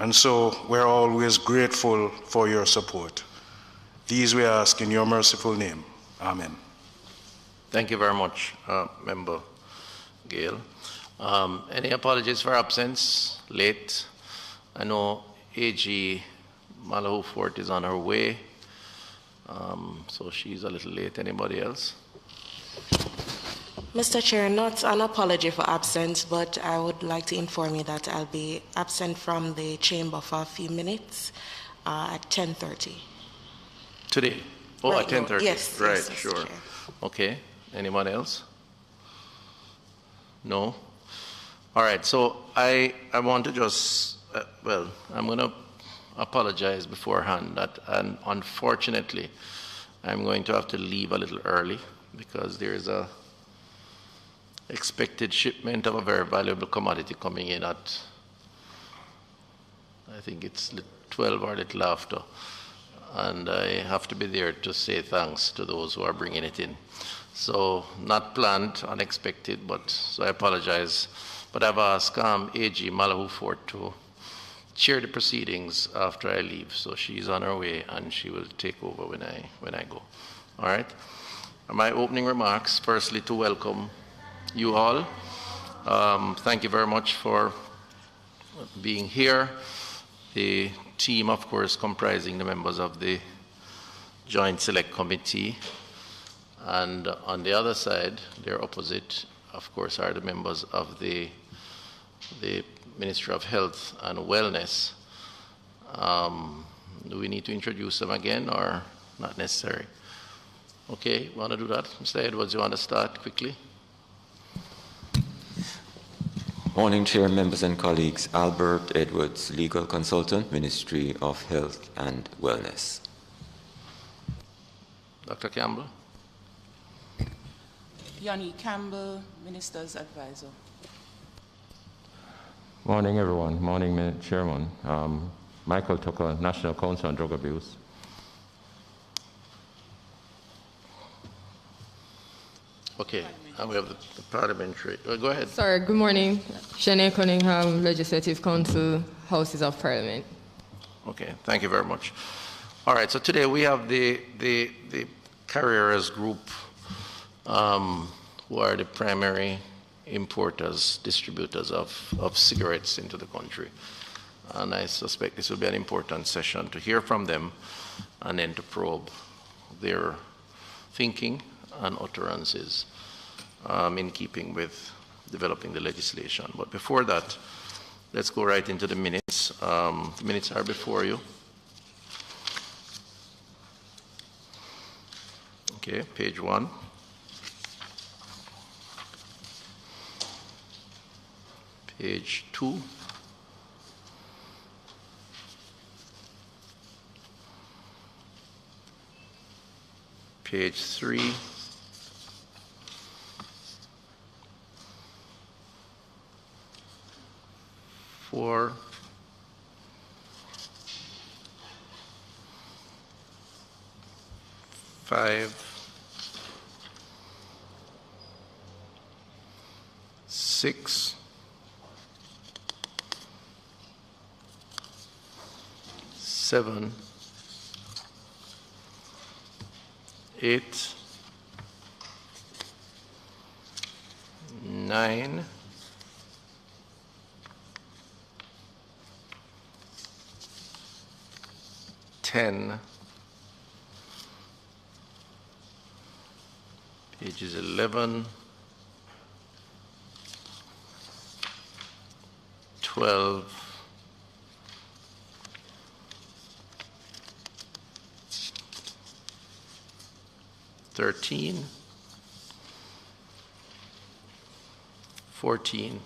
And so we're always grateful for your support. These we ask in your merciful name. Amen. Thank you very much, Member Gale. Any apologies for absence, late? I know AG Malahoo Fort is on her way, so she's a little late. Anybody else? Mr. Chair, not an apology for absence, but I would like to inform you that I'll be absent from the chamber for a few minutes at 10:30. Today? Oh, right, at 10:30? Yes. Right, yes, sure. Chair. Okay. Anyone else? No? All right, so I want to just, I'm going to apologize beforehand that, and unfortunately, I'm going to have to leave a little early because there's a expected shipment of a very valuable commodity coming in at, I think it's 12 or a little after. And I have to be there to say thanks to those who are bringing it in. So not planned, unexpected, but so I apologize. But I've asked AG Malahoo Fort to chair the proceedings after I leave. So she's on her way and she will take over when I go. All right? My opening remarks, firstly to welcome you all. Thank you very much for being here. The team, of course, comprising the members of the Joint Select Committee. And on the other side, their opposite, of course, are the members of the Ministry of Health and Wellness. Do we need to introduce them again or not necessary? Okay, want to do that? Mr. Edwards, you want to start quickly? Morning, Chair, members and colleagues. Albert Edwards, Legal Consultant, Ministry of Health and Wellness. Dr. Campbell? Yanni Campbell, Minister's Advisor. Morning, everyone. Morning, Chairman. Michael Tucker, National Council on Drug Abuse. Okay, and we have the parliamentary. Go ahead. Sorry, good morning. Shanae Cunningham, Legislative Council, Houses of Parliament. Okay, thank you very much. All right, so today we have the Carreras group, who are the primary importers, distributors of cigarettes into the country. And I suspect this will be an important session to hear from them and then to probe their thinking and utterances in keeping with developing the legislation. But before that, let's go right into the minutes. The minutes are before you. Okay, page 1. Page 2. Page 3. Four, 5, 6, 7, 8, 9, 10, pages 11, 12, 13, 14,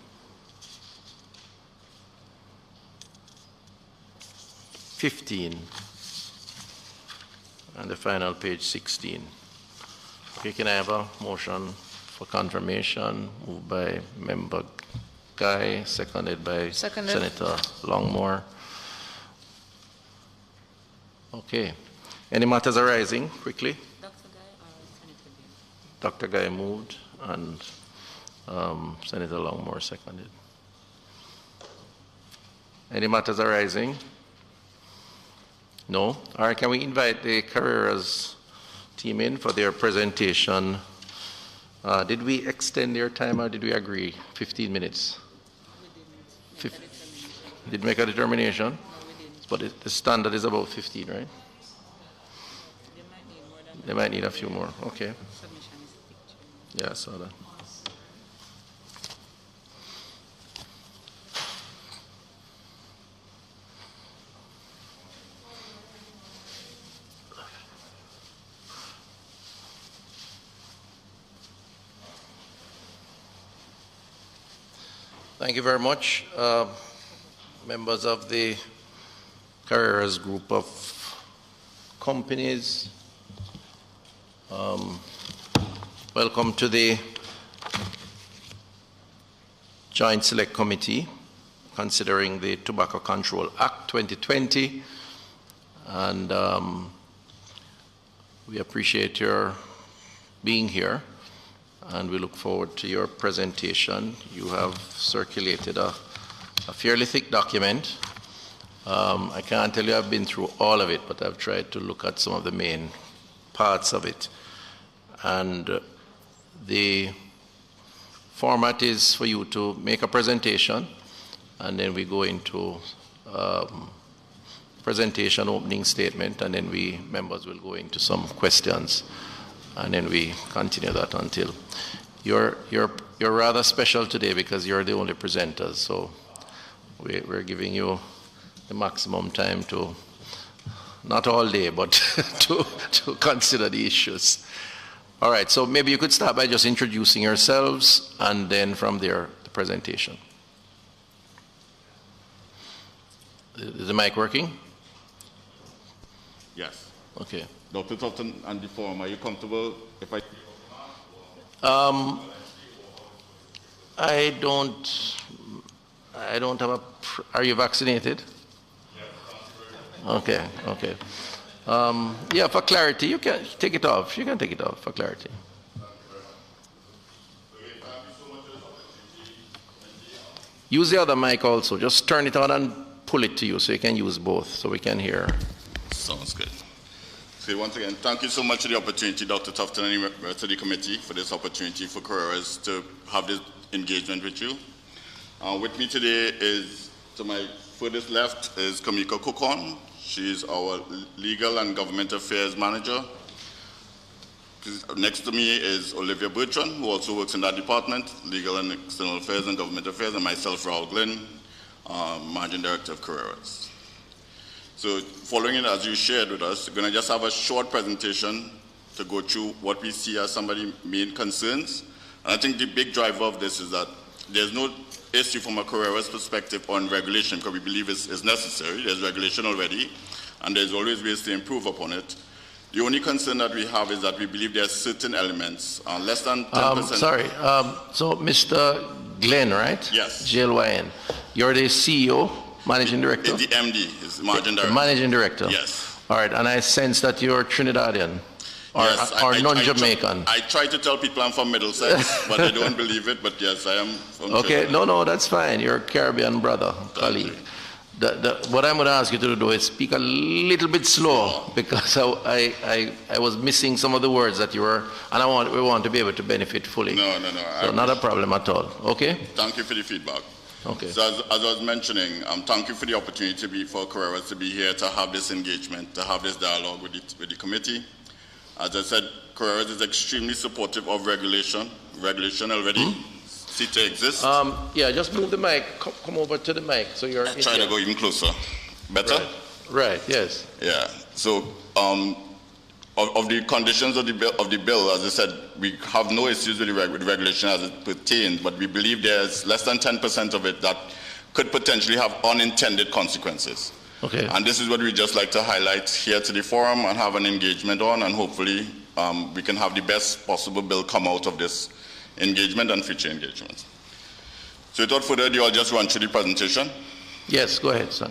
15, and the final page 16. Okay, can I have a motion for confirmation moved by Member Guy, seconded by Senator Longmore? Okay. Any matters arising quickly? Dr. Guy moved and Senator Longmore seconded. Any matters arising? No? All right, can we invite the Carreras team in for their presentation? Did we extend their time or did we agree 15 minutes? Did we make a determination? No, we didn't. But the standard is about 15, right? They might need a few more. Okay. Yeah, I saw that. Thank you very much, members of the Carreras group of companies. Welcome to the Joint Select Committee considering the Tobacco Control Act 2020, and we appreciate your being here. And we look forward to your presentation. You have circulated a fairly thick document. I can't tell you I've been through all of it, but I've tried to look at some of the main parts of it. And the format is for you to make a presentation, and then we go into presentation, opening statement, and then we members will go into some questions. And then we continue that until you're rather special today because you're the only presenters. So we're giving you the maximum time to, not all day, but to consider the issues. All right. So maybe you could start by just introducing yourselves, and then from there the presentation. Is the mic working? Yes. Okay. Dr. Tufton and the forum, are you comfortable if I... I don't have a... Are you vaccinated? Okay, okay. Yeah, for clarity, you can take it off. You can take it off for clarity. Use the other mic also. Just turn it on and pull it to you so you can use both so we can hear. Sounds good. So once again, thank you so much for the opportunity, Dr. Tufton and the rest of the committee, for this opportunity for Carreras to have this engagement with you. With me today is, to my furthest left, is Kamika Kokon. She's our Legal and Government Affairs Manager. Next to me is Olivia Bertrand, who also works in that department, Legal and External Affairs and Government Affairs, and myself, Raul Glynn, Managing Director of Carreras. So following it as you shared with us, we're going to just have a short presentation to go through what we see as some of the main concerns. And I think the big driver of this is that there's no issue from a Carreras perspective on regulation, because we believe it's necessary. There's regulation already, and there's always ways to improve upon it. The only concern that we have is that we believe there are certain elements, less than 10%. So Mr. Glenn, right? Yes. GLYN. You're the CEO? Managing Director? The MD is Managing Director. Managing Director? Yes. All right, and I sense that you're Trinidadian or non-Jamaican. I try to tell people I'm from Middlesex, but they don't believe it, but yes, I am from Okay, Trinidad. no, that's fine. You're a Caribbean brother, colleague. What I'm going to ask you to do is speak a little bit slow, because I was missing some of the words that you were, and we want to be able to benefit fully. No. So not a problem at all, okay? Thank you for the feedback. Okay. So as I was mentioning, thank you for the opportunity for Carreras to be here to have this engagement, to have this dialogue with the committee. As I said, Carreras is extremely supportive of regulation. Regulation already see to exist. Yeah, just move the mic. Come over to the mic so you're. Try to go even closer. Better? Right. Yes. Yeah. So of the conditions of the bill, as I said, we have no issues with the regulation as it pertains, but we believe there's less than 10% of it that could potentially have unintended consequences. Okay. And this is what we just like to highlight here to the forum and have an engagement on, and hopefully we can have the best possible bill come out of this engagement and future engagements. So without further ado, I'll just run through the presentation. Yes, go ahead, sir.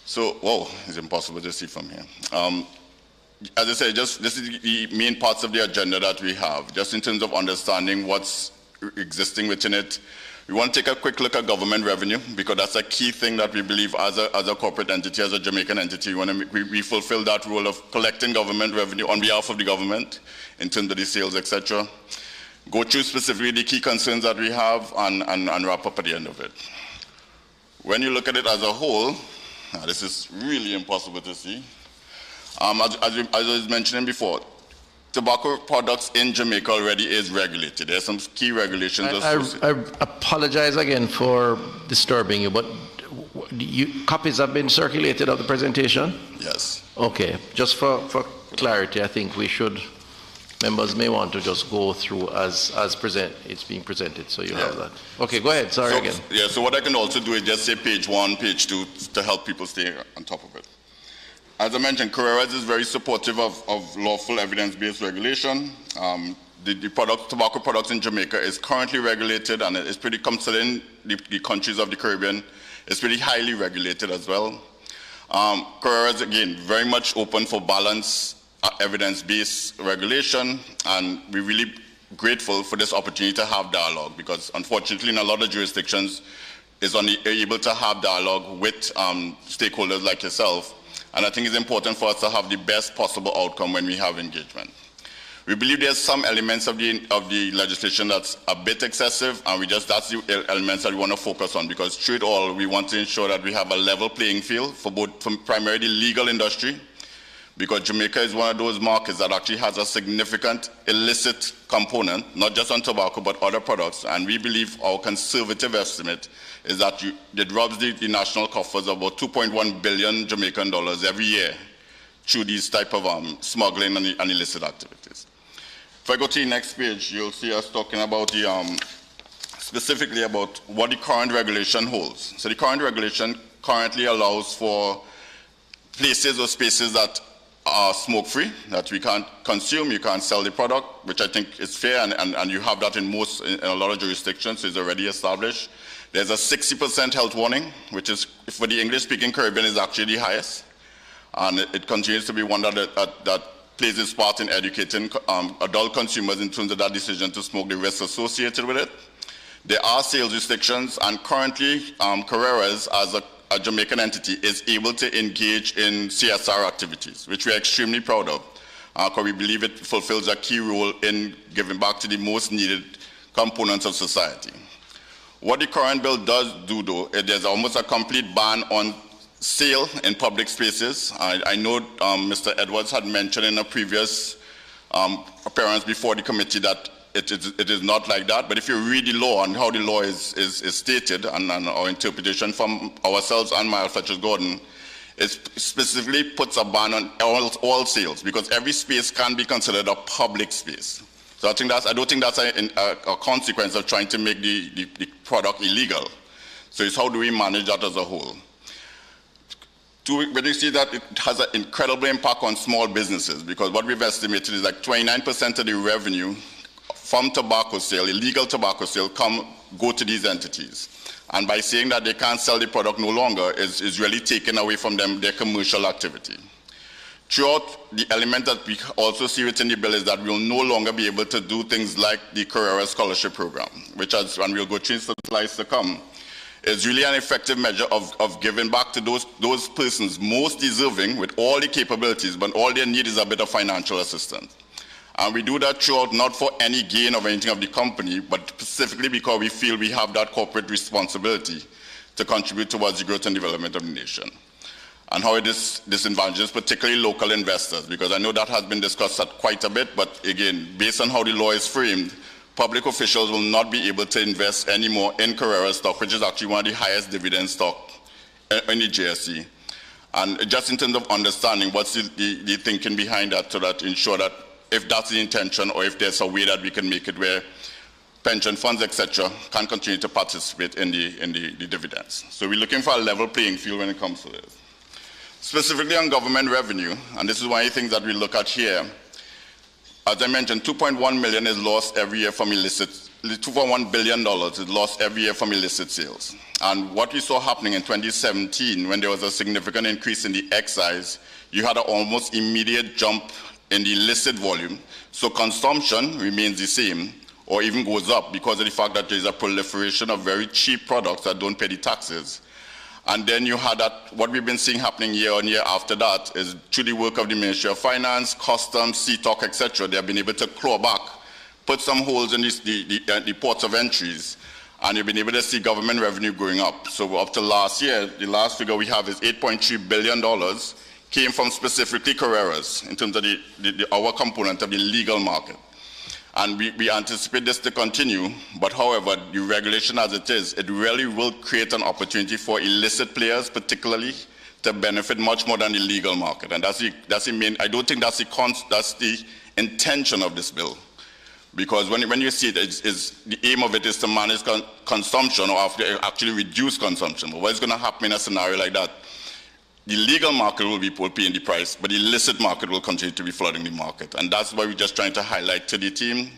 So, whoa, it's impossible to see from here. As I said, this is the main parts of the agenda that we have, just in terms of understanding what's existing within it, We want to take a quick look at government revenue because that's a key thing that we believe as a corporate entity, as a Jamaican entity, we fulfill that role of collecting government revenue on behalf of the government in terms of the sales, etc. Go through specifically the key concerns that we have and wrap up at the end of it. When you look at it as a whole, this is really impossible to see. As I was mentioning before, tobacco products in Jamaica already is regulated. There are some key regulations. I apologize again for disturbing you, but copies have been circulated of the presentation? Yes. Okay, just for clarity, I think members may want to just go through as it's being presented, so you have that. Okay, go ahead, sorry again. Yeah, so what I can also do is just say page 1, page 2 to help people stay on top of it. As I mentioned, Carreras is very supportive of lawful evidence-based regulation. The tobacco products in Jamaica is currently regulated, and it's pretty, considering the countries of the Caribbean, it's pretty highly regulated as well. Carreras, again, very much open for balanced evidence-based regulation, and we're really grateful for this opportunity to have dialogue because, unfortunately, in a lot of jurisdictions, is unable to have dialogue with stakeholders like yourself. And I think it's important for us to have the best possible outcome when we have engagement. We believe there's some elements of the legislation that's a bit excessive, and that's the elements that we want to focus on because through it all, we want to ensure that we have a level playing field for primarily legal industry, because Jamaica is one of those markets that actually has a significant illicit component, not just on tobacco, but other products. And we believe our conservative estimate is that it robs the national coffers of about 2.1 billion Jamaican dollars every year through these type of smuggling and illicit activities. If I go to the next page, you'll see us talking about specifically about what the current regulation holds. So the current regulation currently allows for places or spaces that are smoke-free, that we can't consume, you can't sell the product, which I think is fair, and you have that in a lot of jurisdictions, so it's already established. There's a 60% health warning, which is, for the English-speaking Caribbean, is actually the highest. And it continues to be one that plays its part in educating adult consumers in terms of that decision to smoke, the risks associated with it. There are sales restrictions, and currently, Carreras, as a Jamaican entity, is able to engage in CSR activities, which we're extremely proud of, because we believe it fulfills a key role in giving back to the most needed components of society. What the current bill does do, though, there's almost a complete ban on sale in public spaces. I know Mr. Edwards had mentioned in a previous appearance before the committee that it is not like that, but if you read the law and how the law is stated and our interpretation from ourselves and Myles Fletcher Gordon, it specifically puts a ban on all sales because every space can be considered a public space. So I don't think that's a consequence of trying to make the product illegal. So it's how do we manage that as a whole? When you see that it has an incredible impact on small businesses because what we've estimated is like 29% of the revenue from tobacco sale, illegal tobacco sale, go to these entities. And by saying that they can't sell the product no longer is really taken away from them their commercial activity. Throughout, the element that we also see within the bill is that we will no longer be able to do things like the Carreras Scholarship Program, which, and we'll go through the slides to come, is really an effective measure of giving back to those persons most deserving with all the capabilities, but all they need is a bit of financial assistance. And we do that throughout not for any gain of anything of the company, but specifically because we feel we have that corporate responsibility to contribute towards the growth and development of the nation. And how it disadvantages particularly local investors, because I know that has been discussed quite a bit, but again, based on how the law is framed, public officials will not be able to invest anymore in Carreras stock, which is actually one of the highest dividend stock in the JSE. And just in terms of understanding what's the thinking behind that, so that ensure that if that's the intention or if there's a way that we can make it where pension funds, etc., can continue to participate in the dividends. So we're looking for a level playing field when it comes to this. Specifically on government revenue, and this is one of the things that we look at here, as I mentioned, 2.1 million is lost every year from illicit, $2.1 billion is lost every year from illicit sales. And what we saw happening in 2017, when there was a significant increase in the excise, you had an almost immediate jump in the illicit volume. So consumption remains the same, or even goes up because of the fact that there's a proliferation of very cheap products that don't pay the taxes. And then you had that, what we've been seeing happening year on year after that is through the work of the Ministry of Finance, Customs, CTOC, etc., they have been able to claw back, put some holes in the ports of entries, and you've been able to see government revenue going up. So up to last year, the last figure we have is $8.3 billion, came from specifically Carreras in terms of our component of the legal market. And we anticipate this to continue, but however, the regulation as it is, it really will create an opportunity for illicit players particularly to benefit much more than the legal market. And that's the main, I don't think that's the intention of this bill. Because when you see it, the aim of it is to manage consumption or actually reduce consumption. But what's going to happen in a scenario like that? The legal market will be paying the price, but the illicit market will continue to be flooding the market. And that's why we're just trying to highlight to the team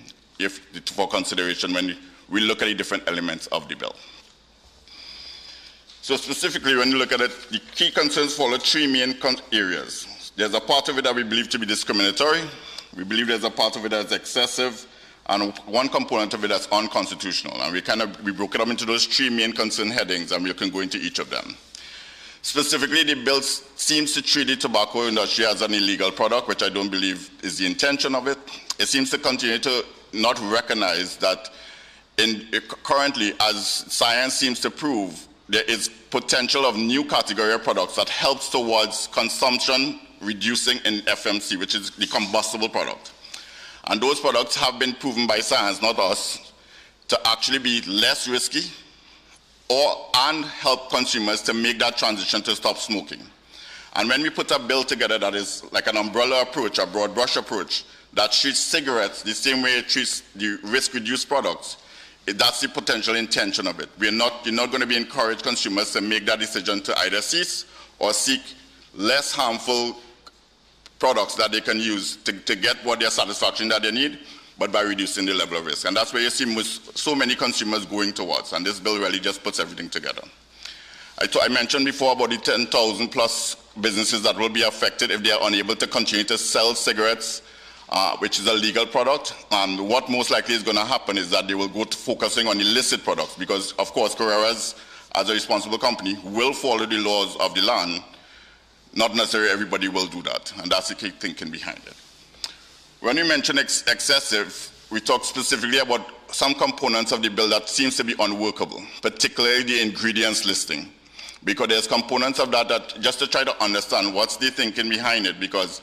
for consideration when we look at the different elements of the bill. So specifically, when you look at it, the key concerns follow three main areas. There's a part of it that we believe to be discriminatory. We believe there's a part of it that's excessive, and one component of it that's unconstitutional. And we broke it up into those three main concern headings, and we can go into each of them. Specifically, the bill seems to treat the tobacco industry as an illegal product, which I don't believe is the intention of it. It seems to continue to not recognize that currently, as science seems to prove, there is potential of new category of products that helps towards consumption reducing in FMC, which is the combustible product. And those products have been proven by science, not us, to actually be less risky and help consumers to make that transition to stop smoking. And when we put a bill together that is like an umbrella approach, a broad brush approach, that treats cigarettes the same way it treats the risk-reduced products, that's the potential intention of it. You're not going to be encouraged consumers to make that decision to either cease or seek less harmful products that they can use to get what their satisfaction that they need, but by reducing the level of risk. And that's where you see so many consumers going towards, and this bill really just puts everything together. I mentioned before about the 10,000 plus businesses that will be affected if they are unable to continue to sell cigarettes, which is a legal product. And what most likely is going to happen is that they will go to focusing on illicit products because, of course, Carreras, as a responsible company, will follow the laws of the land. Not necessarily everybody will do that, and that's the key thinking behind it. When we mention excessive, we talk specifically about some components of the bill that seems to be unworkable, particularly the ingredients listing, because there's components of that just to try to understand what's the thinking behind it, because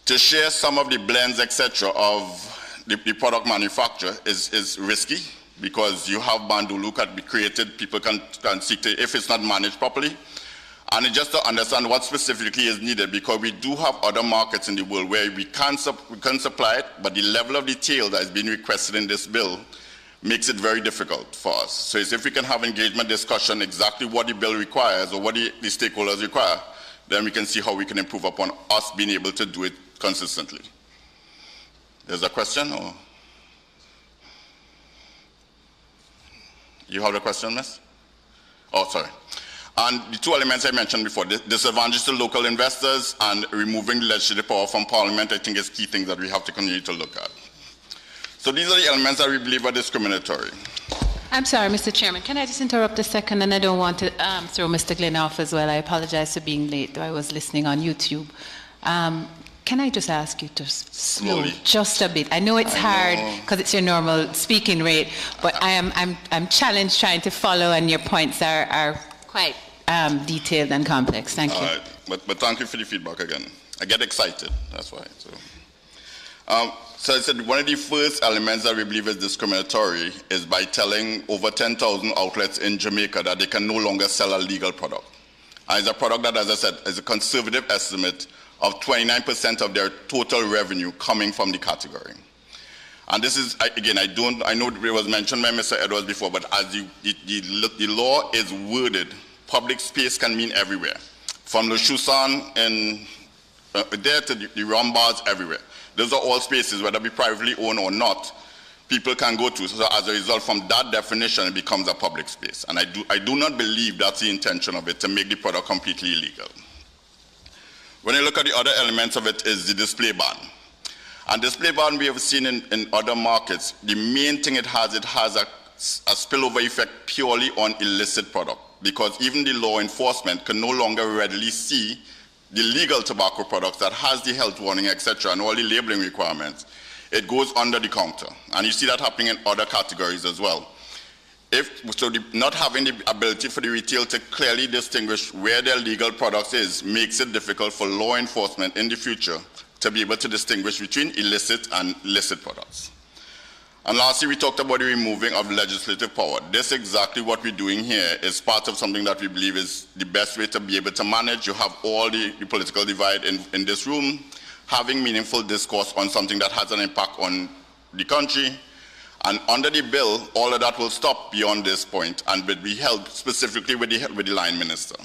to share some of the blends, etc., of the product manufacturer is risky, because you have bandulu can be created, people can seek to, if it's not managed properly. And it's just to understand what specifically is needed, because we do have other markets in the world where we can supply it, but the level of detail that is being requested in this bill makes it very difficult for us. So it's if we can have engagement discussion exactly what the bill requires or what the stakeholders require, then we can see how we can improve upon us being able to do it consistently. There's a question? Or you have a question, miss? Oh, sorry. And the two elements I mentioned before, disadvantage to local investors and removing legislative power from Parliament, I think is key things that we have to continue to look at. So these are the elements that we believe are discriminatory. I'm sorry, Mr. Chairman. Can I just interrupt a second? And I don't want to throw Mr. Glenn off as well. I apologize for being late, though I was listening on YouTube. Can I just ask you to slow just a bit? I know it's hard because it's your normal speaking rate, but I'm challenged trying to follow, and your points are quite detailed and complex. Thank you. All right, but thank you for the feedback again. I get excited, that's why. So I said one of the first elements that we believe is discriminatory is by telling over 10,000 outlets in Jamaica that they can no longer sell a legal product. And it's a product that, as I said, is a conservative estimate of 29% of their total revenue coming from the category. And this is, again, I know it was mentioned by Mr. Edwards before, but as the law is worded, public space can mean everywhere. From the Shusan and there to the rum bars everywhere. Those are all spaces, whether be privately owned or not, people can go to. So as a result, from that definition, it becomes a public space. And I do not believe that's the intention of it, to make the product completely illegal. When you look at the other elements of it is the display ban. And this play ban we have seen in other markets, the main thing it has a spillover effect purely on illicit product, because even the law enforcement can no longer readily see the legal tobacco products that has the health warning, etc., and all the labeling requirements. It goes under the counter. And you see that happening in other categories as well. Not having the ability for the retail to clearly distinguish where their legal products is makes it difficult for law enforcement in the future to be able to distinguish between illicit and licit products. And lastly, we talked about the removing of legislative power. This is exactly what we're doing here. Is part of something that we believe is the best way to be able to manage. You have all the political divide in this room, having meaningful discourse on something that has an impact on the country. And under the bill, all of that will stop beyond this point and will be held specifically with the line minister,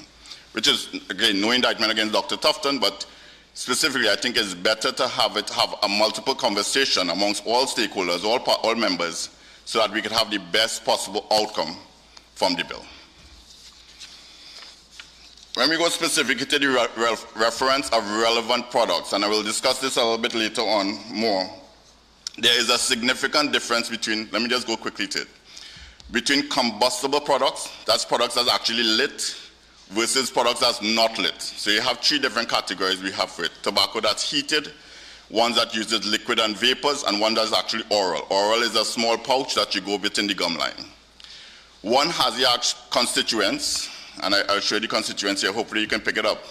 which is, again, no indictment against Dr. Tufton, but specifically, I think it's better to have a multiple conversation amongst all stakeholders, all members, so that we could have the best possible outcome from the bill. When we go specifically to the reference of relevant products, and I will discuss this a little bit later on more, there is a significant difference between, let me just go quickly to it, between combustible products, that's products that's actually lit, versus products that's not lit. So you have three different categories we have for it. Tobacco that's heated, one that uses liquid and vapors, and one that's actually oral. Oral is a small pouch that you go between the gum line. One has the actual constituents, and I'll show you the constituents here, hopefully you can pick it up.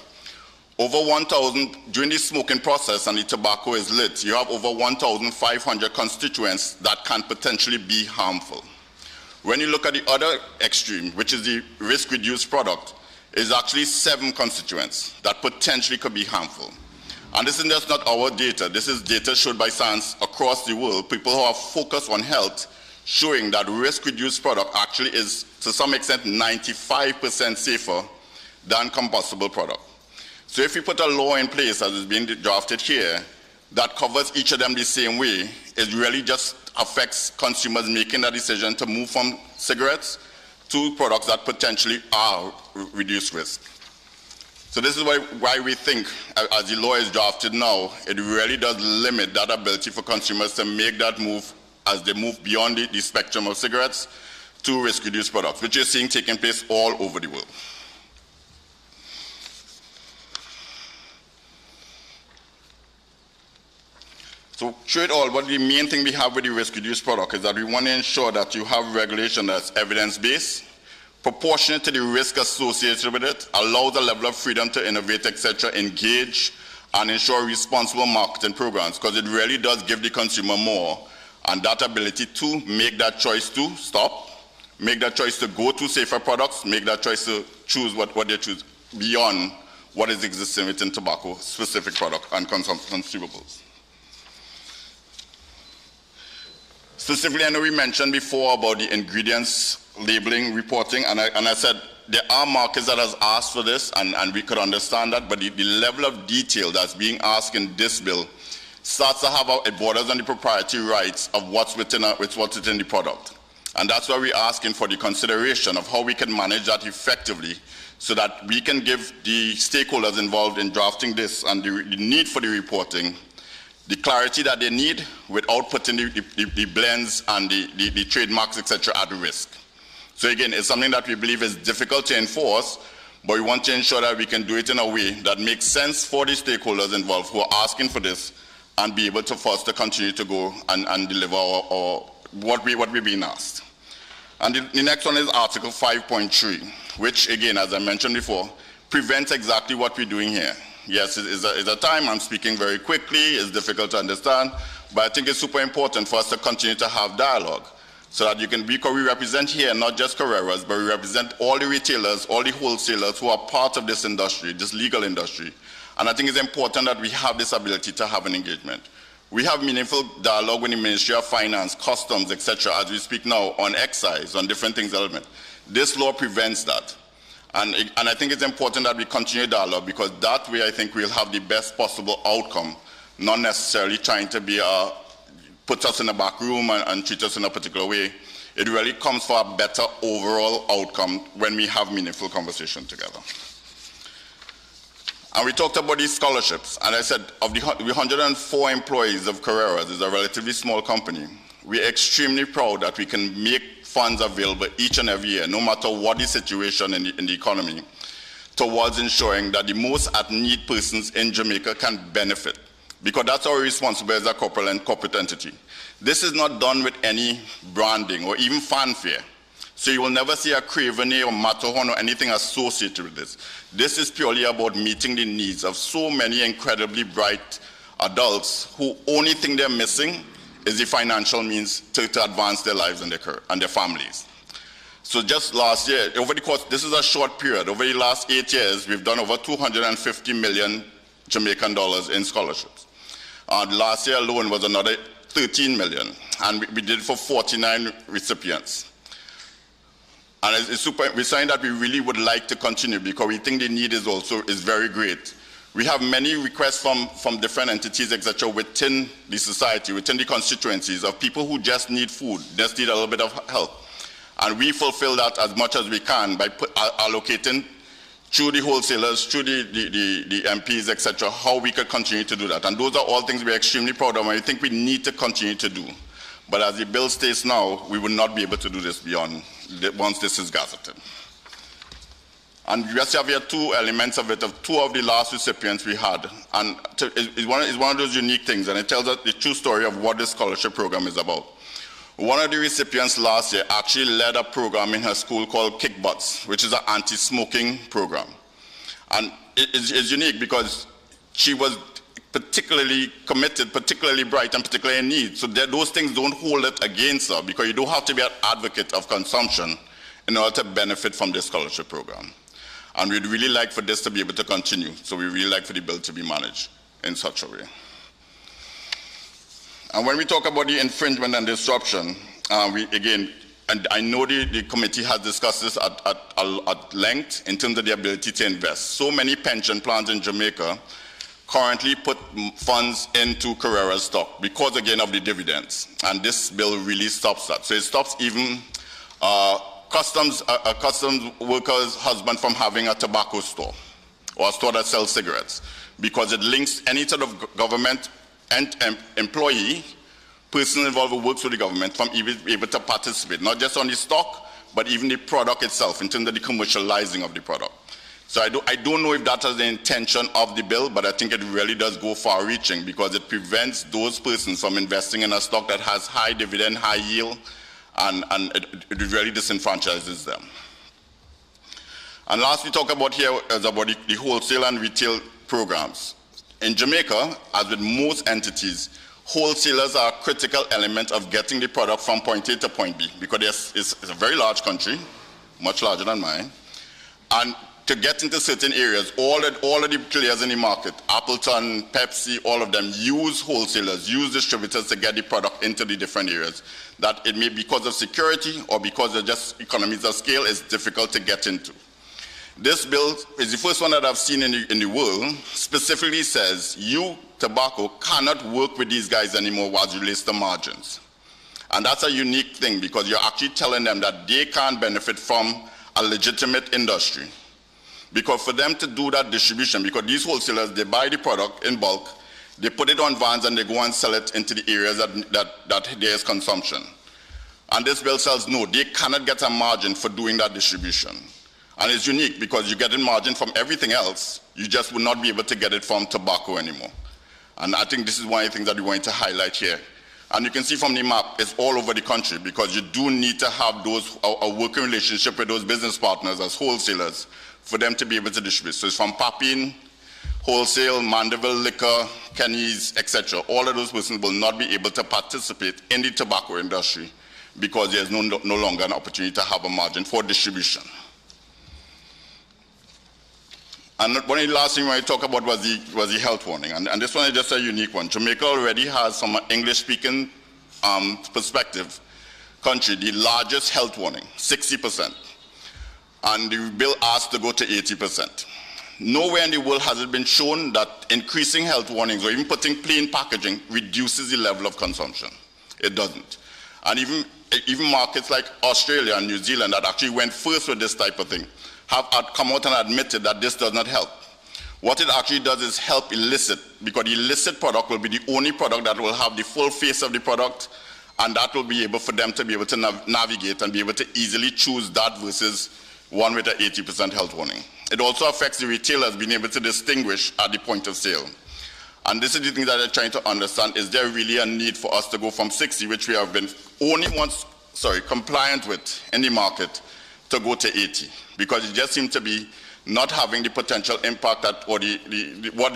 Over 1,000, during the smoking process and the tobacco is lit, you have over 1,500 constituents that can potentially be harmful. When you look at the other extreme, which is the risk-reduced product, is actually 7 constituents that potentially could be harmful. And this is just not our data. This is data showed by science across the world, people who are focused on health, showing that risk-reduced product actually is, to some extent, 95% safer than combustible product. So if we put a law in place, as is being drafted here, that covers each of them the same way, it really just affects consumers making a decision to move from cigarettes to products that potentially are reduced risk. So this is why we think, as the law is drafted now, it really does limit that ability for consumers to make that move as they move beyond the spectrum of cigarettes to risk-reduced products, which you're seeing taking place all over the world. So through it all, what the main thing we have with the risk-reduced product is that we want to ensure that you have regulation that's evidence-based, proportionate to the risk associated with it, allows a level of freedom to innovate, etc., engage, and ensure responsible marketing programs, because it really does give the consumer more, and that ability to make that choice to stop, make that choice to go to safer products, make that choice to choose what they choose beyond what is existing within tobacco, specific product, and consumables. Specifically, I know we mentioned before about the ingredients labeling, reporting, and I said there are markets that has asked for this, and we could understand that, but the level of detail that's being asked in this bill starts to have it borders on the proprietary rights of what's within the product. And that's why we're asking for the consideration of how we can manage that effectively so that we can give the stakeholders involved in drafting this and the need for the reporting the clarity that they need without putting the blends and the trademarks, etc., at risk. So again, it's something that we believe is difficult to enforce, but we want to ensure that we can do it in a way that makes sense for the stakeholders involved who are asking for this and be able to force to continue to go and deliver what we're being asked. And the next one is Article 5.3, which again, as I mentioned before, prevents exactly what we're doing here. Yes, it's a time, I'm speaking very quickly, it's difficult to understand, but I think it's super important for us to continue to have dialogue so that we represent here not just Carreras, but we represent all the retailers, all the wholesalers who are part of this industry, this legal industry. And I think it's important that we have this ability to have an engagement. We have meaningful dialogue with the Ministry of Finance, Customs, etc., as we speak now, on excise, on different things, element. This law prevents that. And I think it's important that we continue dialogue, because that way I think we'll have the best possible outcome, not necessarily trying to be put us in a back room and treat us in a particular way. It really comes for a better overall outcome when we have meaningful conversation together. And we talked about these scholarships, and I said of the 104 employees of Carreras, is a relatively small company. We're extremely proud that we can make funds available each and every year, no matter what the situation in the economy, towards ensuring that the most at-need persons in Jamaica can benefit, because that's our responsibility as a corporate entity. This is not done with any branding or even fanfare. So you will never see a Craveney or Matterhorn or anything associated with this. This is purely about meeting the needs of so many incredibly bright adults who only thing they're missing is the financial means to advance their lives and their families. So just last year, over the course, this is a short period, over the last 8 years, we've done over 250 million Jamaican dollars in scholarships. Last year alone was another 13 million, and we did it for 49 recipients. And we're saying that we really would like to continue because we think the need is very great. We have many requests from different entities, etc., within the society, within the constituencies of people who just need food, just need a little bit of help. And we fulfill that as much as we can by allocating through the wholesalers, through the MPs, etc., how we could continue to do that. And those are all things we're extremely proud of, and I think we need to continue to do. But as the bill states now, we will not be able to do this beyond once this is gazetted. And we just have here two elements of it, of two of the last recipients we had. And it's one of those unique things, and it tells us the true story of what this scholarship program is about. One of the recipients last year actually led a program in her school called Kick Butts, which is an anti-smoking program. And it's unique because she was particularly committed, particularly bright, and particularly in need. So those things don't hold it against her, because you don't have to be an advocate of consumption in order to benefit from this scholarship program. And we'd really like for this to be able to continue. So we really like for the bill to be managed in such a way. And when we talk about the infringement and disruption, and I know the committee has discussed this at length in terms of the ability to invest. So many pension plans in Jamaica currently put funds into Carreras stock because, again, of the dividends. And this bill really stops that. So it stops even a customs worker's husband from having a tobacco store or a store that sells cigarettes, because it links any sort of government and employee, person involved who works with the government, from even able to participate, not just on the stock, but even the product itself, in terms of the commercializing of the product. So I don't know if that is the intention of the bill, but I think it really does go far-reaching, because it prevents those persons from investing in a stock that has high dividend, high yield, and it really disenfranchises them. And last we talk about here is about the wholesale and retail programs. In Jamaica, as with most entities, wholesalers are a critical element of getting the product from point A to point B, because it's a very large country, much larger than mine, and to get into certain areas, all of the players in the market, Appleton, Pepsi, all of them use wholesalers, use distributors to get the product into the different areas that it may, because of security or because of just economies of scale, is difficult to get into. This bill is the first one that I've seen in the world, specifically says you, tobacco, cannot work with these guys anymore as it relates to margins. And that's a unique thing, because you're actually telling them that they can't benefit from a legitimate industry. Because for them to do that distribution, because these wholesalers, they buy the product in bulk, they put it on vans and they go and sell it into the areas that there is consumption. And this bill says no, they cannot get a margin for doing that distribution. And it's unique because you get a margin from everything else, you just will not be able to get it from tobacco anymore. And I think this is one of the things that we want to highlight here. And you can see from the map, it's all over the country, because you do need to have a working relationship with those business partners as wholesalers for them to be able to distribute. So it's from Papin, Wholesale, Mandeville, Liquor, Kenny's, etc. All of those persons will not be able to participate in the tobacco industry because there's no longer an opportunity to have a margin for distribution. And one of the last things I want to talk about was the health warning. And this one is just a unique one. Jamaica already has, from an English-speaking perspective, country, the largest health warning, 60%. And the bill asked to go to 80%. Nowhere in the world has it been shown that increasing health warnings or even putting plain packaging reduces the level of consumption. It doesn't. And even markets like Australia and New Zealand that actually went first with this type of thing have come out and admitted that this does not help. What it actually does is help illicit, because the illicit product will be the only product that will have the full face of the product, and that will be able for them to be able to navigate and be able to easily choose that versus one with an 80% health warning. It also affects the retailers being able to distinguish at the point of sale. And this is the thing that they're trying to understand, is there really a need for us to go from 60, which we have been compliant with in the market, to go to 80, because it just seems to be not having the potential impact that, or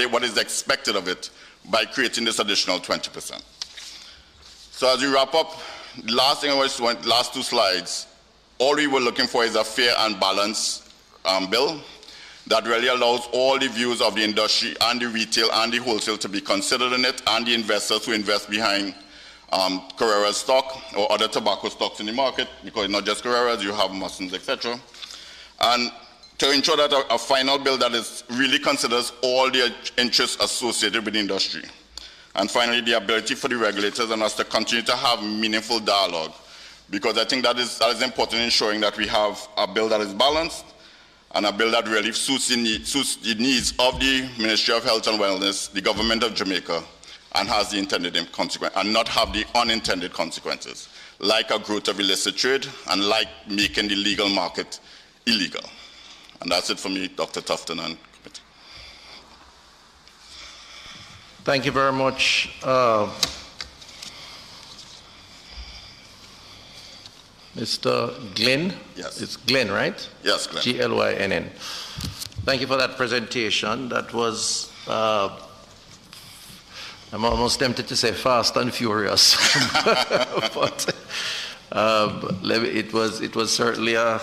what is expected of it by creating this additional 20%. So as we wrap up, the last thing I was last 2 slides, all we were looking for is a fair and balanced bill that really allows all the views of the industry and the retail and the wholesale to be considered in it, and the investors who invest behind Carreras stock or other tobacco stocks in the market, because not just Carreras, you have Mussins, etc. And to ensure that a final bill that is really considers all the interests associated with the industry. And finally, the ability for the regulators and us to continue to have meaningful dialogue, because I think that is important in ensuring that we have a bill that is balanced and a bill that really suits the needs of the Ministry of Health and Wellness, the government of Jamaica, and has the intended consequence, and not have the unintended consequences, like a growth of illicit trade and like making the legal market illegal. And that's it for me, Dr. Tufton and committee. Thank you very much. Mr. Glynn? Yes. It's Glenn, right? Yes, Glenn. G-L-Y-N-N. Thank you for that presentation. That was, I'm almost tempted to say fast and furious, but it was certainly a,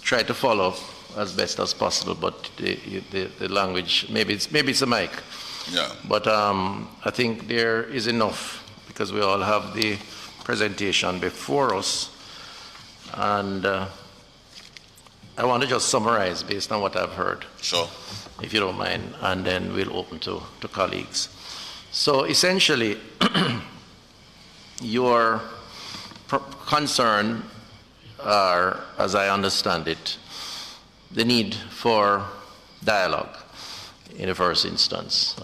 try to follow as best as possible, but the language, maybe it's a mic. Yeah. But I think there is enough, because we all have the presentation before us, and I want to just summarize based on what I've heard. Sure. If you don't mind, and then we'll open to colleagues. So essentially, your concern are, as I understand it, the need for dialogue in the first instance.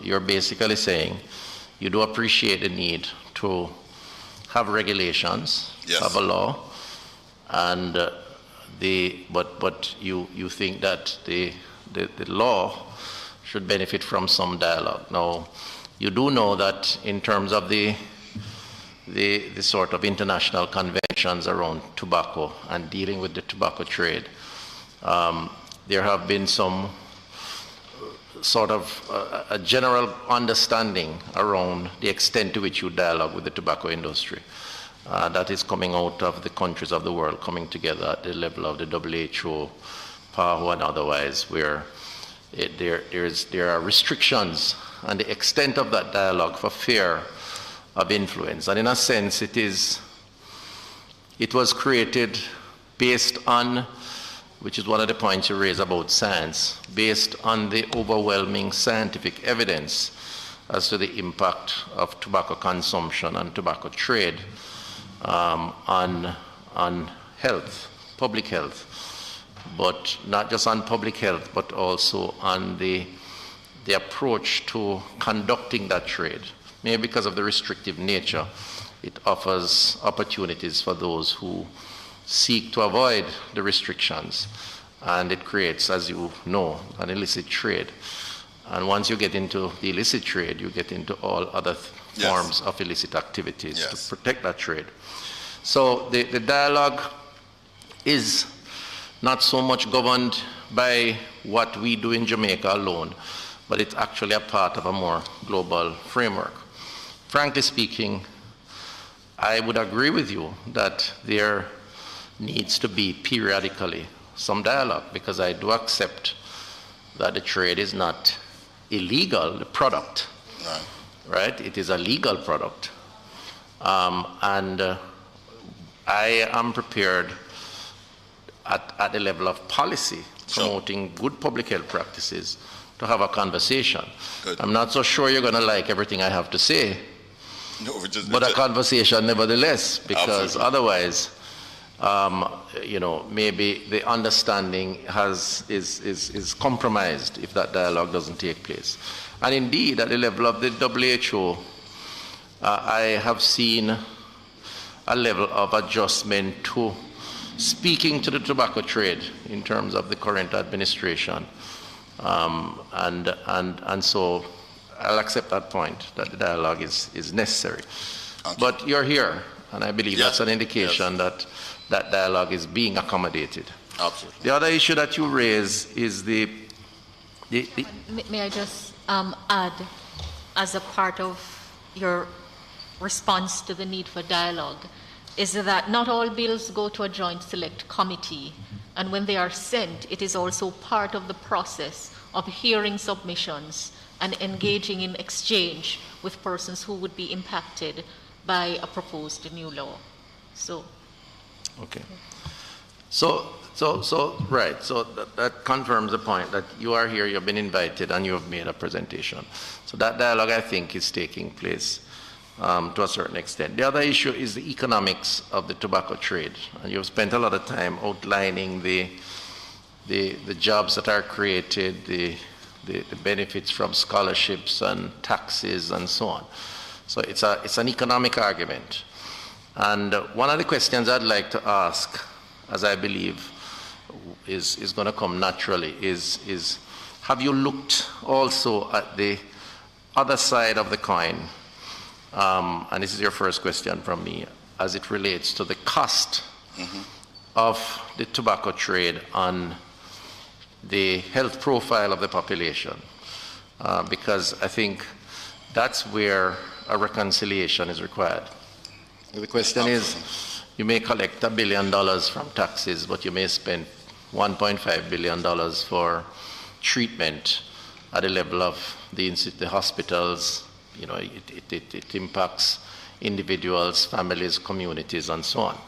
You're basically saying you do appreciate the need to have regulations, yes, have a law, and but you think that the law should benefit from some dialogue. Now, you do know that in terms of the sort of international conventions around tobacco and dealing with the tobacco trade, there have been some sort of a general understanding around the extent to which you dialogue with the tobacco industry. That is coming out of the countries of the world coming together at the level of the WHO, PAHO, and otherwise, where there are restrictions on the extent of that dialogue for fear of influence. And in a sense, it was created based on, which is one of the points you raise about science, based on the overwhelming scientific evidence as to the impact of tobacco consumption and tobacco trade on health, public health, but not just on public health, but also on the approach to conducting that trade. Maybe because of the restrictive nature, it offers opportunities for those who seek to avoid the restrictions, and it creates, as you know, an illicit trade. And once you get into the illicit trade, you get into all other yes, forms of illicit activities, yes, to protect that trade. So the dialogue is not so much governed by what we do in Jamaica alone, but it's actually a part of a more global framework. Frankly speaking, I would agree with you that there needs to be periodically some dialogue, because I do accept that the trade is not illegal, the product, right? It is a legal product. And I am prepared at the level of policy, promoting good public health practices, to have a conversation. Good. I'm not so sure you're going to like everything I have to say, but a conversation nevertheless, because absolutely, otherwise maybe the understanding is compromised if that dialogue doesn't take place. And indeed, at the level of the WHO, I have seen a level of adjustment to speaking to the tobacco trade in terms of the current administration. And so I'll accept that point, that the dialogue is necessary. Okay. But you're here, and I believe that's an indication that that dialogue is being accommodated. Absolutely. The other issue that you raise is the May I just add, as a part of your response to the need for dialogue, is that not all bills go to a joint select committee, and when they are sent, it is also part of the process of hearing submissions and engaging in exchange with persons who would be impacted by a proposed new law. So, okay. So that confirms the point that you are here, you've been invited, and you have made a presentation. So that dialogue, I think, is taking place to a certain extent. The other issue is the economics of the tobacco trade. And you've spent a lot of time outlining the jobs that are created, the benefits from scholarships and taxes and so on. So it's an economic argument. And one of the questions I'd like to ask, as I believe is going to come naturally, is have you looked also at the other side of the coin? And this is your first question from me, as it relates to the cost of the tobacco trade on the health profile of the population, because I think that's where a reconciliation is required. The question is, you may collect $1 billion from taxes, but you may spend $1.5 billion for treatment at the level of the hospitals. You know, it impacts individuals, families, communities, and so on.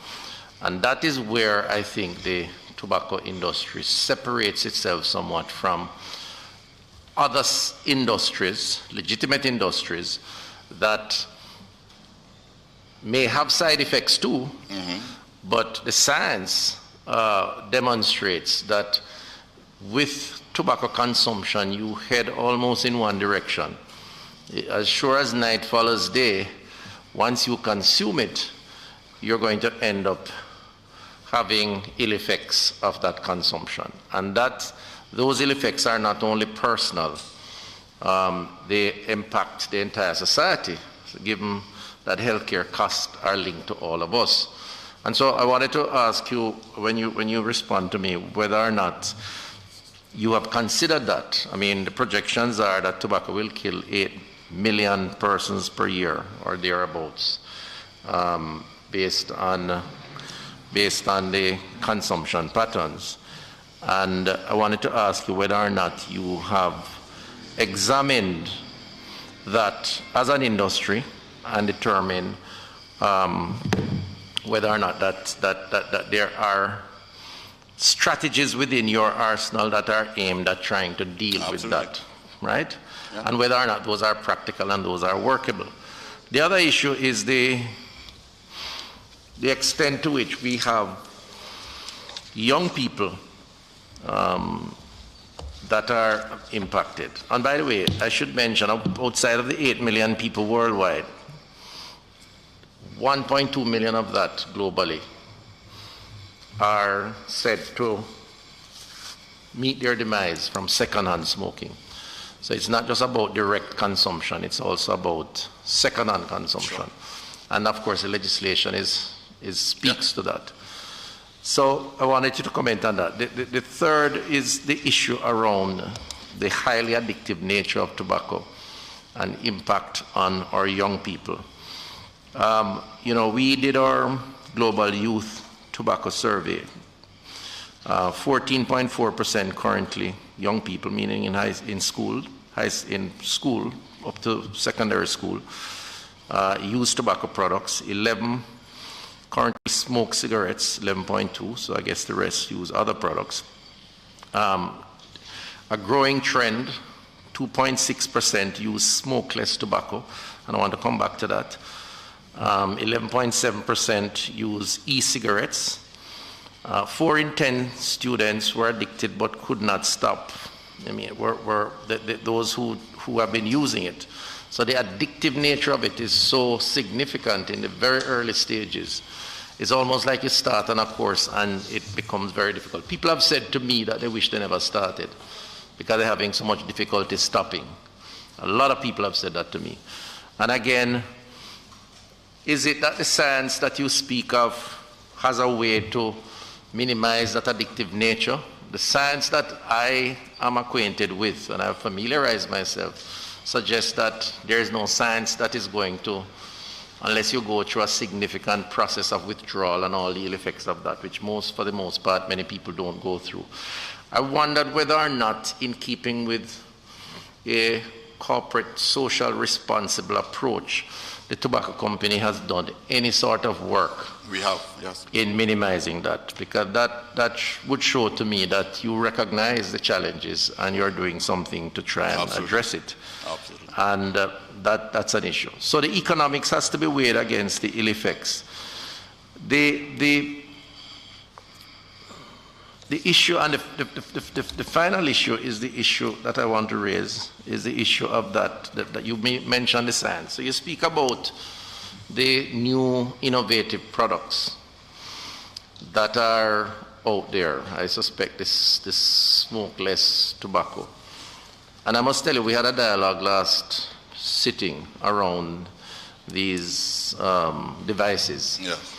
And that is where I think the tobacco industry separates itself somewhat from other industries, legitimate industries, that may have side effects too, but the science demonstrates that with tobacco consumption, you head almost in one direction. As sure as night follows day, once you consume it, you're going to end up having ill effects of that consumption. And those ill effects are not only personal, they impact the entire society, given that healthcare costs are linked to all of us. And so I wanted to ask you, when you respond to me, whether or not you have considered that. I mean, the projections are that tobacco will kill 8 million persons per year or thereabouts, based on the consumption patterns. And I wanted to ask you whether or not you have examined that as an industry and determine whether or not that there are strategies within your arsenal that are aimed at trying to deal with that, right? Yeah. And whether or not those are practical and those are workable. The other issue is the extent to which we have young people that are impacted. And by the way, I should mention, outside of the 8 million people worldwide, 1.2 million of that globally are said to meet their demise from secondhand smoking. So it's not just about direct consumption, it's also about secondhand consumption. Sure. And of course the legislation speaks to that. So I wanted you to comment on that. The third is the issue around the highly addictive nature of tobacco and impact on our young people. We did our global youth tobacco survey. 14.4% currently, young people, meaning in school up to secondary school, use tobacco products. 11 currently smoke cigarettes, 11.2, so I guess the rest use other products. A growing trend, 2.6% use smokeless tobacco, and I want to come back to that. 11.7% use e-cigarettes, 4 in 10 students were addicted but could not stop. I mean, were those who have been using it. So the addictive nature of it is so significant in the very early stages. It's almost like you start on a course and it becomes very difficult. People have said to me that they wish they never started because they're having so much difficulty stopping. A lot of people have said that to me. And again, is it that the science that you speak of has a way to minimize that addictive nature? The science that I am acquainted with and I've familiarized myself suggests that there is no science that is going to, unless you go through a significant process of withdrawal and all the ill effects of that, which for the most part, many people don't go through. I wondered whether or not, in keeping with a corporate social responsible approach, the tobacco company has done any sort of work. We have, yes. In minimizing that, because that would show to me that you recognize the challenges and you're doing something to try and address it. Absolutely. And that's an issue. So the economics has to be weighed against the ill effects. The issue, and the final issue is the issue that I want to raise, is the issue of that you mentioned the science. So you speak about the new innovative products that are out there. I suspect this smokeless tobacco. And I must tell you, we had a dialogue last sitting around these devices. Yes.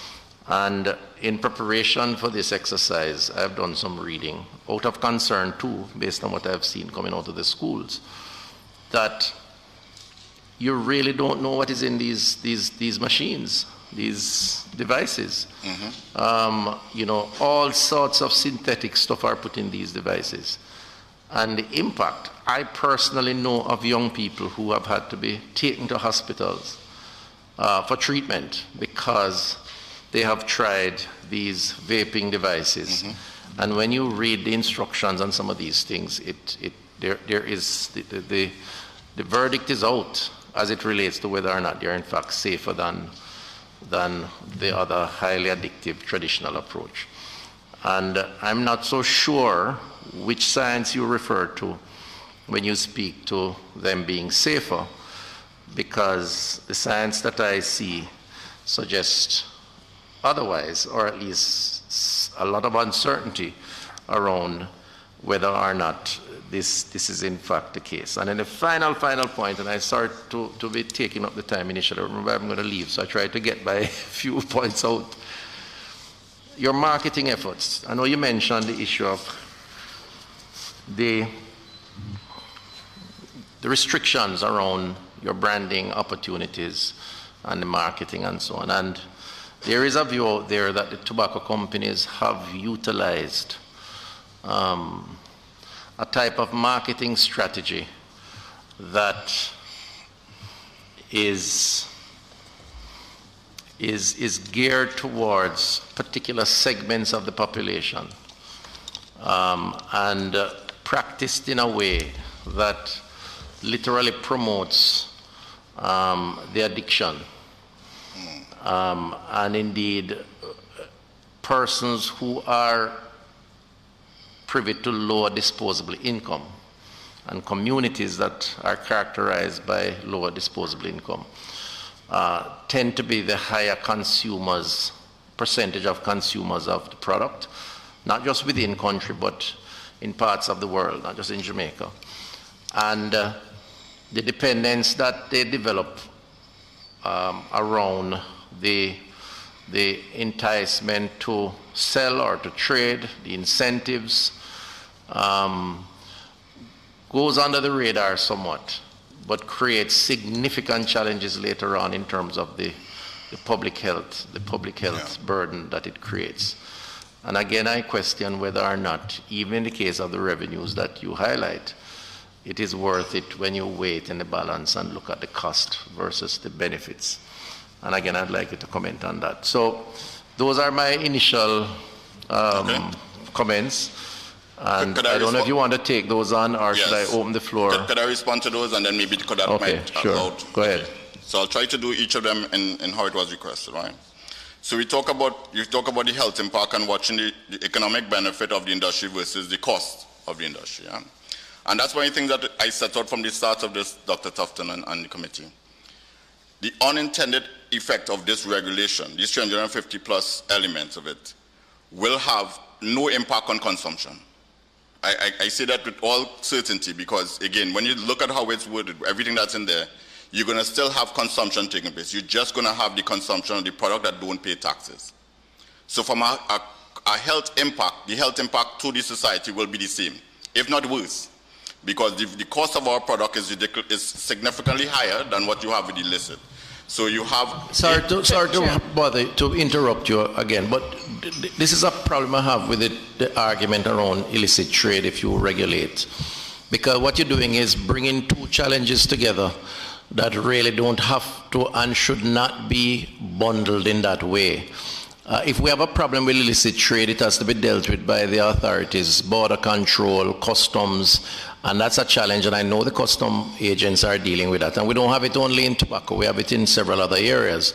And in preparation for this exercise, I've done some reading, out of concern too, based on what I've seen coming out of the schools, that you really don't know what is in these machines, these devices. You know, all sorts of synthetic stuff are put in these devices. And the impact, I personally know of young people who have had to be taken to hospitals for treatment because they have tried these vaping devices. And when you read the instructions on some of these things, there is the verdict is out as it relates to whether or not they're in fact safer than the other highly addictive traditional approach. And I'm not so sure which science you refer to when you speak to them being safer, because the science that I see suggests otherwise, or at least a lot of uncertainty around whether or not this is in fact the case. And then the final point, and I start to be taking up the time initially. Remember, I'm going to leave, so I try to get my few points out. Your marketing efforts. I know you mentioned the issue of the restrictions around your branding opportunities and the marketing and so on. And there is a view out there that the tobacco companies have utilized a type of marketing strategy that is geared towards particular segments of the population and practiced in a way that literally promotes the addiction. And indeed, persons who are privy to lower disposable income and communities that are characterized by lower disposable income tend to be the higher consumers, percentage of consumers of the product, not just within country, but in parts of the world, not just in Jamaica. And the dependence that they develop around the enticement to sell or to trade, the incentives, goes under the radar somewhat, but creates significant challenges later on in terms of the public health burden that it creates. And again, I question whether or not, even in the case of the revenues that you highlight, it is worth it when you weigh it in the balance and look at the cost versus the benefits. And again, I'd like you to comment on that. So those are my initial comments. And I don't know if you want to take those on, or should I open the floor? Could I respond to those, and then maybe could I sure. Go ahead. So I'll try to do each of them in how it was requested, right? So you talk about the health impact and watching the economic benefit of the industry versus the cost of the industry. Yeah? And that's one of the things that I set out from the start of this, Dr. Tufton and the committee. The unintended effect of this regulation, these 350 plus elements of it, will have no impact on consumption. I say that with all certainty because, again, when you look at how it's worded, everything that's in there, you're going to still have consumption taking place. You're just going to have the consumption of the product that don't pay taxes. So from a health impact, the health impact to the society will be the same, if not worse, because the cost of our product is significantly higher than what you have with the illicit. So you have... Sorry to bother to interrupt you again, but this is a problem I have with the argument around illicit trade if you regulate. Because what you're doing is bringing two challenges together that really don't have to and should not be bundled in that way. If we have a problem with illicit trade, it has to be dealt with by the authorities, border control, customs, and that's a challenge, and I know the custom agents are dealing with that. And we don't have it only in tobacco, we have it in several other areas.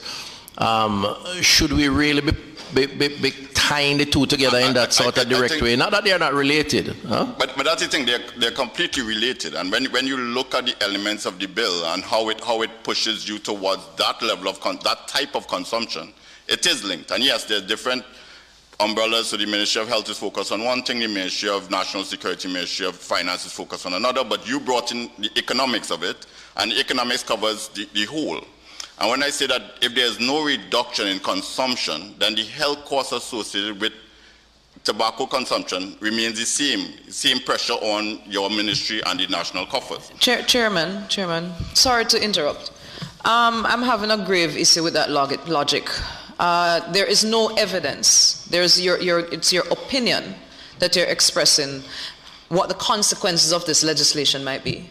Should we really be tying the two together in that sort of direct way? Not that they're not related. Huh? But that's the thing, they're completely related. And when you look at the elements of the bill and how it pushes you towards that level of, that type of consumption, it is linked. And yes, there's different umbrellas. So the Ministry of Health is focused on one thing, the Ministry of National Security, Ministry of Finance is focused on another, but you brought in the economics of it, and the economics covers the whole. And when I say that if there's no reduction in consumption, then the health costs associated with tobacco consumption remains the same pressure on your ministry and the national coffers. Chairman, sorry to interrupt. I'm having a grave issue with that logic. There is no evidence. It's your opinion that you're expressing what the consequences of this legislation might be.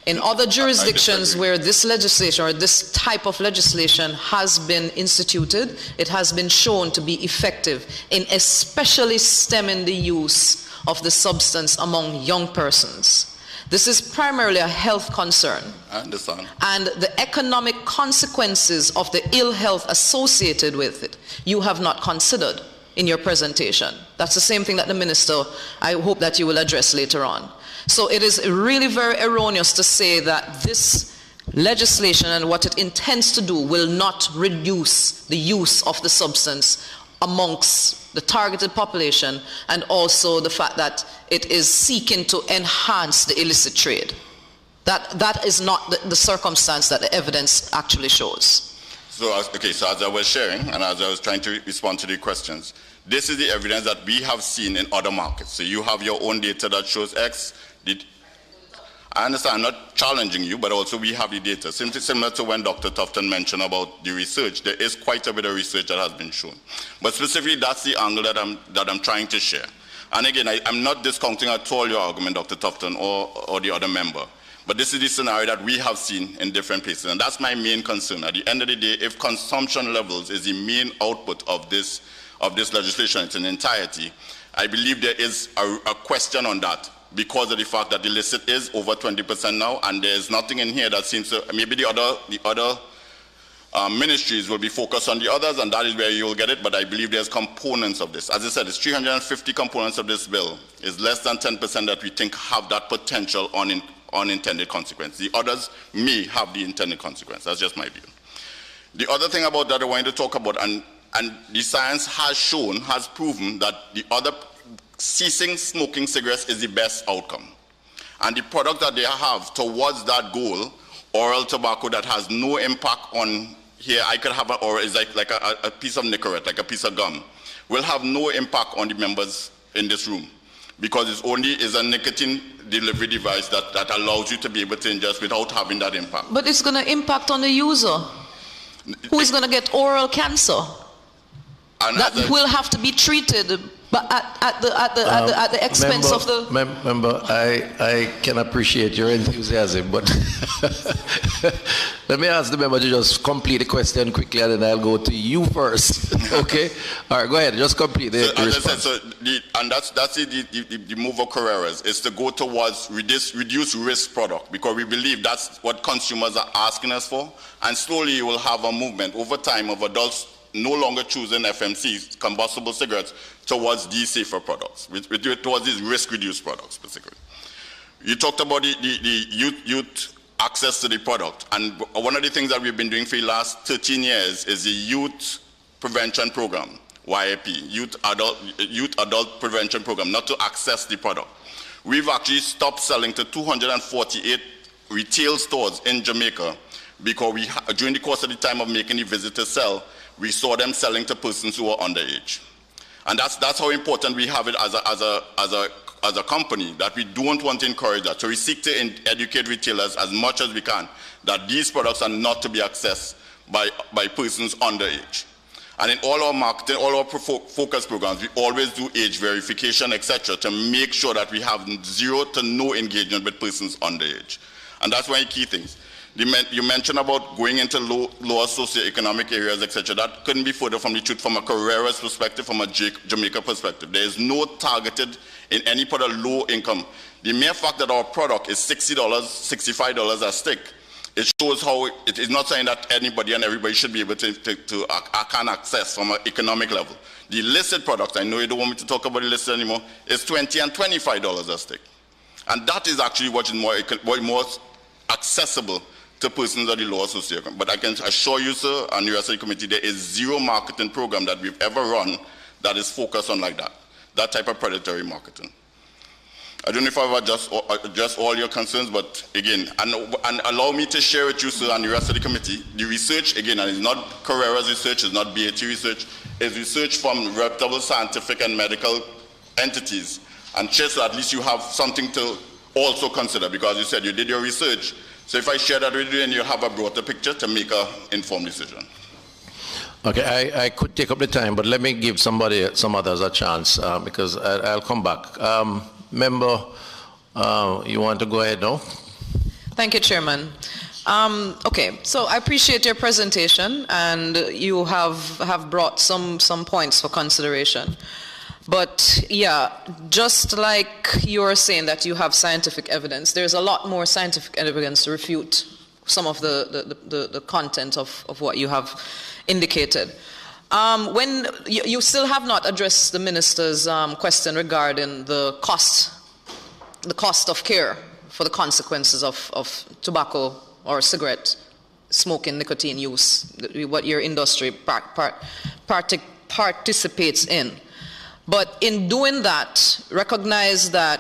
In other jurisdictions where this legislation or this type of legislation has been instituted, it has been shown to be effective in especially stemming the use of the substance among young persons. This is primarily a health concern. I understand. And the economic consequences of the ill health associated with it, you have not considered in your presentation. That's the same thing that the minister, I hope that you will address later on. So it is really very erroneous to say that this legislation and what it intends to do will not reduce the use of the substance amongst the targeted population, and also the fact that it is seeking to enhance the illicit trade. That is not the circumstance that the evidence actually shows. So, so as I was sharing and as I was trying to respond to the questions, this is the evidence that we have seen in other markets. So you have your own data that shows X. I understand, I'm not challenging you, but also we have the data. Similar to when Dr. Tufton mentioned about the research, there is quite a bit of research that has been shown. But specifically, that's the angle that I'm trying to share. And again, I'm not discounting at all your argument, Dr. Tufton, or the other member. But this is the scenario that we have seen in different places. And that's my main concern. At the end of the day, if consumption levels is the main output of this legislation in its entirety, I believe there is a question on that, because of the fact that the illicit is over 20% now, and there's nothing in here that seems to, maybe the other ministries will be focused on the others, and that is where you'll get it, but I believe there's components of this. As I said, it's 350 components of this bill. It's less than 10% that we think have that potential unintended consequence. The others may have the intended consequence. That's just my view. The other thing about that I wanted to talk about, and the science has proven that the other ceasing smoking cigarettes is the best outcome. And the product that they have towards that goal, oral tobacco that has no impact on, here I could have, or is like a piece of Nicorette, like a piece of gum, will have no impact on the members in this room, because it's only a nicotine delivery device that allows you to be able to ingest without having that impact. But it's going to impact on the user, who is going to get oral cancer. And that will have to be treated, but at the expense of the... Member, I can appreciate your enthusiasm, but let me ask the member to just complete the question quickly, and then I'll go to you first. Okay? All right, go ahead. Just complete the response. That's the move of Carreras, is to go towards reduce risk product, because we believe that's what consumers are asking us for, and slowly you will have a movement over time of adults no longer choosing FMCs, combustible cigarettes, towards these safer products, towards these risk-reduced products, basically. You talked about the youth access to the product, and one of the things that we've been doing for the last 13 years is the Youth Prevention Program, YAP, Youth Adult Prevention Program, not to access the product. We've actually stopped selling to 248 retail stores in Jamaica because during the course of the time of making the visit to sell, we saw them selling to persons who are underage. And that's how important we have it as a company, that we don't want to encourage that. So we seek to educate retailers as much as we can that these products are not to be accessed by persons underage. And in all our marketing, all our focus programs, we always do age verification, etc., to make sure that we have zero to no engagement with persons underage. And that's one of the key things. You mentioned about going into lower socioeconomic areas, etc. That couldn't be further from the truth from a Carreras perspective, from a Jamaica perspective. There is no targeted in any part of low income. The mere fact that our product is $60, $65 a stick, it shows how it is not saying that anybody and everybody should be able to can access from an economic level. The illicit products, I know you don't want me to talk about illicit anymore, is $20 and $25 a stick. And that is actually what is more accessible to persons of the lower socioeconomic. But I can assure you, sir, and the rest of the committee, there is zero marketing program that we've ever run that is focused on like that type of predatory marketing. I don't know if I've addressed all your concerns, but again, and allow me to share with you, sir, and the rest of the committee, the research, again, and it's not Carreras research, it's not BAT research, it's research from reputable scientific and medical entities. And just so at least you have something to also consider, because you said you did your research. So if I share that with you, and you'll have a broader picture to make an informed decision. Okay, I could take up the time, but let me give some others a chance, because I'll come back. Member, you want to go ahead now? Thank you, Chairman. Okay, so I appreciate your presentation, and you have brought some points for consideration. But yeah, just like you were saying that you have scientific evidence, there's a lot more scientific evidence to refute some of the content of what you have indicated. When you still have not addressed the minister's question regarding the cost of care for the consequences of tobacco or cigarette smoking, nicotine use, what your industry participates in. But in doing that, recognize that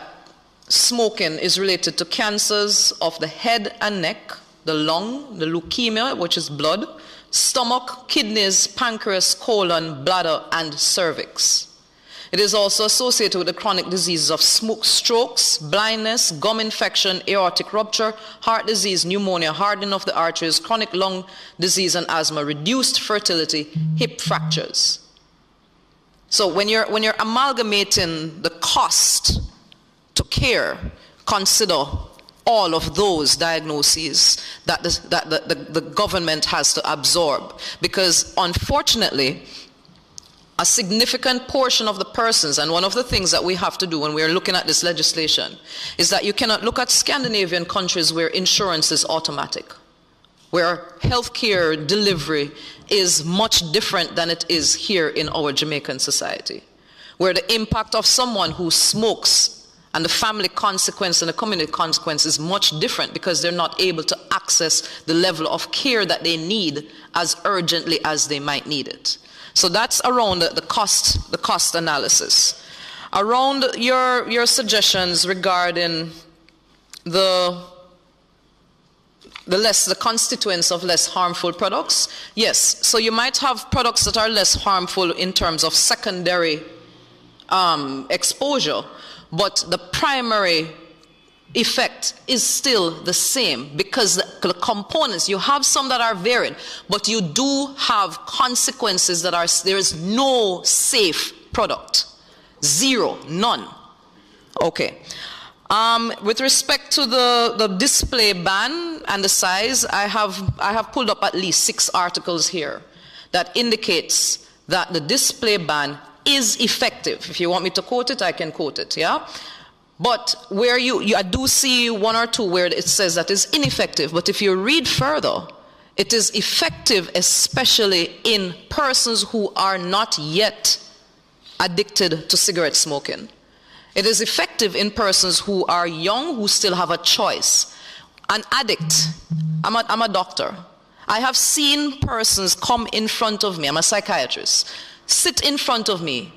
smoking is related to cancers of the head and neck, the lung, the leukemia, which is blood, stomach, kidneys, pancreas, colon, bladder, and cervix. It is also associated with the chronic diseases of strokes, blindness, gum infection, aortic rupture, heart disease, pneumonia, hardening of the arteries, chronic lung disease and asthma, reduced fertility, hip fractures. So when you're amalgamating the cost to care, consider all of those diagnoses that the government has to absorb. Because unfortunately, a significant portion of the persons, and one of the things that we have to do when we're looking at this legislation, is that you cannot look at Scandinavian countries where insurance is automatic, where healthcare delivery is much different than it is here in our Jamaican society, where the impact of someone who smokes and the family consequence and the community consequence is much different because they're not able to access the level of care that they need as urgently as they might need it. So that's around the cost analysis. Around your suggestions regarding the constituents of less harmful products, yes. So you might have products that are less harmful in terms of secondary exposure, but the primary effect is still the same because the components, you have some that are varied, but you do have consequences that are, there is no safe product. Zero, none. Okay. With respect to the display ban and the size, I have pulled up at least 6 articles here that indicates that the display ban is effective. If you want me to quote it, I can quote it, yeah? But where I do see 1 or 2 where it says that it's ineffective, but if you read further, It is effective especially in persons who are not yet addicted to cigarette smoking. It is effective in persons who are young, who still have a choice. An addict, I'm a doctor. I have seen persons come in front of me, I'm a psychiatrist, sit in front of me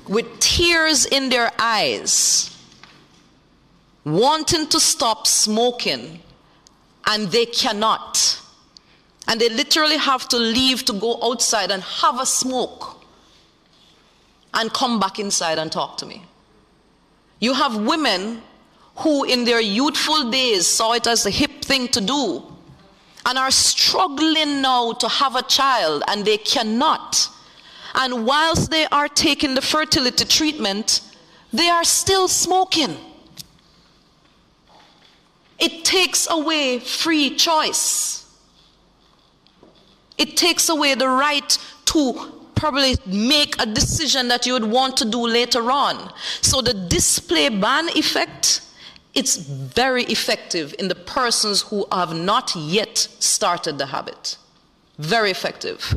with tears in their eyes, wanting to stop smoking, and they cannot. And they literally have to leave to go outside and have a smoke and come back inside and talk to me. You have women who in their youthful days saw it as the hip thing to do and are struggling now to have a child, and they cannot. And whilst they are taking the fertility treatment, they are still smoking. It takes away free choice. It takes away the right to probably make a decision that you would want to do later on. So the display ban effect, it's very effective in the persons who have not yet started the habit. Very effective.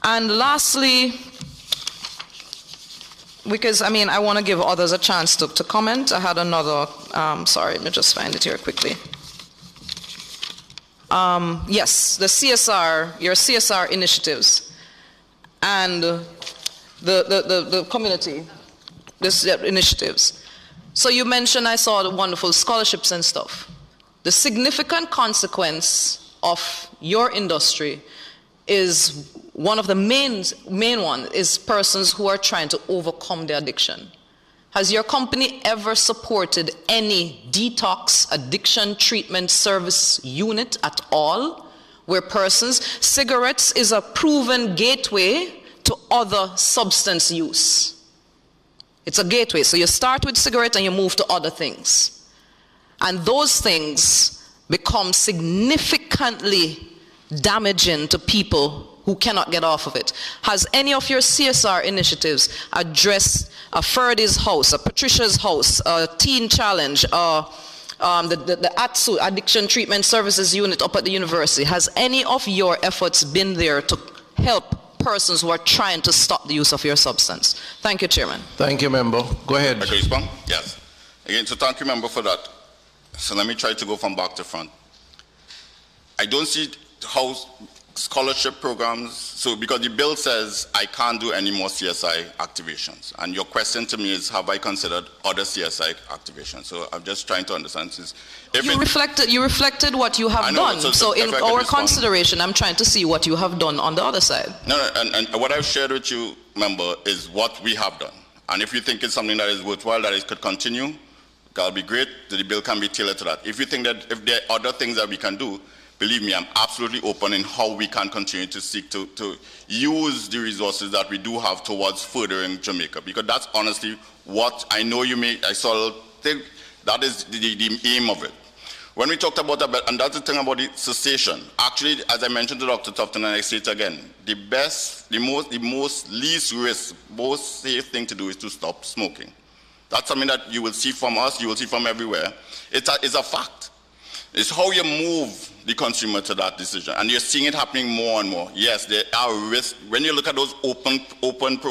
And lastly, because I want to give others a chance to comment. I had another, sorry, let me just find it here quickly. Yes, the CSR, your CSR initiatives and the community initiatives. So you mentioned, I saw the wonderful scholarships and stuff. The significant consequence of your industry is one of the main one is persons who are trying to overcome their addiction. Has your company ever supported any detox addiction treatment service unit at all? Where cigarettes is a proven gateway to other substance use. It's a gateway. So you start with cigarette and you move to other things. And those things become significantly damaging to people who cannot get off of it. Has any of your CSR initiatives addressed a Ferdy's house, a Patricia's house, a Teen Challenge, the ATSU, Addiction Treatment Services Unit up at the university? Has any of your efforts been there to help persons who are trying to stop the use of your substance? Thank you, Chairman. Thank you, Member. Go ahead. I can respond? Yes. Again, so thank you, Member, for that. So let me try to go from back to front. I don't see how scholarship programs, so because the bill says I can't do any more CSI activations, and your question to me is, have I considered other CSI activations? So I'm just trying to understand. You reflected what you have done. So in our consideration, I'm trying to see what you have done on the other side. No, and what I've shared with you, Member, is what we have done. And if you think it's something that is worthwhile, that it could continue, that'll be great. The bill can be tailored to that. If you think that if there are other things that we can do, believe me, I'm absolutely open in how we can continue to seek to use the resources that we do have towards furthering Jamaica. Because that's honestly what I know I saw a thing, that is the aim of it. When we talked about that, and that's the thing about the cessation, actually, as I mentioned to Dr. Tufton, and I say it again, the most least risk, most safe thing to do is to stop smoking. That's something that you will see from us, you will see from everywhere. It's a fact. It's how you move the consumer to that decision. And you're seeing it happening more and more. Yes, there are risks. When you look at those open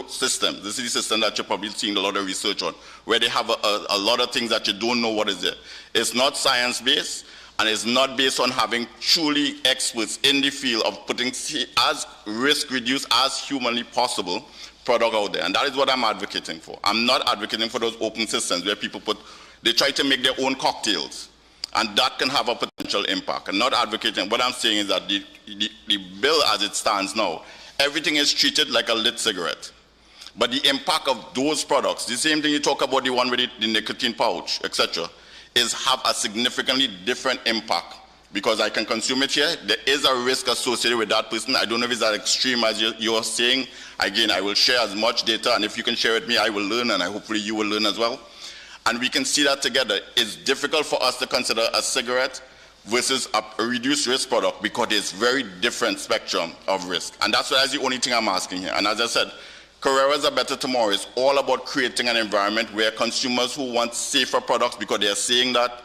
systems, this is the system that you're probably seeing a lot of research on, where they have a lot of things that you don't know what is there. It's not science-based, and it's not based on having truly experts in the field of putting as risk-reduced as humanly possible product out there. And that is what I'm advocating for. I'm not advocating for those open systems where people they try to make their own cocktails. And that can have a potential impact. I'm not advocating. What I'm saying is that the bill as it stands now, everything is treated like a lit cigarette. But the impact of those products, the same thing you talk about, the one with the nicotine pouch, etc., have a significantly different impact. Because I can consume it here, there is a risk associated with that person. I don't know if it's as extreme as you're saying. Again, I will share as much data, and if you can share with me, I will learn, and hopefully you will learn as well. And we can see that together. It's difficult for us to consider a cigarette versus a reduced risk product because there's very different spectrum of risk. And that's the only thing I'm asking here. And as I said, Carreras A Better Tomorrow is all about creating an environment where consumers who want safer products, because they're saying that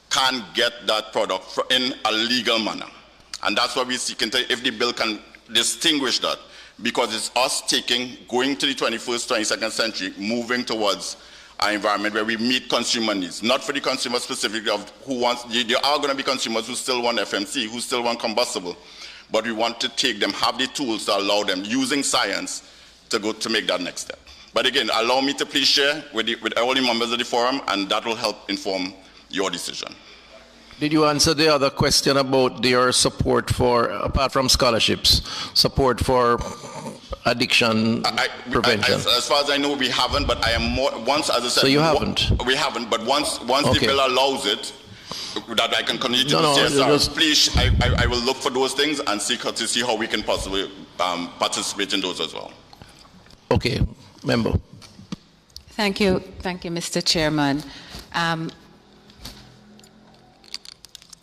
can get that product in a legal manner. And that's what we're seeking to, if the bill can distinguish that, because it's us going to the 21st, 22nd century, moving towards an environment where we meet consumer needs, not for the consumer specifically of who wants, there are going to be consumers who still want FMC, who still want combustible, but we want to take them, have the tools to allow them, using science, to make that next step. But again, allow me to please share with all the members of the forum, and that will help inform your decision. Did you answer the other question about your support for, apart from scholarships, support for addiction prevention? As far as I know, we haven't, but I am more, once, as I said... So you haven't? We haven't, but once Okay. the bill allows it, that I can continue to do CSR, just... please, I will look for those things and to see how we can possibly participate in those as well. Okay, member. Thank you, Mr. Chairman.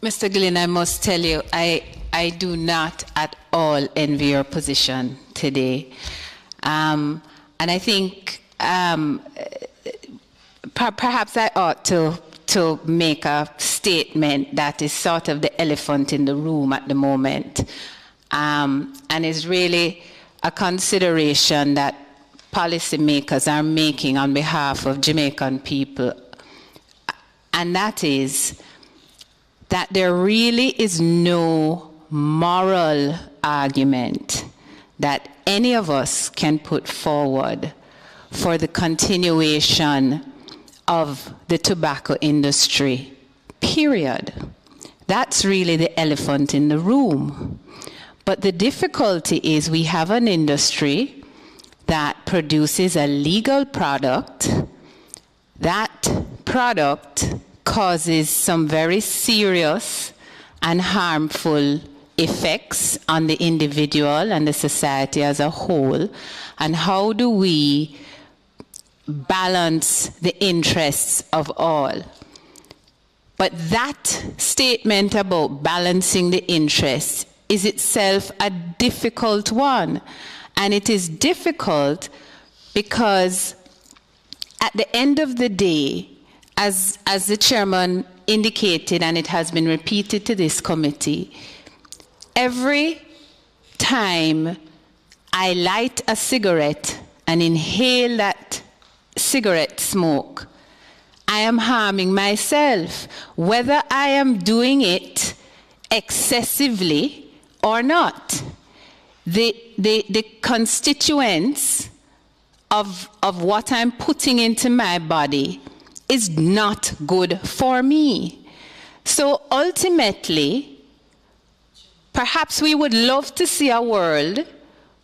Mr. Glynn, I must tell you, I do not at all envy your position today. And I think perhaps I ought to make a statement that is sort of the elephant in the room at the moment, and is really a consideration that policymakers are making on behalf of Jamaican people, and that is that there really is no moral argument that any of us can put forward for the continuation of the tobacco industry, period. That's really the elephant in the room. But the difficulty is we have an industry that produces a legal product. That product causes some very serious and harmful effects on the individual and the society as a whole. And how do we balance the interests of all? But that statement about balancing the interests is itself a difficult one. And it is difficult because at the end of the day, as the chairman indicated, and it has been repeated to this committee, every time I light a cigarette and inhale that cigarette smoke, I am harming myself, whether I am doing it excessively or not. The constituents of what I'm putting into my body is not good for me. So ultimately, perhaps we would love to see a world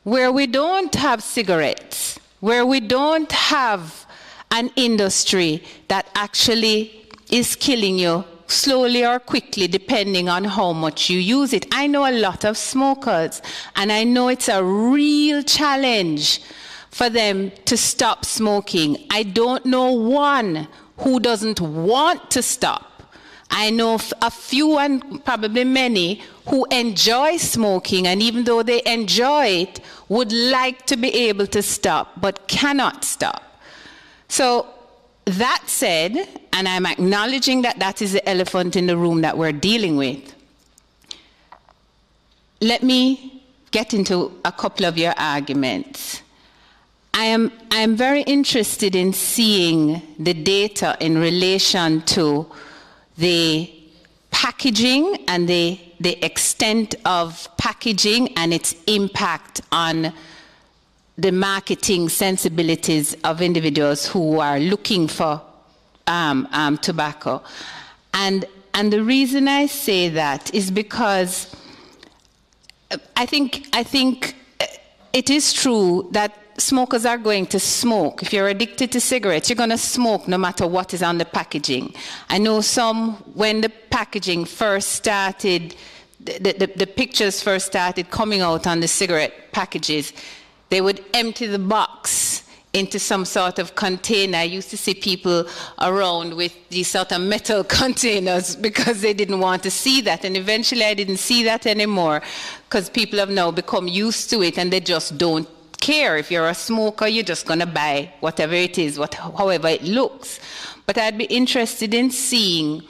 where we don't have cigarettes, where we don't have an industry that actually is killing you slowly or quickly, depending on how much you use it. I know a lot of smokers, and I know it's a real challenge for them to stop smoking. I don't know one who doesn't want to stop. I know a few, and probably many, who enjoy smoking, and even though they enjoy it, would like to be able to stop, but cannot stop. So that said, and I'm acknowledging that that is the elephant in the room that we're dealing with, let me get into a couple of your arguments. I am very interested in seeing the data in relation to the packaging and the extent of packaging and its impact on the marketing sensibilities of individuals who are looking for tobacco. And the reason I say that is because I think it is true that smokers are going to smoke. If you're addicted to cigarettes, you're going to smoke no matter what is on the packaging. I know some, when the packaging first started, the pictures first started coming out on the cigarette packages, they would empty the box into some sort of container. I used to see people around with these sort of metal containers because they didn't want to see that. And eventually I didn't see that anymore because people have now become used to it and they just don't care. If you're a smoker, you're just going to buy whatever it is, however it looks. But I'd be interested in seeing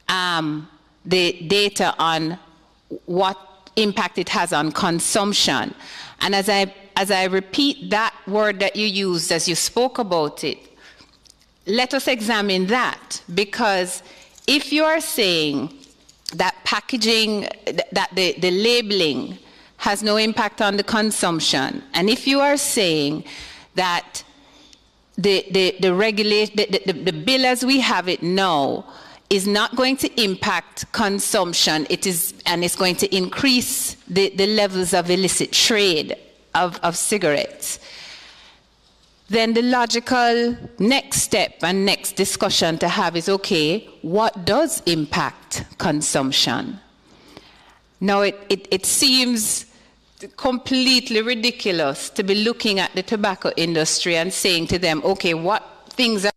the data on what impact it has on consumption. And as I repeat that word that you used as you spoke about it, let us examine that, because if you are saying that packaging, that the labeling has no impact on the consumption, and if you are saying that the bill as we have it now is not going to impact consumption, and it's going to increase the levels of illicit trade of cigarettes, then the logical next step and next discussion to have is, okay, what does impact consumption? Now, it seems completely ridiculous to be looking at the tobacco industry and saying to them, okay, what things are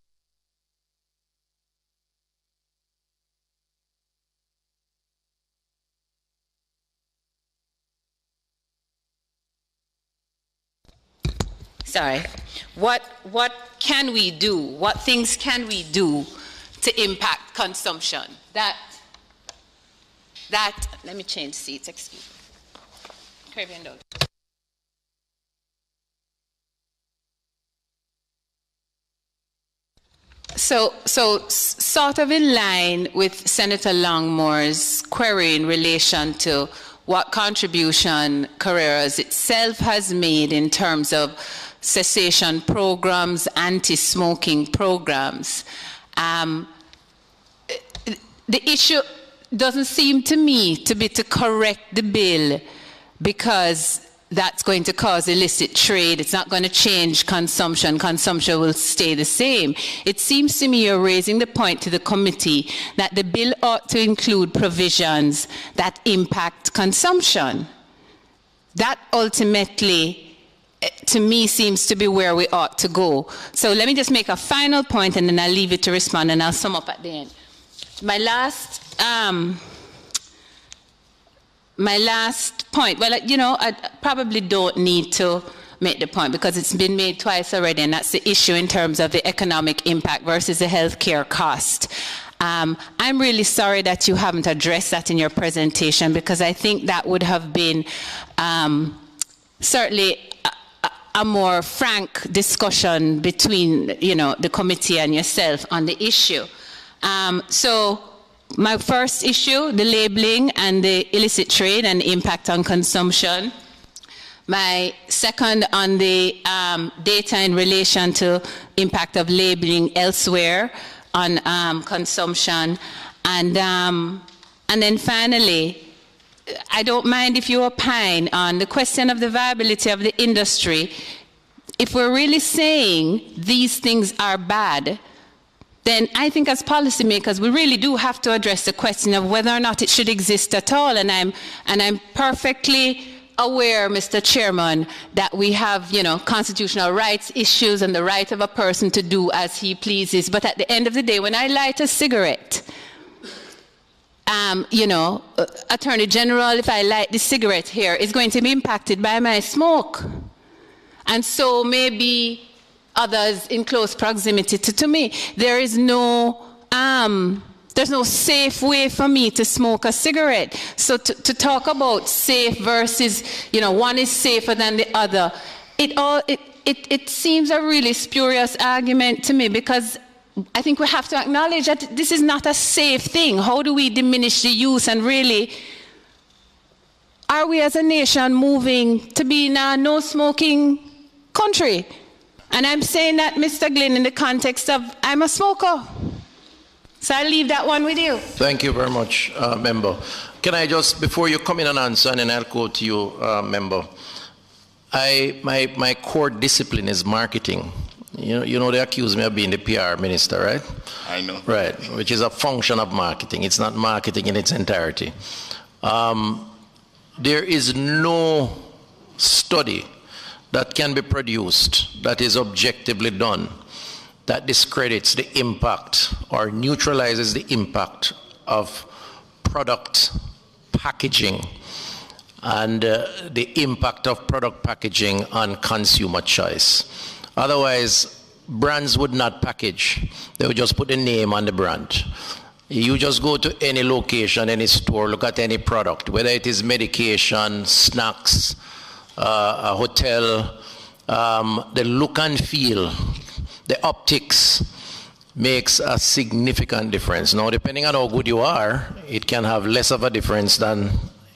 what can we do? What things can we do to impact consumption? Let me change seats, excuse me. Caribbean dog. So sort of in line with Senator Longmore's query in relation to what contribution Carreras itself has made in terms of cessation programs, anti-smoking programs. The issue doesn't seem to me to be to correct the bill because that's going to cause illicit trade. It's not going to change consumption. Consumption will stay the same. It seems to me you're raising the point to the committee that the bill ought to include provisions that impact consumption. That ultimately, to me, seems to be where we ought to go. So let me just make a final point and then I'll leave it to respond and I'll sum up at the end. My last point, well, you know, I probably don't need to make the point because it's been made twice already, and that's the issue in terms of the economic impact versus the healthcare cost. I'm really sorry that you haven't addressed that in your presentation, because I think that would have been certainly a more frank discussion between, you know, the committee and yourself on the issue. So my first issue, the labeling and the illicit trade and the impact on consumption. My second on the data in relation to impact of labeling elsewhere on consumption. And then finally, I don't mind if you opine on the question of the viability of the industry. If we're really saying these things are bad, then I think as policymakers, we really do have to address the question of whether or not it should exist at all. And I'm perfectly aware, Mr. Chairman, that we have, you know, constitutional rights issues and the right of a person to do as he pleases. But at the end of the day, when I light a cigarette, you know, Attorney General, if I light the cigarette here, is going to be impacted by my smoke. And so maybe others in close proximity to me. There's no safe way for me to smoke a cigarette. So to talk about safe versus, you know, one is safer than the other, it seems a really spurious argument to me, because I think we have to acknowledge that this is not a safe thing. How do we diminish the use, and really, are we as a nation moving to be in a no-smoking country? And I'm saying that, Mr. Glynn, in the context of I'm a smoker. So I'll leave that one with you. Thank you very much, Member. Can I just, before you come in and answer, and then I'll go to you, Member. My core discipline is marketing. You know, they accuse me of being the PR minister, right? I know. Right, which is a function of marketing. It's not marketing in its entirety. There is no study that can be produced that is objectively done that discredits the impact or neutralizes the impact of product packaging and the impact of product packaging on consumer choice. Otherwise, brands would not package. They would just put the name on the brand. You just go to any location, any store, look at any product, whether it is medication, snacks, a hotel, the look and feel, the optics makes a significant difference. Now, depending on how good you are, it can have less of a difference than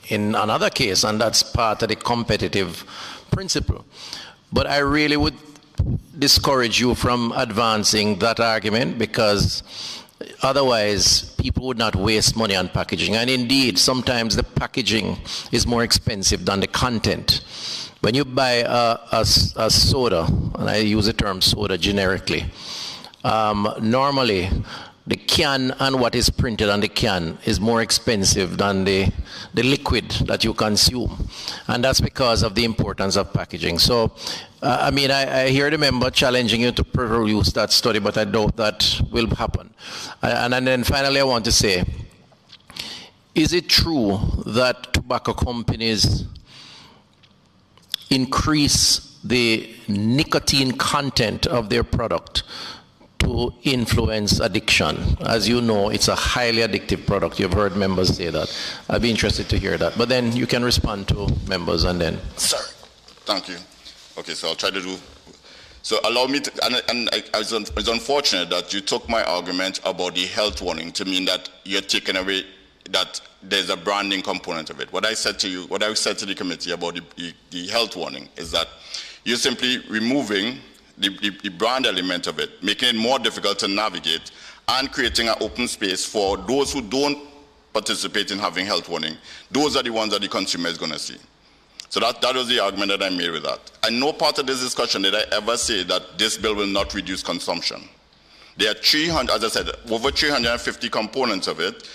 in another case, and that's part of the competitive principle. But I really would discourage you from advancing that argument, because otherwise people would not waste money on packaging. And indeed, sometimes the packaging is more expensive than the content. When you buy a soda, and I use the term soda generically, normally the can and what is printed on the can is more expensive than the liquid that you consume. And that's because of the importance of packaging. So, I mean, I hear the member challenging you to produce that study, but I doubt that will happen. And then finally, I want to say, is it true that tobacco companies increase the nicotine content of their product to influence addiction? As you know, it's a highly addictive product. You've heard members say that. I'd be interested to hear that. But then you can respond to members and then. Sir, thank you. Okay, so I'll try to do. So allow me to, and it's unfortunate that you took my argument about the health warning to mean that you're taking away that there's a branding component of it. What I said to you, what I said to the committee about the health warning is that you're simply removing the brand element of it, making it more difficult to navigate, and creating an open space for those who don't participate in having health warning. Those are the ones that the consumer is going to see. So that was the argument that I made with that. And no part of this discussion did I ever say that this bill will not reduce consumption. There are 300, as I said, over 350 components of it.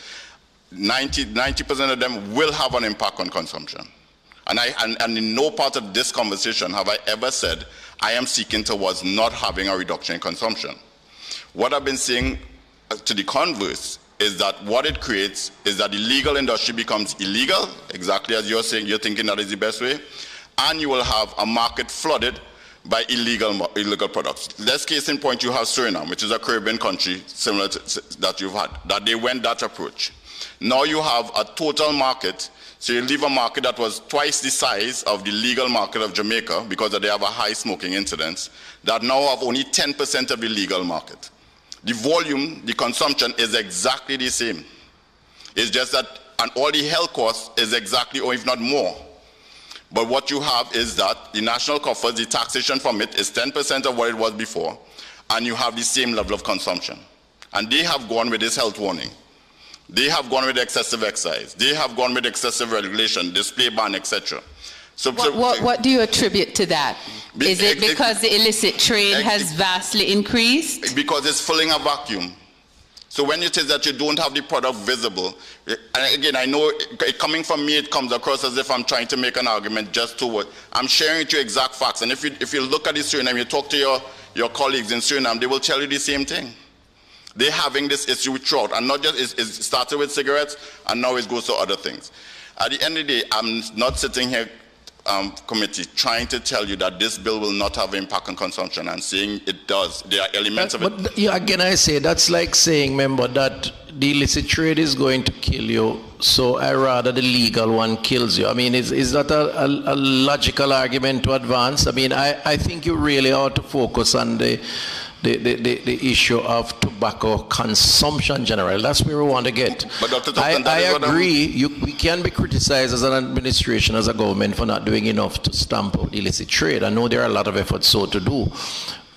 90% of them will have an impact on consumption. And in no part of this conversation have I ever said I am seeking towards not having a reduction in consumption. What I've been saying to the converse is that what it creates is that the legal industry becomes illegal, exactly as you're saying, you're thinking that is the best way, and you will have a market flooded by illegal products. Let's case in point, you have Suriname, which is a Caribbean country similar to that you've had, that they went that approach. Now you have a total market, so you leave a market that was twice the size of the legal market of Jamaica because they have a high smoking incidence, that now have only 10% of the legal market. The volume, the consumption is exactly the same. It's just that, and all the health costs is exactly, or if not more. But what you have is that the national coffers, the taxation from it is 10% of what it was before, and you have the same level of consumption. And they have gone with this health warning. They have gone with excessive excise. They have gone with excessive regulation, display ban, etc. So, what do you attribute to that? Is it because the illicit trade has vastly increased? Because it's filling a vacuum. So when it is that you don't have the product visible, and again, I know coming from me, it comes across as if I'm trying to make an argument just to what I'm sharing with you exact facts. And if you look at the Suriname, you talk to your colleagues in Suriname, they will tell you the same thing. They're having this issue throughout, and not just it started with cigarettes, and now it goes to other things. At the end of the day, I'm not sitting here, committee, trying to tell you that this bill will not have impact on consumption, and saying it does. There are elements of it. But yeah, again, I say that's like saying, remember, that the illicit trade is going to kill you, so I rather the legal one kills you. I mean, is that a logical argument to advance? I mean, I think you really ought to focus on the issue of tobacco consumption generally. That's where we want to get. But Dr. Tufton, I agree. We can be criticized as an administration, as a government, for not doing enough to stamp out illicit trade. I know there are a lot of efforts so to do,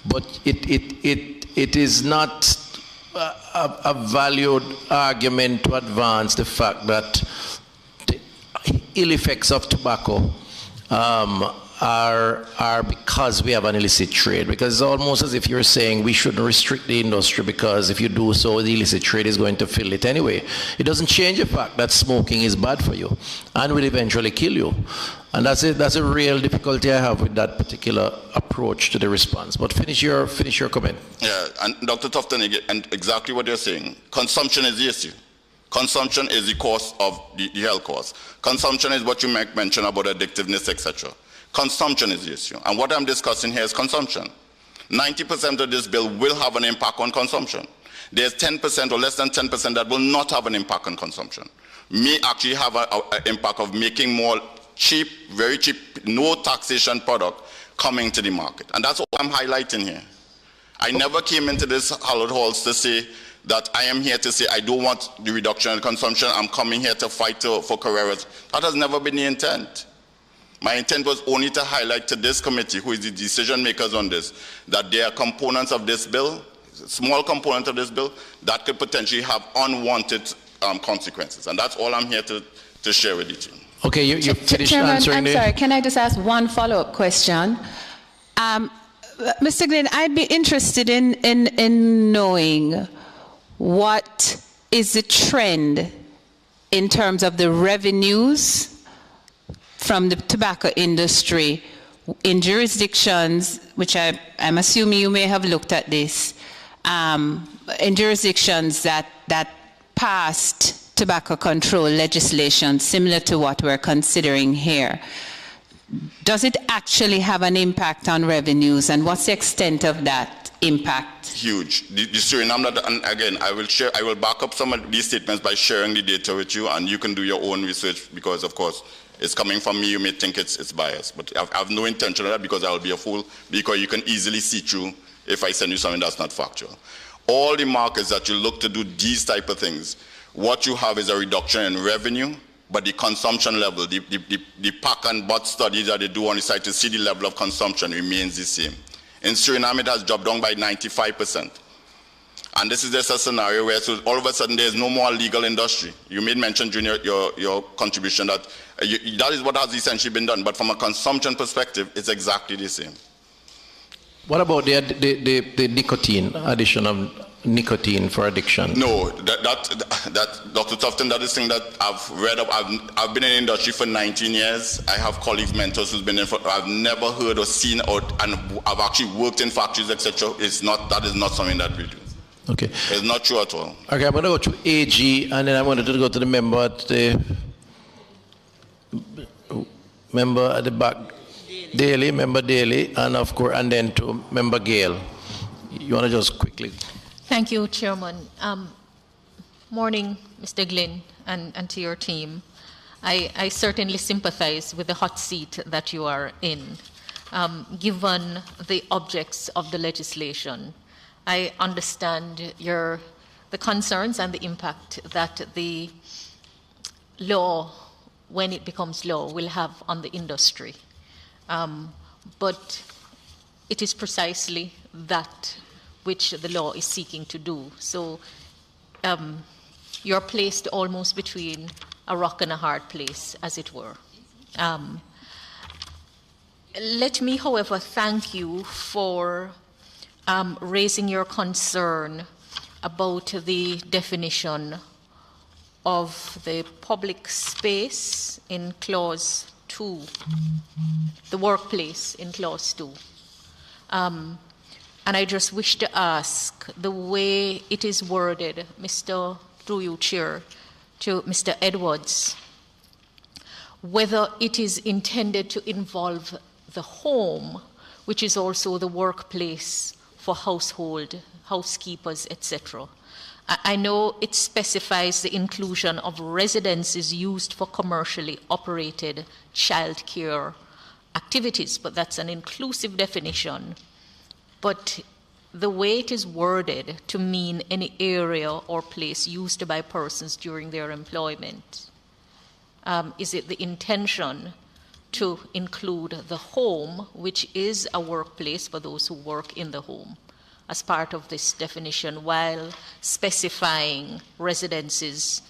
but it is not a valued argument to advance the fact that the ill effects of tobacco are because we have an illicit trade, because it's almost as if you're saying we shouldn't restrict the industry because if you do so, the illicit trade is going to fill it anyway. It doesn't change the fact that smoking is bad for you and will eventually kill you. And that's a real difficulty I have with that particular approach to the response. But finish your comment. Yeah, and Dr. Tufton, and exactly what you're saying, consumption is the issue. Consumption is the cause of the health cost. Consumption is what you mentioned about addictiveness, etc. Consumption is the issue. And what I'm discussing here is consumption. 90% of this bill will have an impact on consumption. there's 10% or less than 10% that will not have an impact on consumption. May actually have an impact of making more cheap, very cheap, no taxation product coming to the market. And that's what I'm highlighting here. I never came into this hallowed halls to say that I am here to say I don't want the reduction in consumption. I'm coming here to fight for Carreras. That has never been the intent. My intent was only to highlight to this committee, who is the decision makers on this, that there are components of this bill, small components of this bill, that could potentially have unwanted consequences. And that's all I'm here to share with you team. Okay, you finished Chairman, answering I'm sorry, can I just ask one follow-up question? Mr. Glynn, I'd be interested in knowing what is the trend in terms of the revenues from the tobacco industry in jurisdictions, which I'm assuming you may have looked at this, in jurisdictions that passed tobacco control legislation similar to what we're considering here. Does it actually have an impact on revenues, and what's the extent of that impact? Huge. The Suriname, and again, I will back up some of these statements by sharing the data with you, and you can do your own research because, of course, it's coming from me. You may think it's biased, but I have no intention of that because I will be a fool, because you can easily see through if I send you something that's not factual. All the markets that you look to do these type of things, what you have is a reduction in revenue, but the consumption level, the pack and butt studies that they do on the site to see the level of consumption remains the same. In Suriname, it has dropped down by 95%. And this is just a scenario where so all of a sudden there's no more legal industry. You made mention during your contribution that that is what has essentially been done, but from a consumption perspective, it's exactly the same. What about the nicotine, addition of nicotine for addiction? No, that Dr. Tufton, that is thing that I've read up. I've been in the industry for 19 years. I have colleagues, mentors who's been in for, I've never heard or seen, and I've actually worked in factories, etc. That is not something that we do. Okay. It's not true at all. Okay, I'm going to go to AG, and then I wanted to go to the member at the back. Member Daly, and of course, and then to Member Gale. You want to just quickly? Thank you, Chairman. Morning, Mr. Glynn, and to your team. I certainly sympathize with the hot seat that you are in, given the objects of the legislation. I understand the concerns and the impact that the law, when it becomes law, will have on the industry. But it is precisely that which the law is seeking to do. So you're placed almost between a rock and a hard place, as it were. Let me, however, thank you for raising your concern about the definition of the public space in Clause 2, the workplace in Clause 2. And I just wish to ask, the way it is worded, through you, Chair, to Mr. Edwards, whether it is intended to involve the home, which is also the workplace for housekeepers, etc. I know it specifies the inclusion of residences used for commercially operated childcare activities, but that's an inclusive definition. But the way it is worded to mean any area or place used by persons during their employment, is it the intention to include the home, which is a workplace for those who work in the home, as part of this definition, while specifying residences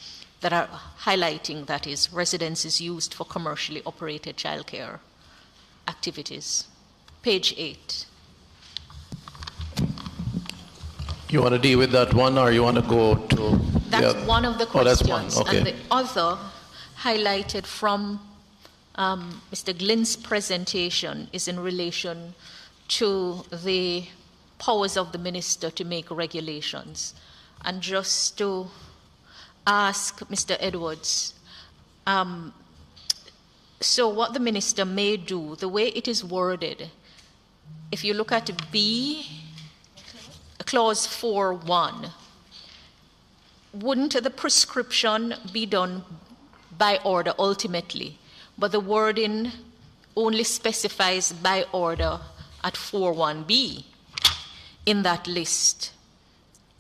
that are highlighting, that is, residences used for commercially operated childcare activities? Page 8. You want to deal with that one, or you want to go to... That's one of the questions. Oh, that's one. Okay. And the other, highlighted from Mr. Glynn's presentation, is in relation to the powers of the minister to make regulations. And just to ask Mr. Edwards, so what the minister may do, the way it is worded, if you look at B, Clause 4.1, wouldn't the prescription be done by order ultimately? But the wording only specifies by order at 4.1b in that list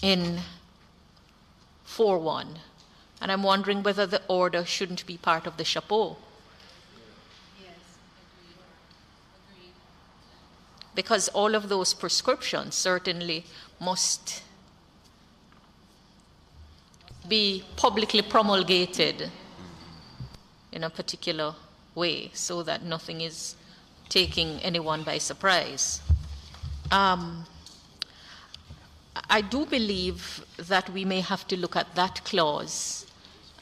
in 4.1. And I'm wondering whether the order shouldn't be part of the chapeau. Because all of those prescriptions certainly must be publicly promulgated in a particular way so that nothing is taking anyone by surprise. I do believe that we may have to look at that clause,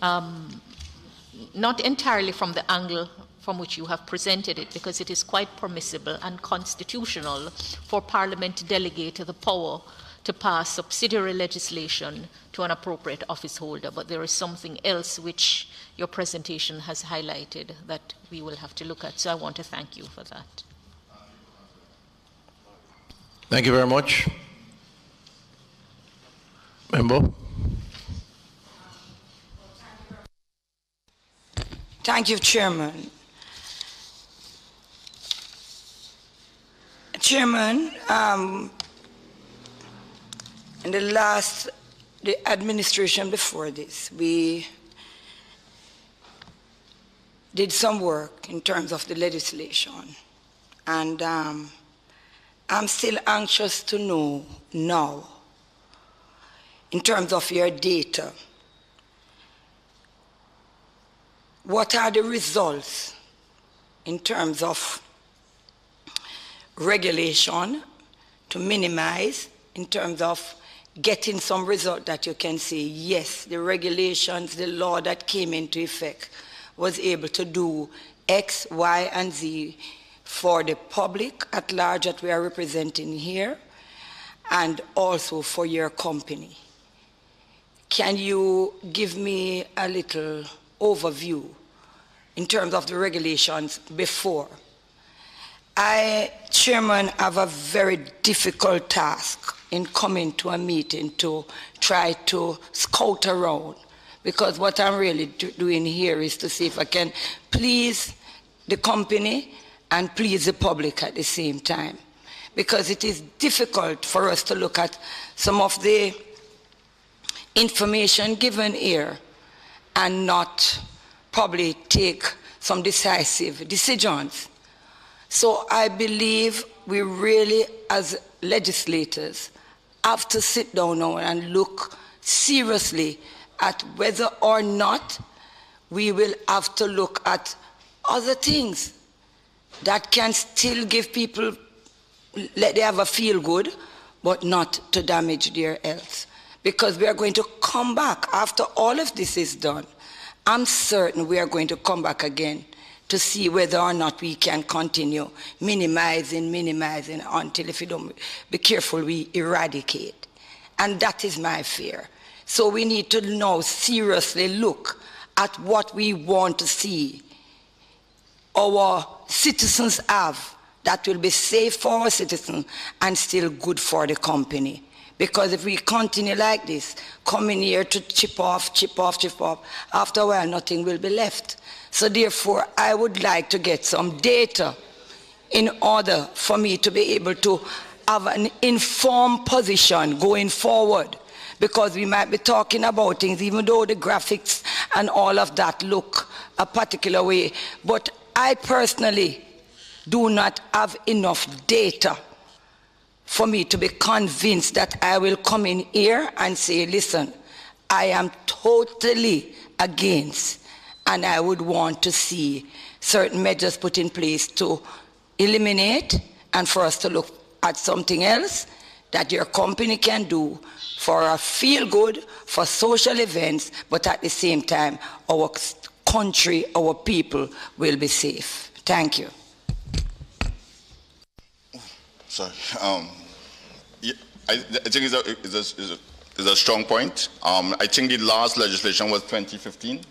not entirely from the angle from which you have presented it, because it is quite permissible and constitutional for Parliament to delegate the power to pass subsidiary legislation to an appropriate office holder. But there is something else which your presentation has highlighted that we will have to look at. So I want to thank you for that. Thank you very much. Member? Thank you, Chairman. Chairman, in the administration before this, we did some work in terms of the legislation. And I'm still anxious to know now, in terms of your data, what are the results in terms of regulation to minimize, in terms of getting some result that you can say, yes, the regulations, the law that came into effect was able to do X, Y, and Z for the public at large that we are representing here, and also for your company. Can you give me a little overview in terms of the regulations before? I, Chairman, have a very difficult task in coming to a meeting to try to scout around, because what I'm really doing here is to see if I can please the company and please the public at the same time, because it is difficult for us to look at some of the information given here and not probably take some decisive decisions. So I believe we really, as legislators, have to sit down now and look seriously at whether or not we will have to look at other things that can still give people, let them have a feel good, but not to damage their health. Because we are going to come back after all of this is done. I'm certain we are going to come back again to see whether or not we can continue minimizing until, if we don't be careful, we eradicate. And that is my fear. So we need to now seriously look at what we want to see our citizens have that will be safe for our citizens and still good for the company. Because if we continue like this, coming here to chip off, after a while nothing will be left. So therefore, I would like to get some data in order for me to be able to have an informed position going forward. Because we might be talking about things, even though the graphics and all of that look a particular way. But I personally do not have enough data for me to be convinced that I will come in here and say, listen, I am totally against, and I would want to see certain measures put in place to eliminate and for us to look at something else that your company can do for a feel-good, for social events, but at the same time, our country, our people will be safe. Thank you. Sorry. Yeah, I think it's a strong point. I think the last legislation was 2013.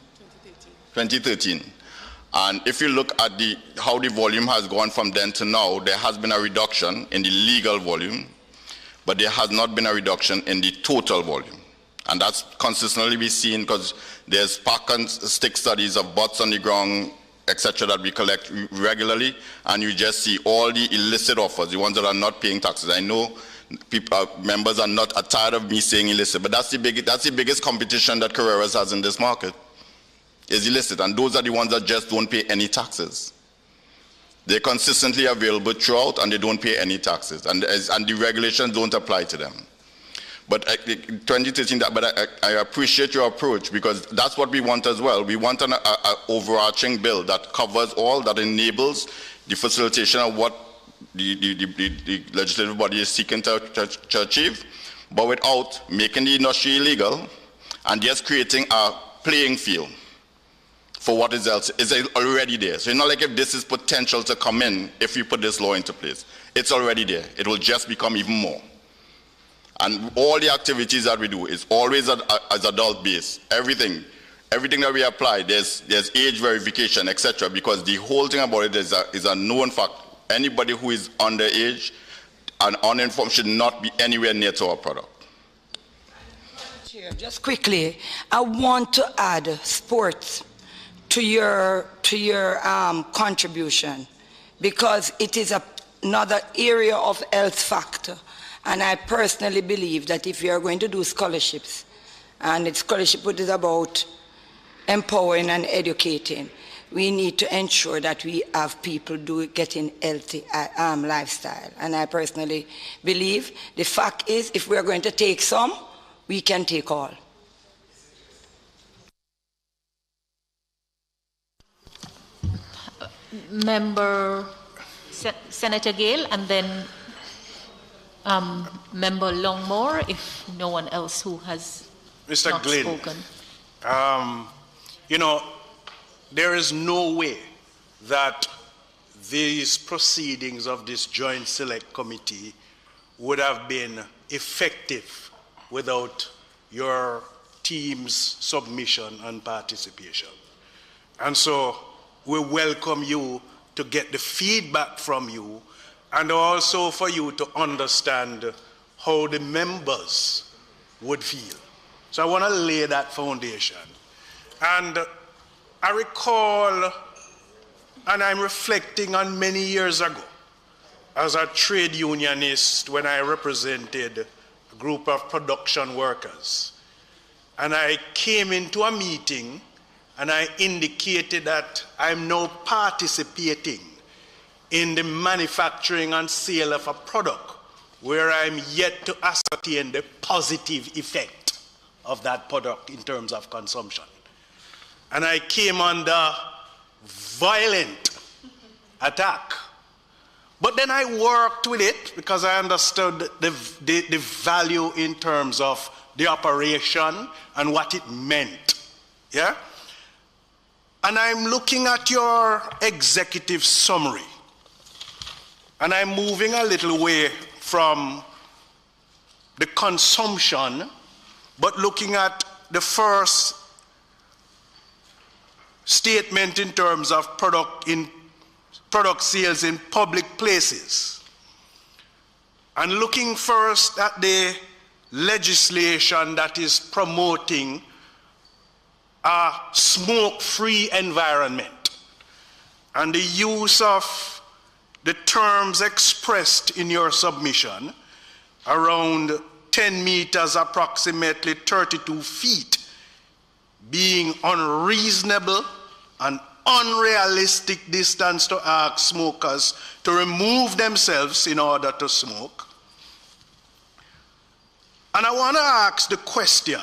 And if you look at how the volume has gone from then to now, there has been a reduction in the legal volume, but there has not been a reduction in the total volume. And that's consistently be seen because there's pack and stick studies of butts on the ground, etc., that we collect regularly, and you just see all the illicit offers, the ones that are not paying taxes. I know people, members are not tired of me saying illicit, but that's the biggest competition that Carreras has in this market, is illicit, and those are the ones that just don't pay any taxes. They're consistently available throughout, and they don't pay any taxes, and the regulations don't apply to them. But 2013, but I appreciate your approach, because that's what we want as well. We want an overarching bill that covers all, that enables the facilitation of what the legislative body is seeking to achieve, but without making the industry illegal and just creating a playing field for what is already there. So it's not like if this is potential to come in if we put this law into place. It's already there. It will just become even more. And all the activities that we do is always as adult-based. Everything that we apply, there's age verification, etc. Because the whole thing about it is a known fact. Anybody who is underage and uninformed should not be anywhere near to our product. Chair, just quickly, I want to add sports to your contribution, because it is another area of health factor. And I personally believe that if you are going to do scholarships, and scholarship is about empowering and educating, we need to ensure that we have people getting healthy lifestyle. And I personally believe the fact is, if we are going to take some, we can take all. Member Senator Gale, and then Member Longmore, if no one else who has Mr. not Glynn, spoken. You know, there is no way that these proceedings of this Joint Select Committee would have been effective without your team's submission and participation. And so we welcome you to get the feedback from you, and also for you to understand how the members would feel. So I want to lay that foundation. And I recall, and I'm reflecting on many years ago, as a trade unionist when I represented a group of production workers. And I came into a meeting and I indicated that I'm now participating in the manufacturing and sale of a product where I'm yet to ascertain the positive effect of that product in terms of consumption. And I came under violent attack. But then I worked with it because I understood the value in terms of the operation and what it meant. Yeah? And I'm looking at your executive summary. And I'm moving a little way from the consumption, but looking at the first statement in terms of product sales in public places. And looking first at the legislation that is promoting a smoke-free environment, and the use of the terms expressed in your submission, around 10 meters, approximately 32 feet, being unreasonable and unrealistic distance to ask smokers to remove themselves in order to smoke. And I want to ask the question,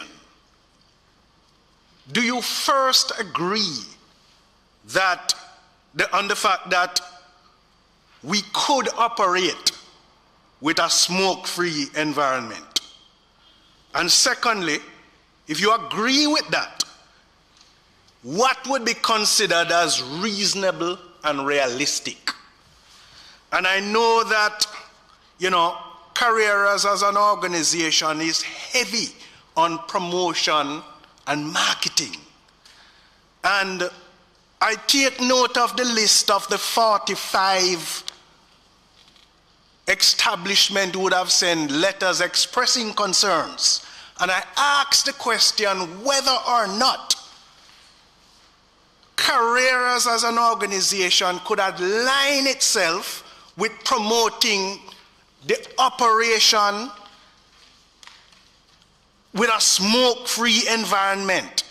do you first agree that on the fact that we could operate with a smoke-free environment? And secondly, if you agree with that, what would be considered as reasonable and realistic? And I know that, you know, Carreras as an organization is heavy on promotion and marketing. And I take note of the list of the 45 establishments who would have sent letters expressing concerns And I asked the question whether or not Carreras as an organization could align itself with promoting the operation with a smoke-free environment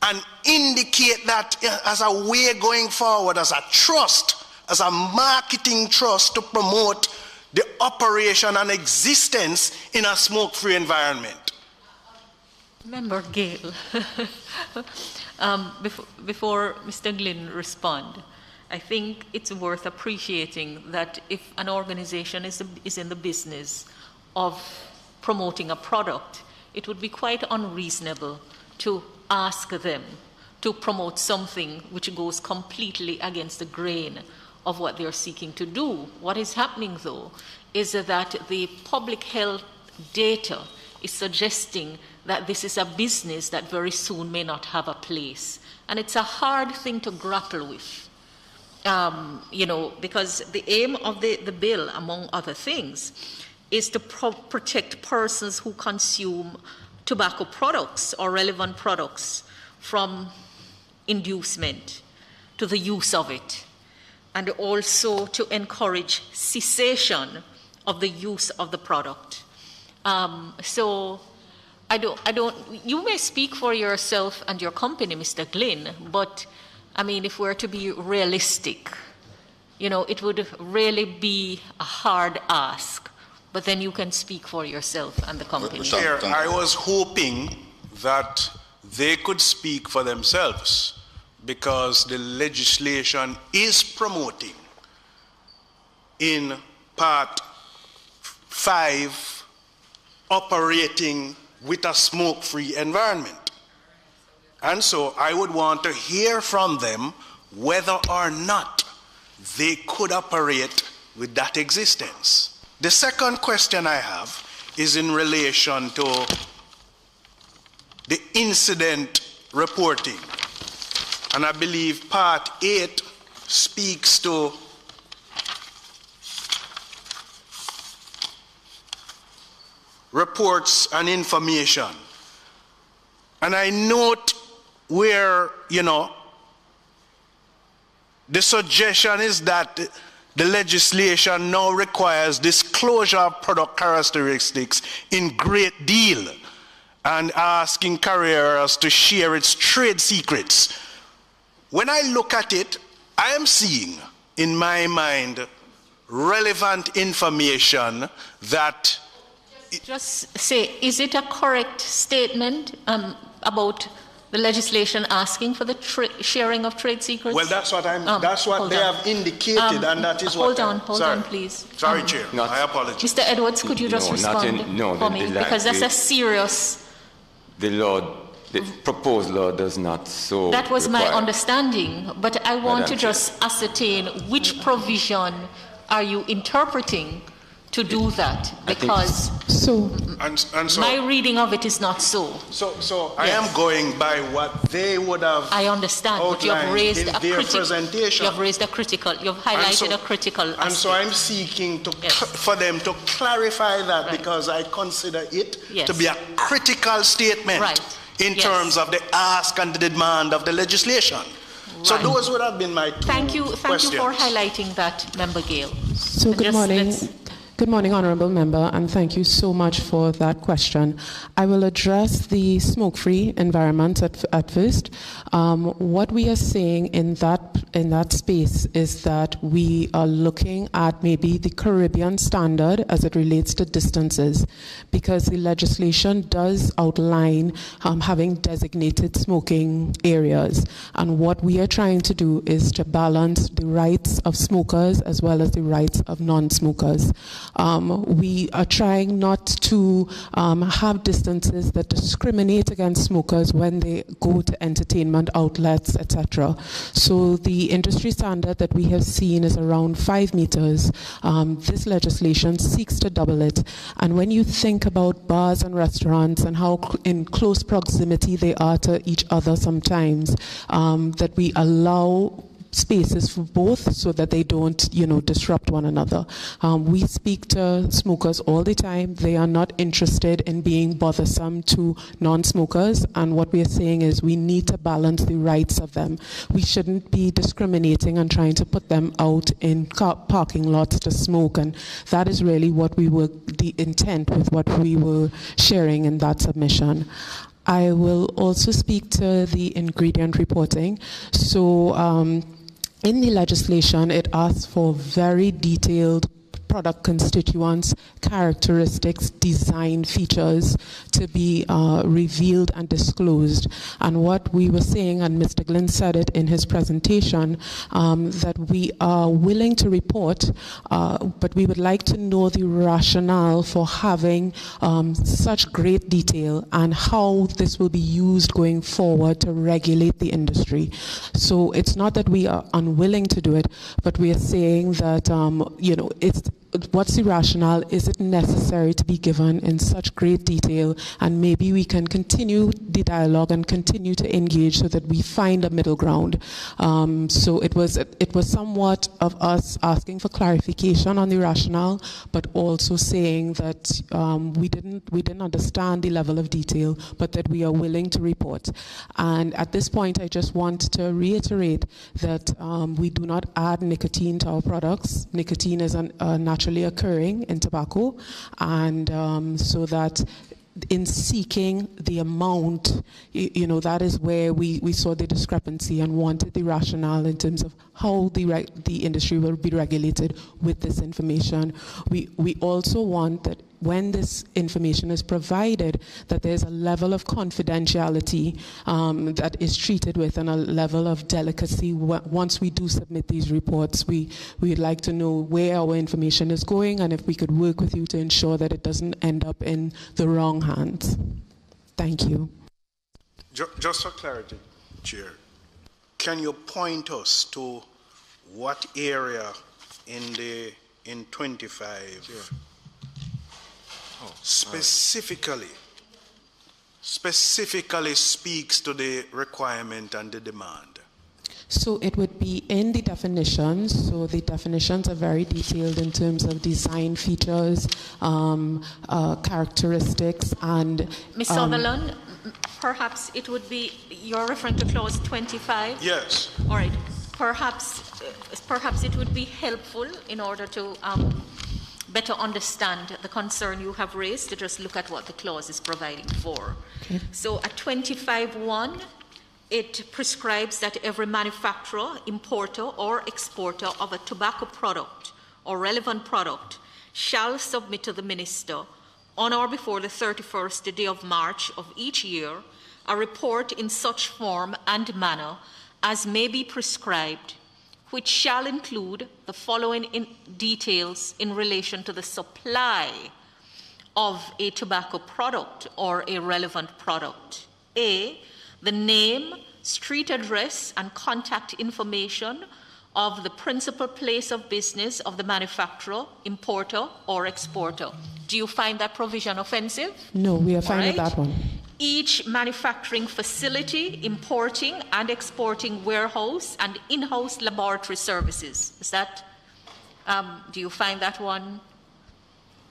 and indicate that as a way going forward, as a trust, as a marketing trust to promote the operation and existence in a smoke-free environment. Member Gale, before Mr. Glynn respond, I think it's worth appreciating that if an organization is in the business of promoting a product, it would be quite unreasonable to ask them to promote something which goes completely against the grain of what they're seeking to do. What is happening, though, is that the public health data is suggesting that this is a business that very soon may not have a place. And it's a hard thing to grapple with. Because the aim of the bill, among other things, is to protect persons who consume tobacco products or relevant products from inducement to the use of it, and also to encourage cessation of the use of the product. So you may speak for yourself and your company, Mr. Glynn, but I mean, if we're to be realistic, it would really be a hard ask, but then you can speak for yourself and the company. Chair, I was hoping that they could speak for themselves because the legislation is promoting in Part 5 operating with a smoke-free environment. And so I would want to hear from them whether or not they could operate with that existence. The second question I have is in relation to the incident reporting. And I believe Part 8 speaks to reports and information. And I note where, the suggestion is that the legislation now requires disclosure of product characteristics in great deal and asking Carreras to share its trade secrets. When I look at it, I am seeing, in my mind, relevant information that... Just say, is it a correct statement about the legislation asking for the sharing of trade secrets? Well, that's what that's what they have indicated, and that is what. Hold on, please. Sorry, Chair. I apologize. Mr. Edwards, could you just respond for me? Because that's a serious. The proposed law does not so. That was my understanding, but I want to just ascertain which provision are you interpreting to do that, because so my reading of it is not so. So I am going by what they would have. I understand, but you have raised a presentation. You have raised a critical. You have highlighted a critical aspect. And so I'm seeking for them to clarify that, because I consider it to be a critical statement in terms of the ask and the demand of the legislation. So those would have been my two questions. Thank you for highlighting that, Member Gale. So good morning. Good morning, Honourable Member, and thank you so much for that question. I will address the smoke-free environment at first. What we are saying in that space is that we are looking at maybe the Caribbean standard as it relates to distances, because the legislation does outline having designated smoking areas. And what we are trying to do is to balance the rights of smokers as well as the rights of non-smokers. We are trying not to have distances that discriminate against smokers when they go to entertainment outlets, etc. So the industry standard that we have seen is around 5 meters. This legislation seeks to double it. And when you think about bars and restaurants and how in close proximity they are to each other sometimes, that we allow spaces for both so that they don't, disrupt one another. We speak to smokers all the time. They are not interested in being bothersome to non-smokers, and what we are saying is we need to balance the rights of them. We shouldn't be discriminating and trying to put them out in parking lots to smoke, and that is really what the intent with what we were sharing in that submission. I will also speak to the ingredient reporting. So in the legislation, it asks for very detailed product constituents, characteristics, design features to be revealed and disclosed. And what we were saying, and Mr. Glynn said it in his presentation, that we are willing to report, but we would like to know the rationale for having such great detail and how this will be used going forward to regulate the industry. So it's not that we are unwilling to do it, but we are saying that, what's the rationale? Is it necessary to be given in such great detail? And maybe we can continue the dialogue and continue to engage so that we find a middle ground. So it was somewhat of us asking for clarification on the rationale, but also saying that we didn't understand the level of detail, but that we are willing to report. And at this point, I just want to reiterate that we do not add nicotine to our products. Nicotine is naturally occurring in tobacco, and so that in seeking the amount, that is where we saw the discrepancy and wanted the rationale in terms of how the industry will be regulated with this information. We also want that when this information is provided, that there's a level of confidentiality that is treated with, and a level of delicacy. Once we do submit these reports, we'd like to know where our information is going, and if we could work with you to ensure that it doesn't end up in the wrong hands. Thank you. Just for clarity, Chair, can you point us to what area in 25 specifically speaks to the requirement and the demand? So it would be in the definitions. So the definitions are very detailed in terms of design features, characteristics, and... Ms. Sutherland, perhaps it would be, you're referring to clause 25? Yes. All right. Perhaps it would be helpful in order to better understand the concern you have raised to just look at what the clause is providing for. Okay. So at 25.1, it prescribes that every manufacturer, importer, or exporter of a tobacco product or relevant product shall submit to the minister on or before the 31st day of March of each year a report in such form and manner as may be prescribed, which shall include the following details in relation to the supply of a tobacco product or a relevant product. A, the name, street address, and contact information of the principal place of business of the manufacturer, importer, or exporter. Do you find that provision offensive? No, we are fine with that one. Each manufacturing facility, importing and exporting warehouse, and in-house laboratory services. Is that, do you find that one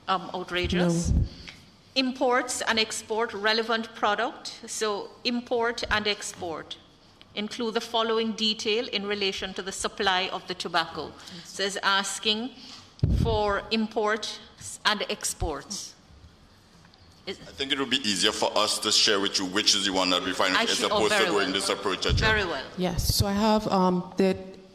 outrageous? No. Imports and export relevant product. So import and export include the following detail in relation to the supply of the tobacco. So it's asking for imports and exports. I think it would be easier for us to share with you which is the one that we find as opposed to going this approach. Very well. Yes, so I have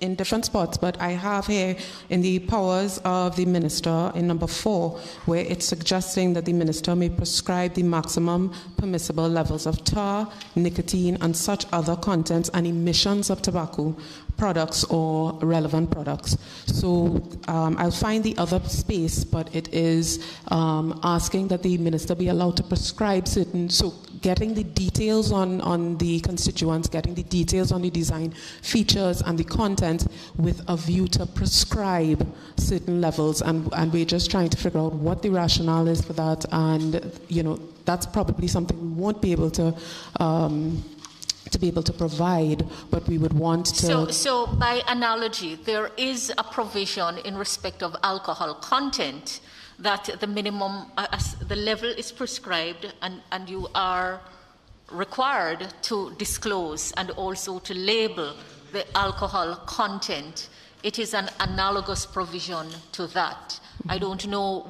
in different spots, but I have here in the powers of the minister in number 4, where it's suggesting that the minister may prescribe the maximum permissible levels of tar, nicotine, and such other contents and emissions of tobacco products or relevant products. So I'll find the other space, but it is asking that the minister be allowed to prescribe certain, so getting the details on the constituents, getting the details on the design features and the content with a view to prescribe certain levels, and we're just trying to figure out what the rationale is for that, and that's probably something we won't be able to to be able to provide, but we would want to... So by analogy, there is a provision in respect of alcohol content that the minimum, the level is prescribed and you are required to disclose and also to label the alcohol content. It is an analogous provision to that. I don't know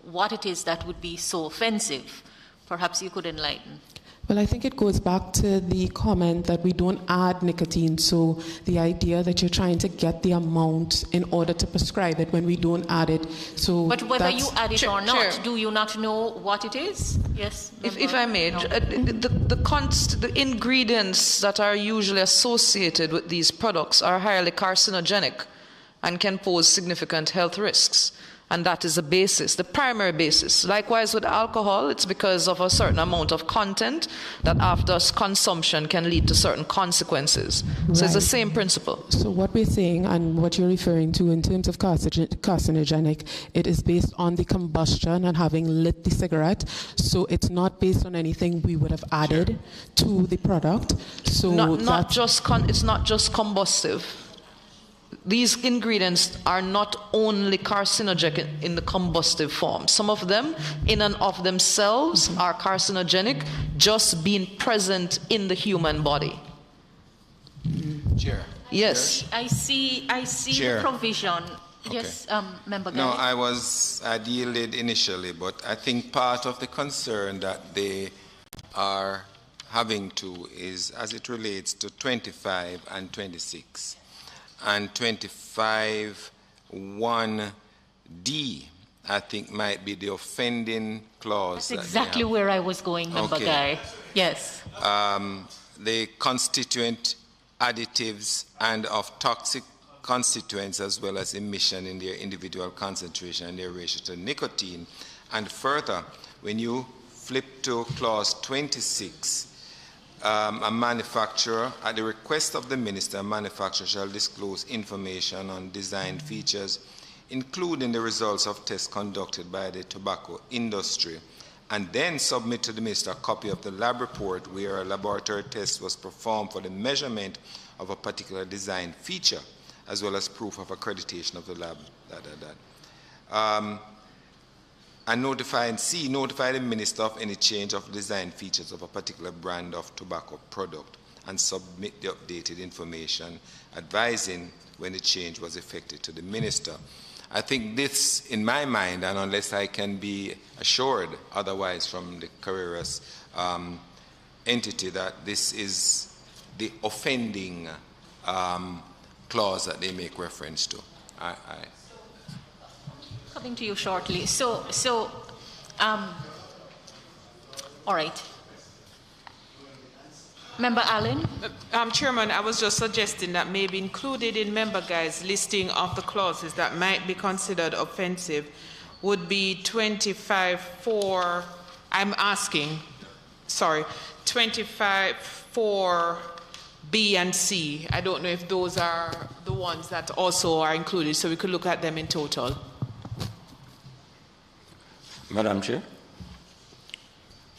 what it is that would be so offensive. Perhaps you could enlighten. Well, I think it goes back to the comment that we don't add nicotine. So the idea that you're trying to get the amount in order to prescribe it when we don't add it. So but whether you add it or not, do you not know what it is? Yes. If I may, no. The ingredients that are usually associated with these products are highly carcinogenic and can pose significant health risks. And that is the basis, the primary basis. Likewise with alcohol, it's because of a certain amount of content that after consumption can lead to certain consequences. Right. So it's the same principle. So what we're saying and what you're referring to in terms of carcinogenic, it is based on the combustion and having lit the cigarette. So it's not based on anything we would have added to the product. So it's not just combustive. These ingredients are not only carcinogenic in the combustive form. Some of them, in and of themselves, are carcinogenic, just being present in the human body. Chair. Yes. I see Chair. The provision. Okay. Yes, Member Guy. No, I yielded initially, but I think part of the concern that they are having to is as it relates to 25 and 26. And 25(1)(d), I think, might be the offending clause. That's exactly where I was going, Member Guy. Yes. The constituent additives and of toxic constituents as well as emission in their individual concentration and their ratio to nicotine. And further, when you flip to clause 26, a manufacturer, at the request of the minister, a manufacturer shall disclose information on design features, including the results of tests conducted by the tobacco industry, and then submit to the minister a copy of the lab report where a laboratory test was performed for the measurement of a particular design feature, as well as proof of accreditation of the lab. And notify the minister of any change of design features of a particular brand of tobacco product and submit the updated information advising when the change was effected to the minister. I think this, in my mind, and unless I can be assured otherwise from the Carreras entity, that this is the offending clause that they make reference to. Coming to you shortly. All right. Member Allen? Chairman, I was just suggesting that maybe included in Member Guy's listing of the clauses that might be considered offensive would be 25(4), 25(4)(b) and C. I don't know if those are the ones that also are included, so we could look at them in total. Madam Chair?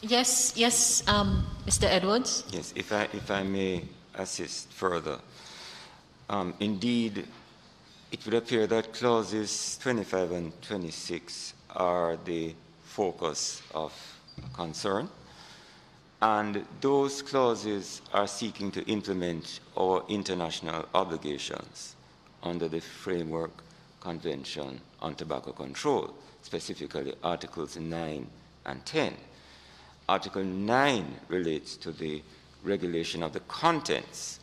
Yes, Mr. Edwards? Yes, if I may assist further. Indeed, it would appear that clauses 25 and 26 are the focus of concern, and those clauses are seeking to implement our international obligations under the Framework Convention on Tobacco Control, specifically Articles 9 and 10. Article 9 relates to the regulation of the contents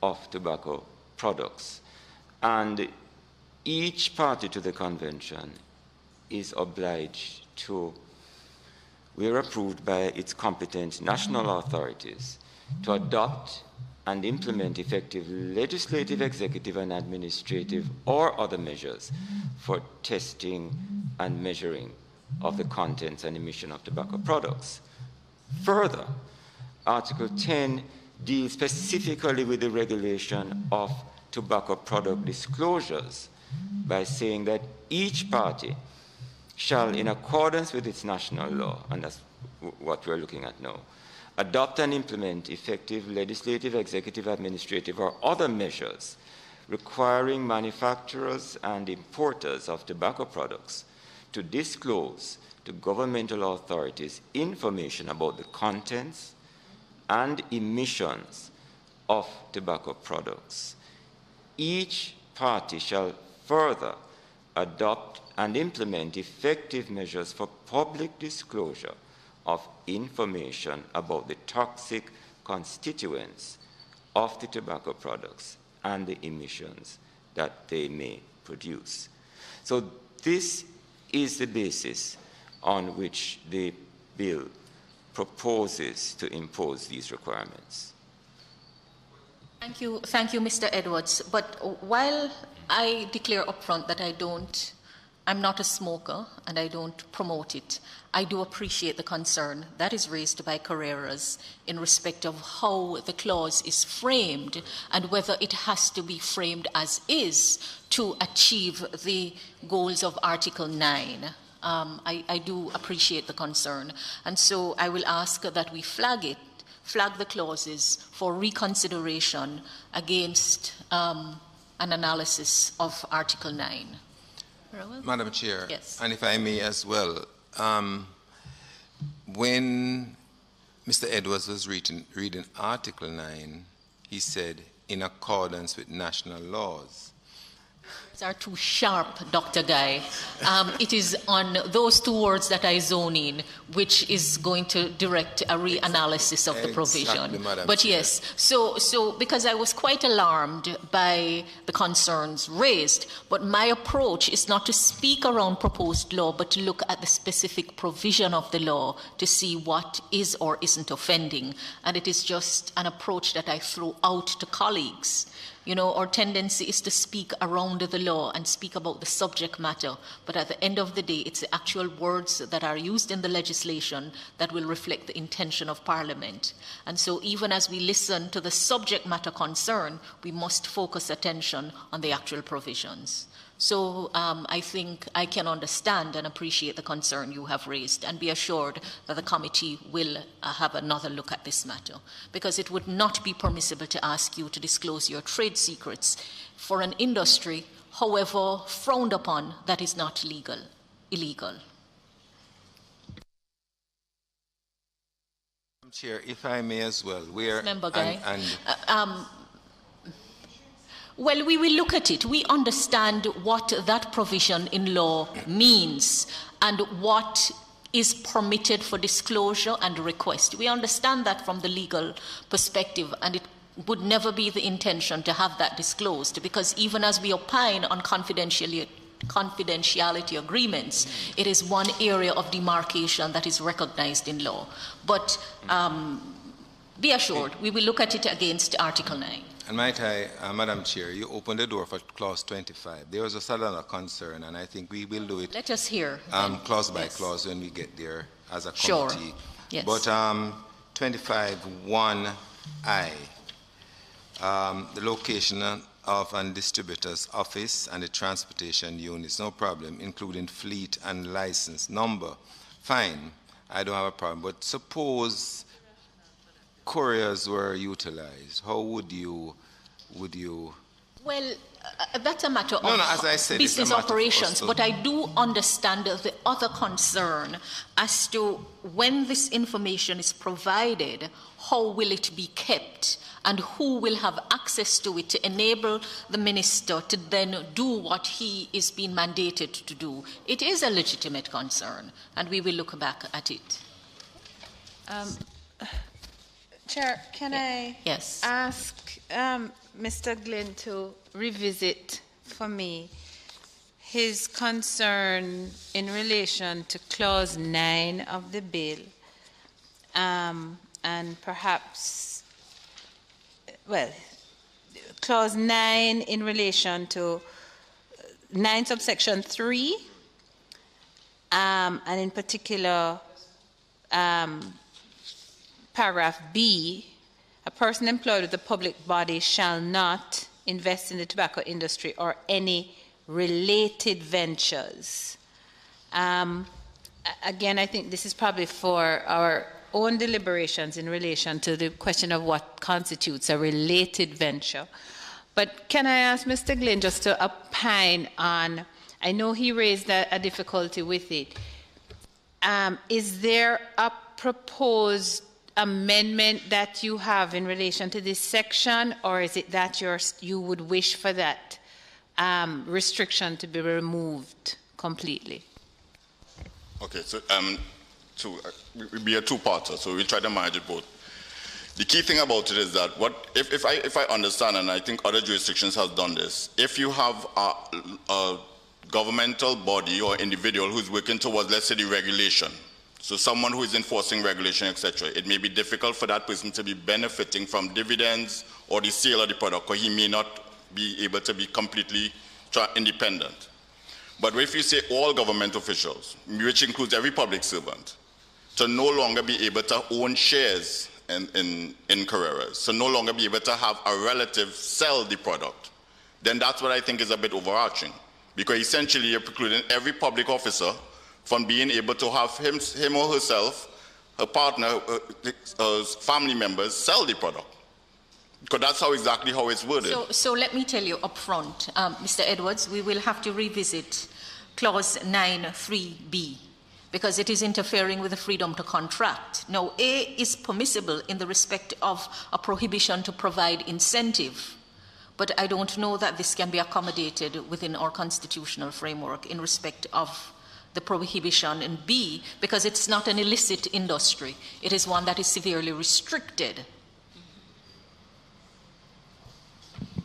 of tobacco products, and each party to the convention is obliged to, where approved by its competent national authorities, to adopt and implement effective legislative, executive, and administrative or other measures for testing and measuring of the contents and emission of tobacco products. Further, Article 10 deals specifically with the regulation of tobacco product disclosures by saying that each party shall, in accordance with its national law, and that's what we're looking at now, adopt and implement effective legislative, executive, administrative, or other measures requiring manufacturers and importers of tobacco products to disclose to governmental authorities information about the contents and emissions of tobacco products. Each party shall further adopt and implement effective measures for public disclosure of information about the toxic constituents of the tobacco products and the emissions that they may produce. So this is the basis on which the bill proposes to impose these requirements. Thank you, Mr. Edwards. But while I declare upfront that I'm not a smoker and I don't promote it, I do appreciate the concern that is raised by Carreras in respect of how the clause is framed and whether it has to be framed as is to achieve the goals of Article 9. I do appreciate the concern. And so I will ask that we flag the clauses for reconsideration against an analysis of Article 9. Madam Chair, yes. And if I may as well, when Mr. Edwards was reading Article 9, he said, in accordance with national laws. Are too sharp, Dr. Guy. It is on those two words that I zone in, which is going to direct a reanalysis of the provision. Exactly, but yes, so because I was quite alarmed by the concerns raised, but my approach is not to speak around proposed law, but to look at the specific provision of the law to see what is or isn't offending. And it is just an approach that I throw out to colleagues. You know, our tendency is to speak around the law and speak about the subject matter, but at the end of the day, it's the actual words that are used in the legislation that will reflect the intention of Parliament. And so even as we listen to the subject matter concern, we must focus attention on the actual provisions. So I think I can understand and appreciate the concern you have raised, and be assured that the committee will have another look at this matter, because it would not be permissible to ask you to disclose your trade secrets for an industry, however frowned upon, that is not illegal. Chair, if I may as well, Member Guy. Well, we will look at it. We understand what that provision in law means and what is permitted for disclosure and request. We understand that from the legal perspective, and it would never be the intention to have that disclosed, because even as we opine on confidentiality agreements, it is one area of demarcation that is recognized in law. But be assured, we will look at it against Article 9. And might I, Madam Chair, you opened the door for clause 25. There was a sudden concern, and I think we will do it. Let us hear. Clause by clause when we get there as a sure. committee. Yes. But 25(1)(I), the location of a distributor's office and the transportation units, no problem, including fleet and license number. Fine, I don't have a problem. But suppose couriers were utilized, how would you? Well, that's a matter of as I said, business operations, but I do understand the other concern as to when this information is provided, how will it be kept, and who will have access to it to enable the minister to then do what he is being mandated to do. It is a legitimate concern, and we will look back at it. Chair, can I ask Mr. Glenn to revisit for me his concern in relation to Clause 9 of the bill, and perhaps, well, Clause 9 in relation to 9 subsection 3, and in particular, paragraph B, a person employed with the public body shall not invest in the tobacco industry or any related ventures. Again, I think this is probably for our own deliberations in relation to the question of what constitutes a related venture. But can I ask Mr. Glynn just to opine on, I know he raised a difficulty with it. Is there a proposed amendment that you have in relation to this section, or is it that you would wish for that restriction to be removed completely? Okay, so it will be a two-parter, so we'll try to manage it both. The key thing about it is that if I understand, and I think other jurisdictions have done this, if you have a governmental body or individual who's working towards, let's say, the regulation, so someone who is enforcing regulation, etc., it may be difficult for that person to be benefiting from dividends or the sale of the product, because he may not be able to be completely independent. But if you say all government officials, which includes every public servant, to no longer be able to own shares in Carreras, so no longer be able to have a relative sell the product, then that's what I think is a bit overarching. Because essentially you're precluding every public officer from being able to have him or herself, her partner, family members sell the product. Because that's exactly how it's worded. So let me tell you up front, Mr. Edwards, we will have to revisit clause 9.3b because it is interfering with the freedom to contract. Now, A is permissible in the respect of a prohibition to provide incentive, but I don't know that this can be accommodated within our constitutional framework in respect of the prohibition in B, because it's not an illicit industry. It is one that is severely restricted.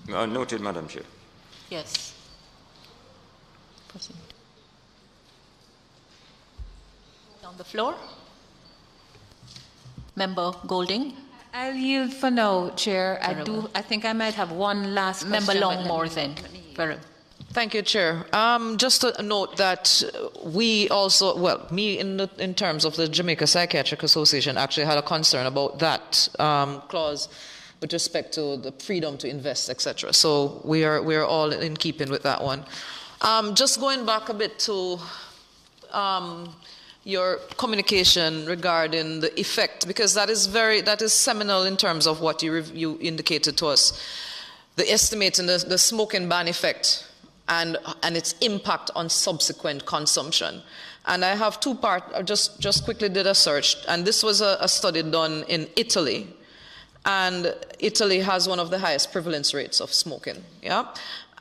Noted, Madam Chair. Yes. Proceed. On the floor. Member Golding. I'll yield for now, Chair. I think I might have one last question. Member Longmore then. Thank you, Chair. Just to note that we also, well, me in terms of the Jamaica Psychiatric Association actually had a concern about that clause with respect to the freedom to invest, etc. So we are all in keeping with that one. Just going back a bit to your communication regarding the effect, because that is seminal in terms of what you indicated to us, the estimating the smoking ban effect and its impact on subsequent consumption. And I have two parts. I just quickly did a search, and this was a study done in Italy. And Italy has one of the highest prevalence rates of smoking. Yeah,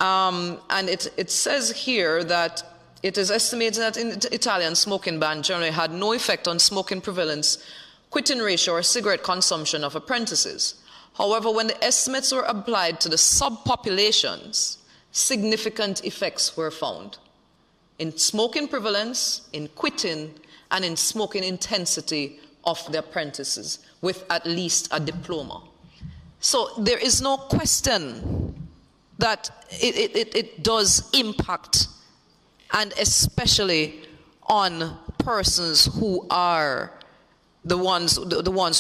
and it says here that it is estimated that in the Italian smoking ban generally had no effect on smoking prevalence, quitting ratio, or cigarette consumption of apprentices. However, when the estimates were applied to the subpopulations, significant effects were found in smoking prevalence, in quitting, and in smoking intensity of the apprentices with at least a diploma. So there is no question that it does impact, and especially on persons who are the ones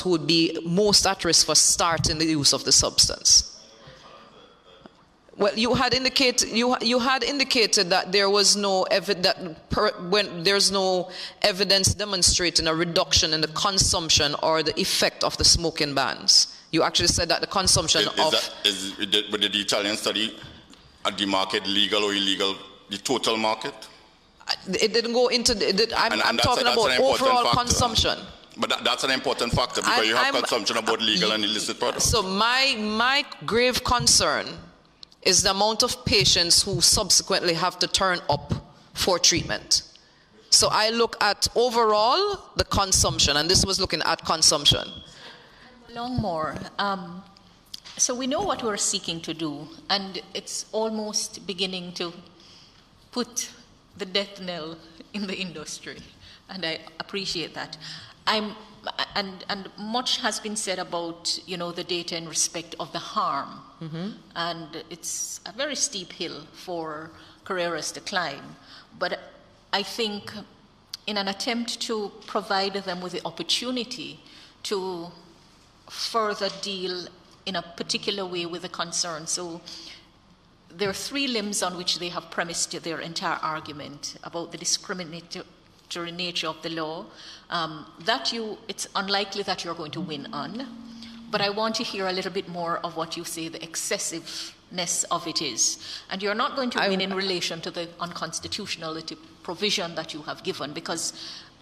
who would be most at risk for starting the use of the substance. Well, you had indicated that there was no when there's no evidence demonstrating a reduction in the consumption or the effect of the smoking bans. You actually said that the consumption with the Italian study at the market, legal or illegal, the total market? It didn't go into I'm talking about overall consumption. But that's an important factor because you have consumption of both legal and illicit products. So my grave concern is the amount of patients who subsequently have to turn up for treatment. So I look at overall the consumption, and this was looking at consumption. Longmore, so we know what we're seeking to do, and it's almost beginning to put the death knell in the industry, and I appreciate that. And much has been said about, the data in respect of the harm. Mm-hmm. And it's a very steep hill for Carreras to climb. But I think in an attempt to provide them with the opportunity to further deal in a particular way with the concern. So there are three limbs on which they have premised their entire argument about the contradictory nature of the law, it's unlikely that you're going to win on. But I want to hear a little bit more of what you say the excessiveness of it is. And you're not going to win in relation to the unconstitutionality provision that you have given, because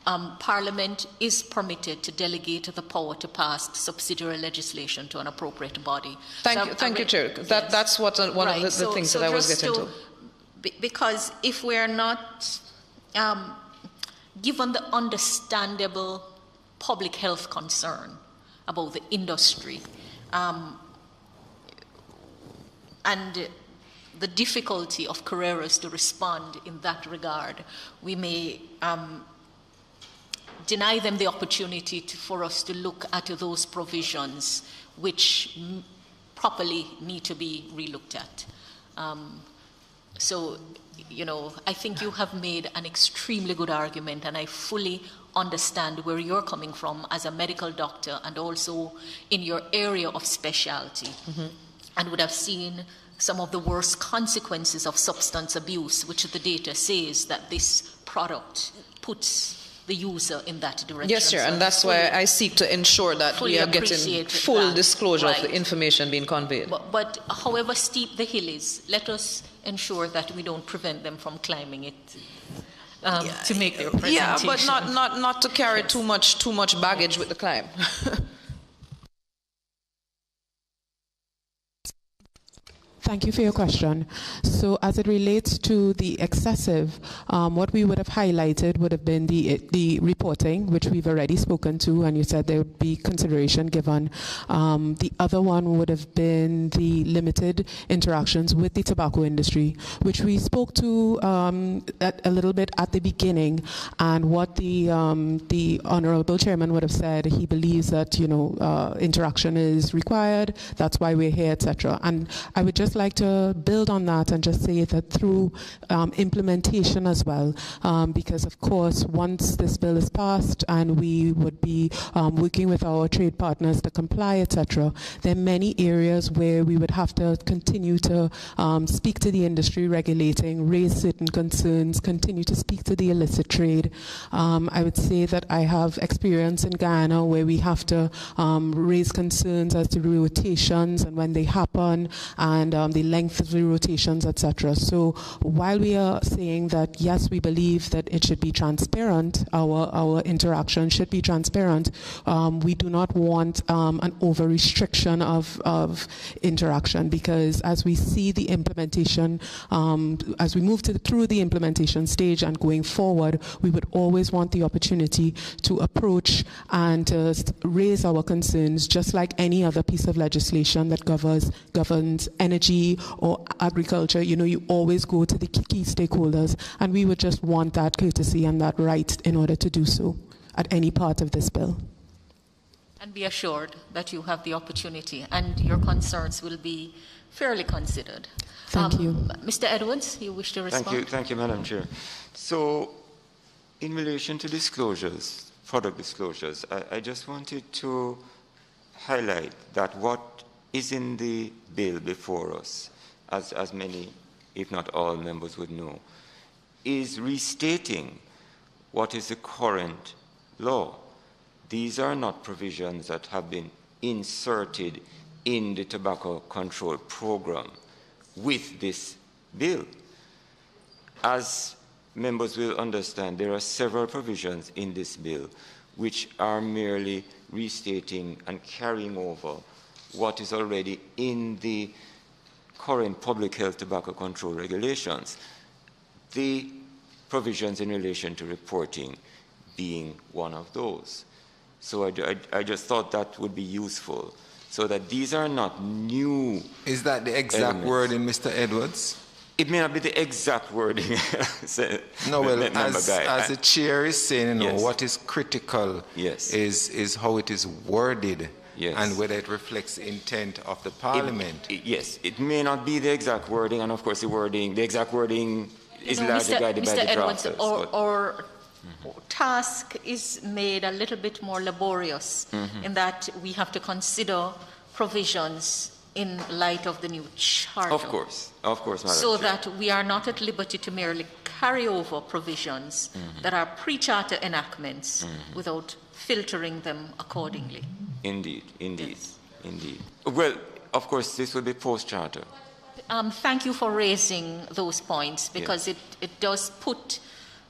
Parliament is permitted to delegate the power to pass subsidiary legislation to an appropriate body. Thank you, Chair. That's what one of the things that I was getting to. Because if we're not given the understandable public health concern about the industry and the difficulty of Carreras to respond in that regard, we may deny them the opportunity for us to look at those provisions which properly need to be relooked at. So, I think you have made an extremely good argument, and I fully understand where you're coming from as a medical doctor and also in your area of specialty, and would have seen some of the worst consequences of substance abuse, which the data says that this product puts the user in that direction. Yes, sir, and that's why I seek to ensure that we are getting full disclosure of the information being conveyed. But however steep the hill is, let us ensure that we don't prevent them from climbing it to make their presentation. Yeah, but not to carry too much baggage with the climb. Thank you for your question. So as it relates to the excessive, what we would have highlighted would have been the reporting, which we've already spoken to, and you said there would be consideration given. The other one would have been the limited interactions with the tobacco industry, which we spoke to a little bit at the beginning, and what the Honourable Chairman would have said, he believes that interaction is required, that's why we're here, etc. And I would just like to build on that and just say that through implementation as well, because of course once this bill is passed and we would be working with our trade partners to comply, etc., there are many areas where we would have to continue to speak to the industry regulating, raise certain concerns, continue to speak to the illicit trade. I would say that I have experience in Guyana where we have to raise concerns as to rotations and when they happen, and the length of the rotations, etc. So while we are saying that yes, we believe that it should be transparent, our interaction should be transparent, we do not want an over restriction of interaction, because as we see the implementation, as we move through the implementation stage and going forward, we would always want the opportunity to approach and raise our concerns, just like any other piece of legislation that governs energy or agriculture. You always go to the key stakeholders, and we would just want that courtesy and that right in order to do so at any part of this bill. And be assured that you have the opportunity and your concerns will be fairly considered. Thank you. Mr. Edwards, you wish to respond? Thank you, Madam Chair. So, in relation to disclosures, product disclosures, I just wanted to highlight that what is in the bill before us, as many, if not all, members would know, is restating what is the current law. These are not provisions that have been inserted in the tobacco control program with this bill. As members will understand, there are several provisions in this bill which are merely restating and carrying over what is already in the current public health tobacco control regulations, the provisions in relation to reporting being one of those. So I just thought that would be useful, so that these are not new. Is that the exact wording, Mr. Edwards? It may not be the exact wording. No, well, as the chair is saying, yes, what is critical, yes, is how it is worded. Yes. And whether it reflects the intent of the Parliament. Yes, it may not be the exact wording, and of course the exact wording is largely guided by the drafters. Our task is made a little bit more laborious in that we have to consider provisions in light of the new charter. Of course, Madam So Chair. that we are not at liberty to merely carryover provisions that are pre-charter enactments without filtering them accordingly. Indeed, indeed, Yes. indeed. Well, of course, this will be post-charter. Thank you for raising those points because it does put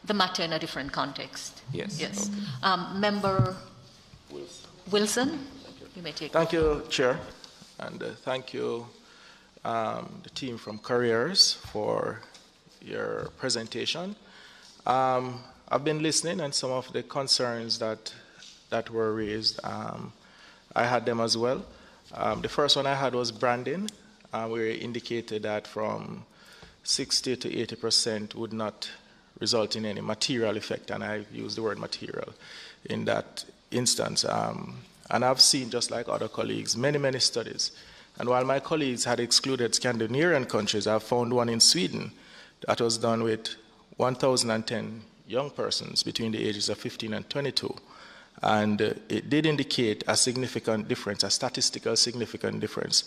the matter in a different context. Yes. Yes. Okay. Member Wilson, you may take. Thank you, Chair, and thank you, the team from Carreras, for your presentation. I've been listening, and some of the concerns that were raised, I had them as well. The first one I had was branding. We indicated that from 60 to 80% would not result in any material effect, and I use the word material in that instance. And I've seen, just like other colleagues, many studies. And while my colleagues had excluded Scandinavian countries, I've found one in Sweden that was done with 1,010 young persons between the ages of 15 and 22. And it did indicate a significant difference, a statistical significant difference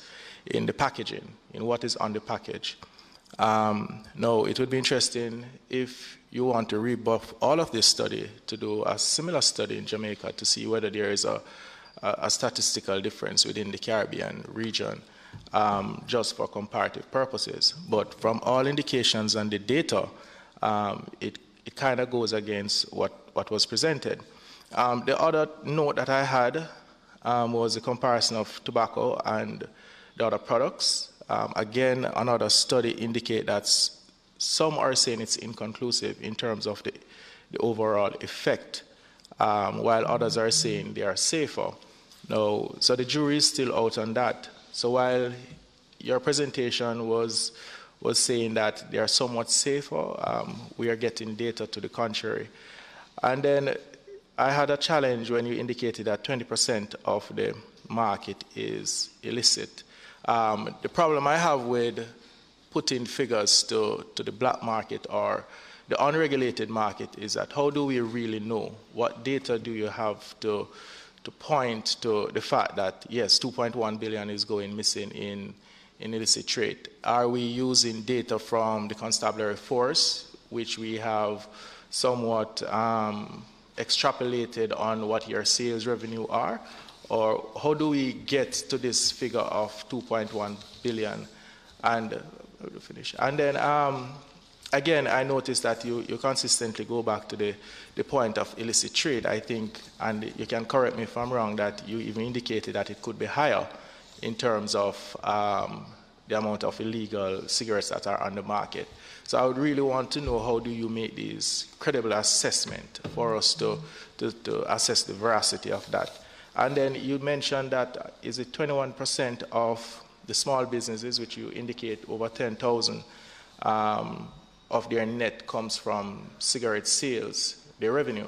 in the packaging, in what is on the package. Now, it would be interesting if you want to rebuff all of this study to do a similar study in Jamaica to see whether there is a statistical difference within the Caribbean region, just for comparative purposes. But from all indications and the data, it kind of goes against what was presented. The other note that I had was the comparison of tobacco and the other products. Again, another study indicates that some are saying it's inconclusive in terms of the overall effect, while others are saying they are safer. Now, so the jury is still out on that. So while your presentation was saying that they are somewhat safer, we are getting data to the contrary. And then I had a challenge when you indicated that 20% of the market is illicit. The problem I have with putting figures to the black market or the unregulated market is that how do we really know? What data do you have to point to the fact that, yes, 2.1 billion is going missing in illicit trade? Are we using data from the constabulary force, which we have somewhat extrapolated on what your sales revenue are? Or how do we get to this figure of 2.1 billion? And then again, I noticed that you consistently go back to the point of illicit trade, I think, and you can correct me if I'm wrong, that you even indicated that it could be higher in terms of the amount of illegal cigarettes that are on the market. So I would really want to know, how do you make these credible assessment for us to assess the veracity of that? And then you mentioned that, is it 21% of the small businesses, which you indicate over 10,000 of their net comes from cigarette sales, their revenue.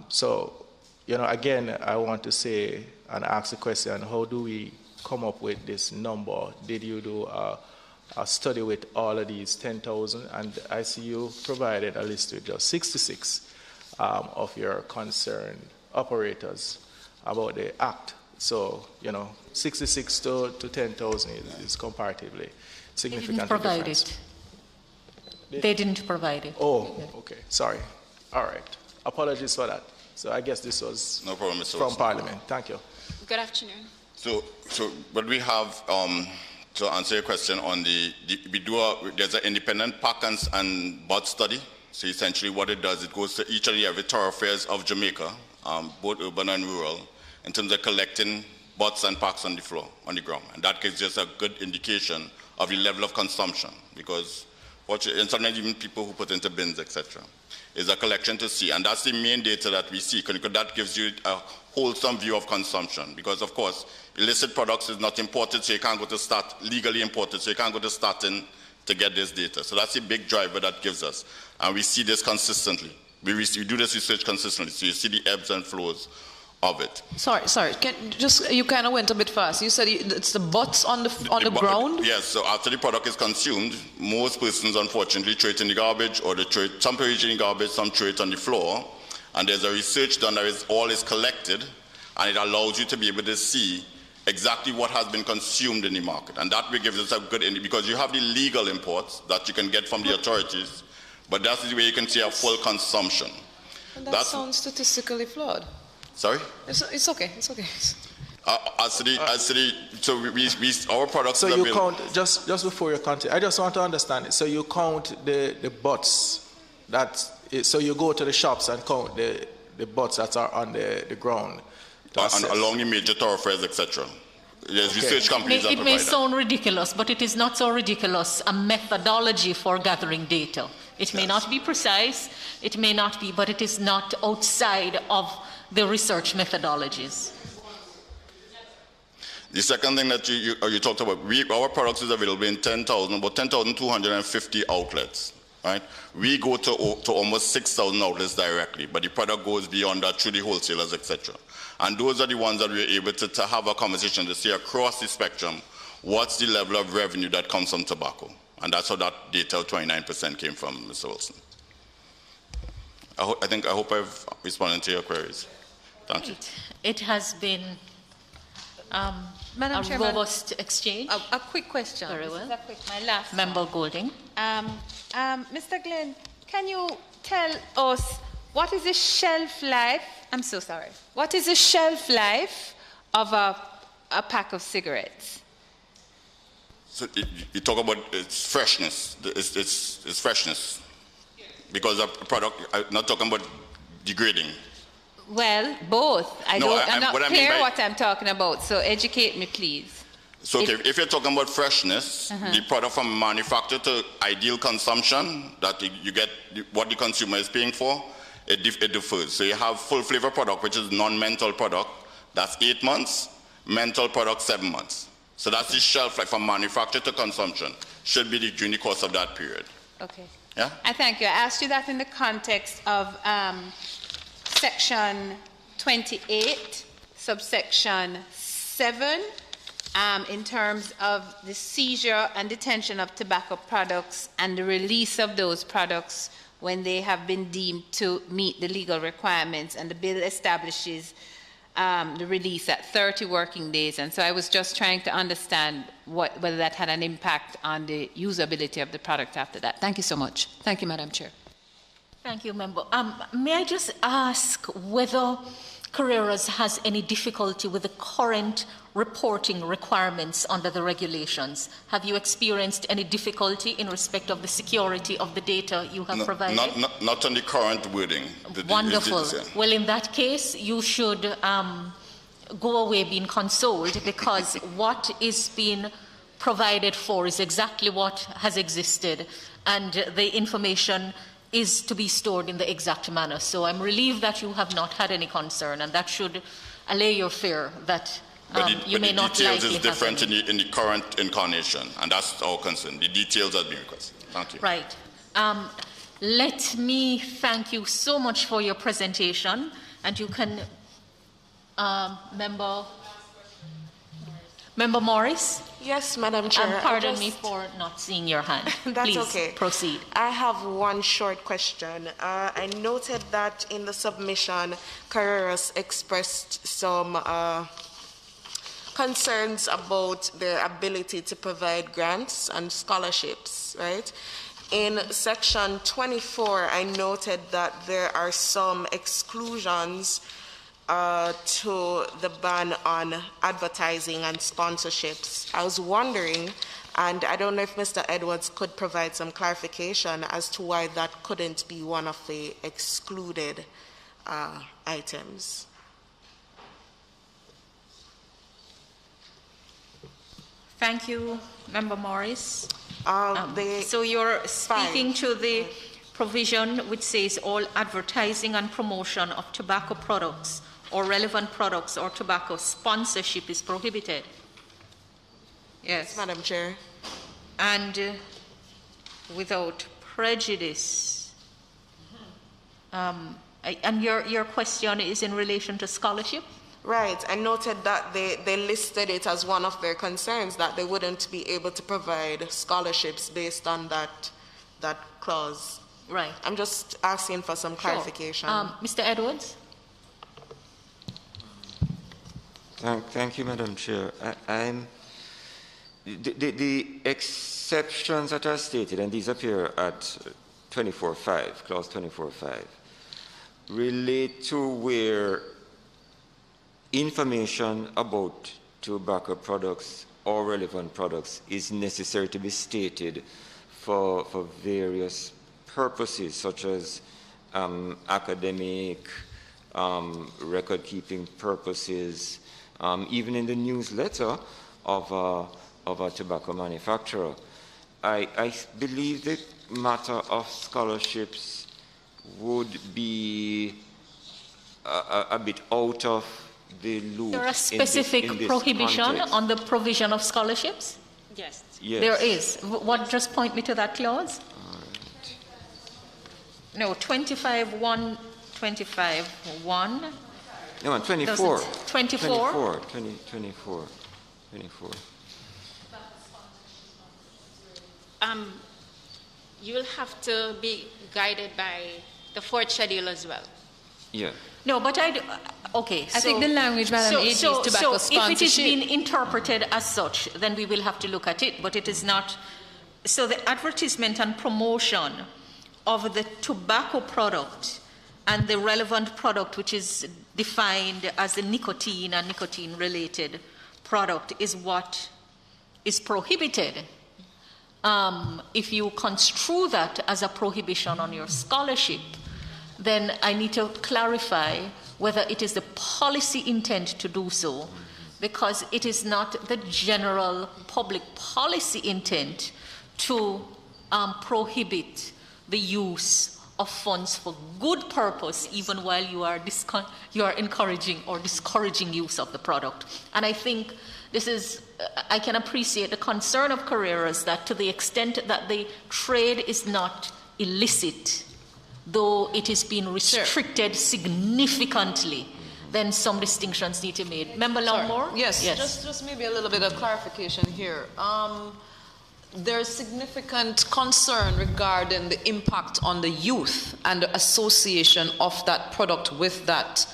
So, again, I want to say and ask the question, how do we come up with this number? Did you do a study with all of these 10,000? And I see you provided a list with just 66 of your concerned operators about the act. So, 66 to 10,000 is comparatively significantly They didn't provide different. They didn't provide it. Oh, okay. Sorry. All right. Apologies for that. So I guess this was No problem, Mr. from Wilson. Parliament. Thank you. Good afternoon. So what we have, to answer your question on there's an independent pack and bot study. So essentially what it does, it goes to each and every thoroughfares of Jamaica, both urban and rural, in terms of collecting bots and packs on the floor, on the ground. And that gives us a good indication of the level of consumption, because and sometimes even people who put into bins, etc., is a collection to see. And that's the main data that we see, because that gives you a wholesome view of consumption. Because, of course, illicit products is not imported, so you can't go to start, legally imported, so you can't go to starting to get this data. So that's a big driver that gives us. And we see this consistently. We do this research consistently, so you see the ebbs and flows of it. Sorry. You kind of went a bit fast. You said it's the bots on the ground? Yes, so after the product is consumed, most persons unfortunately throw it in the garbage, or some throw it in the garbage, some throw it on the floor. And there's a research done that all is collected, and it allows you to be able to see exactly what has been consumed in the market. And that gives us a good indication, because you have the legal imports that you can get from the authorities, But that's the way you can see a full consumption. And that sounds statistically flawed. Sorry? It's okay. It's okay. So our products. So you count just before you count it. I just want to understand it. So you count the butts so you go to the shops and count the butts that are on the ground. Along the major thoroughfares, etc. Yes, research companies It may sound ridiculous, but it is not so ridiculous. A methodology for gathering data. It may not be precise, it may not be, but it is not outside of the research methodologies. The second thing that you talked about, our products is available in about 10,250 outlets. Right? We go to almost 6,000 outlets directly, but the product goes beyond that through the wholesalers, etc. And those are the ones that we're able to have a conversation to see across the spectrum what's the level of revenue that comes from tobacco. And that's how that data of 29% came from, Mr. Wilson. I hope I've responded to your queries. Thank you. It has been Madam a Chairman, robust exchange. A quick question. Very well. My last Member Golding. Mr. Glenn, can you tell us what is the shelf life? I'm so sorry. What is the shelf life of a pack of cigarettes? So you talk about its freshness. It's freshness. Because of the product, I'm not talking about degrading. Well, both. I'm not clear what I'm talking about, so educate me, please. So if you're talking about freshness, the product from manufacturer to ideal consumption, that you get what the consumer is paying for, it differs. So you have full flavor product, which is non-menthol product, that's 8 months, menthol product 7 months. So that's the shelf life from manufacturer to consumption, should be during the course of that period. Okay. Yeah? I thank you. I asked you that in the context of Section 28, subsection 7, in terms of the seizure and detention of tobacco products and the release of those products when they have been deemed to meet the legal requirements. And the bill establishes the release at 30 working days. And so I was just trying to understand whether that had an impact on the usability of the product after that. Thank you so much. Thank you, Madam Chair. Thank you, Member. May I just ask whether Carreras has any difficulty with the current reporting requirements under the regulations? Have you experienced any difficulty in respect of the security of the data you have provided? Not on the current wording. Wonderful. Well, in that case, you should go away being consoled, because what is being provided for is exactly what has existed, and the information is to be stored in the exact manner. So I'm relieved that you have not had any concern, and that should allay your fear that you may not likely have. The details is different in the current incarnation, and that's our concern. The details are being requested. Thank you. Right. Let me thank you so much for your presentation, and you can, Member Morris? Yes, Madam Chair. Pardon me for not seeing your hand. That's Please okay. Proceed. I have one short question. I noted that in the submission, Carreras expressed some concerns about their ability to provide grants and scholarships, right? In section 24, I noted that there are some exclusions to the ban on advertising and sponsorships. I was wondering, and I don't know if Mr. Edwards could provide some clarification as to why that couldn't be one of the excluded items. Thank you, Member Morris. So you're speaking to the provision which says all advertising and promotion of tobacco products or relevant products or tobacco sponsorship is prohibited. Yes. Madam Chair. And without prejudice. And your question is in relation to scholarship? Right. I noted that they listed it as one of their concerns, that they wouldn't be able to provide scholarships based on that clause. Right. I'm just asking for some clarification. Mr. Edwards? Thank you, Madam Chair. The exceptions that are stated, and these appear at 24.5, clause 24.5, relate to where information about tobacco products or relevant products is necessary to be stated for various purposes, such as academic, record-keeping purposes, even in the newsletter of a tobacco manufacturer. I believe the matter of scholarships would be a bit out of the loop. There a specific in this prohibition context. on the provision of scholarships? Yes. Yes. There is. What, just point me to that clause? No, 25.1, 25.1. No, 24. 24? 24. You'll have to be guided by the fourth schedule as well. Yeah. No, but okay. I think the language, Madam AG, is tobacco So if it is sponsorship. being interpreted as such, then we will have to look at it, but it is not. So the advertisement and promotion of the tobacco product and the relevant product, which is defined as the nicotine and nicotine-related product, is what is prohibited. If you construe that as a prohibition on your scholarship, then I need to clarify whether it is the policy intent to do so, because it is not the general public policy intent to prohibit the use of funds for good purpose, even while you are encouraging or discouraging use of the product. And I think this is, I can appreciate the concern of Carreras that to the extent that the trade is not illicit, though it is being restricted significantly, then some distinctions need to be made. Member Longmore? Yes. Just maybe a little bit of clarification here. There's significant concern regarding the impact on the youth and the association of that product with that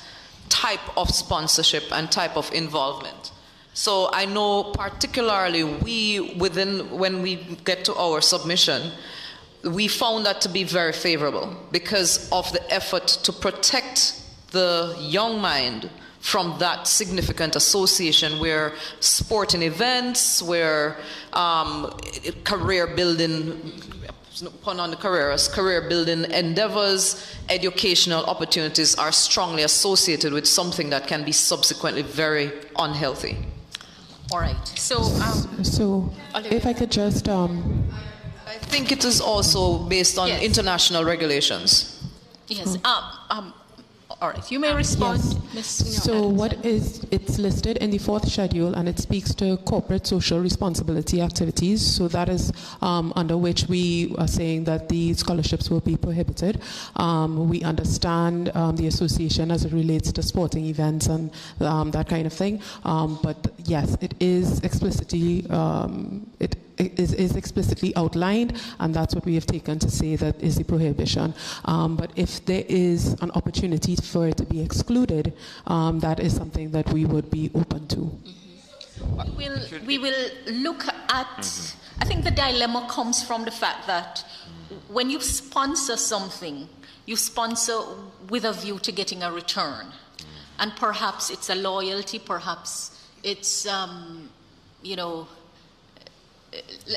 type of sponsorship and type of involvement. So I know particularly when we get to our submission, we found that to be very favorable because of the effort to protect the young mind from that significant association where sporting events, where career building, pun on the Carreras, career building endeavors, educational opportunities are strongly associated with something that can be subsequently very unhealthy. All right. So if I could just... I think it is also based on international regulations. Yes. All right. You may respond, Ms. So it's listed in the fourth schedule, and it speaks to corporate social responsibility activities. So that is under which we are saying that the scholarships will be prohibited. We understand the association as it relates to sporting events and that kind of thing. But yes, it is explicitly is explicitly outlined, and that's what we have taken to say that is the prohibition. But if there is an opportunity for it to be excluded, that is something that we would be open to. We will look at, I think the dilemma comes from the fact that when you sponsor something, you sponsor with a view to getting a return. And perhaps it's a loyalty, perhaps it's,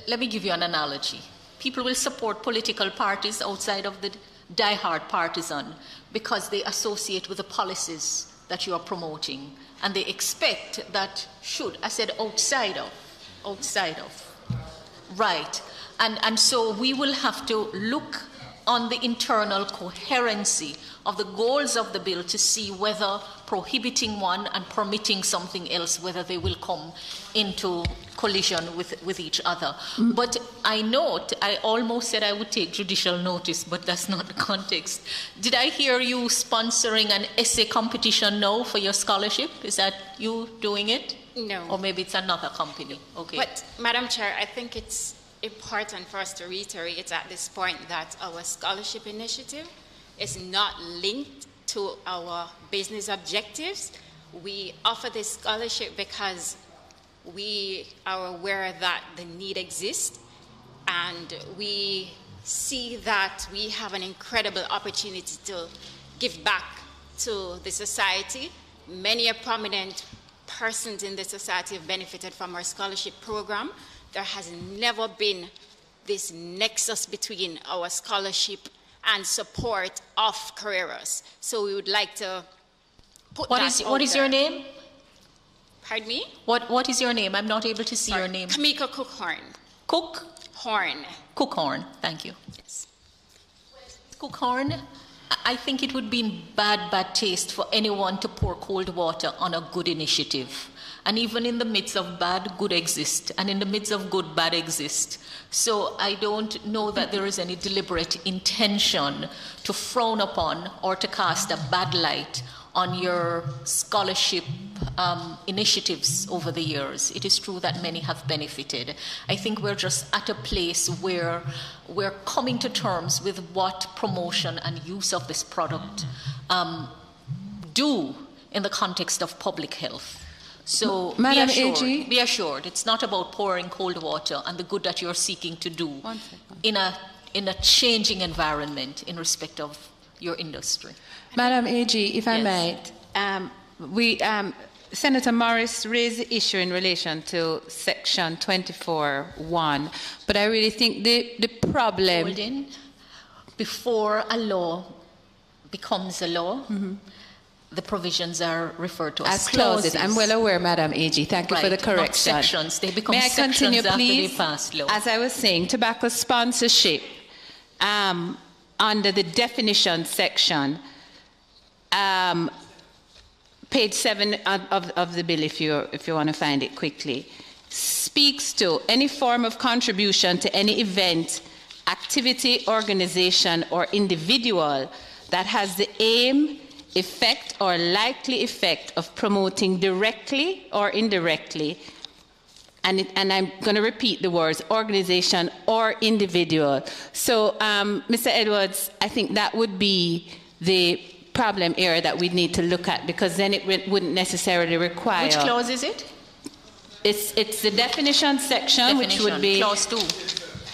let me give you an analogy. People will support political parties outside of the diehard partisan because they associate with the policies that you are promoting, and they expect that outside of, right. And so we will have to look on the internal coherency of the goals of the bill to see whether prohibiting one and permitting something else, whether they will come into collision with each other. But I almost said I would take judicial notice, but that's not the context. Did I hear you sponsoring an essay competition now for your scholarship? Is that you doing it? No. Or maybe it's another company? Okay. But, Madam Chair, I think it's important for us to reiterate at this point that our scholarship initiative is not linked to our business objectives. We offer this scholarship because we are aware that the need exists, and we see that we have an incredible opportunity to give back to the society. Many prominent persons in the society have benefited from our scholarship program. There has never been this nexus between our scholarship and support of Carreras. So we would like to put What that is what is your name? Pardon me? What is your name? I'm not able to see your name. Kamika Cookhorn. Horn. Cookhorn, thank you. Yes. Cookhorn, I think it would be in bad taste for anyone to pour cold water on a good initiative. And even in the midst of bad, good exists. And in the midst of good, bad exists. So I don't know that there is any deliberate intention to frown upon or to cast a bad light on your scholarship initiatives over the years. It is true that many have benefited. I think we're just at a place where we're coming to terms with what promotion and use of this product do in the context of public health. So Madam be assured, it's not about pouring cold water and the good that you're seeking to do in a changing environment in respect of your industry. Madam AG, if I might, Senator Morris raised the issue in relation to Section 24(1), but I really think the problem... Holding, before a law becomes a law, the provisions are referred to as clauses. I'm well aware, Madam AG. Thank you for the correction. Not sections. They become May I sections continue, after please? they pass law. As I was saying, tobacco sponsorship, under the definition section, page 7 of the bill, if you want to find it quickly, speaks to any form of contribution to any event, activity, organization, or individual that has the aim, effect, or likely effect of promoting directly or indirectly, and I'm going to repeat the words, organization or individual. So, Mr. Edwards, I think that would be the problem area that we need to look at, because then it wouldn't necessarily require... Which clause is it? It's the definition section, which would be... Clause 2.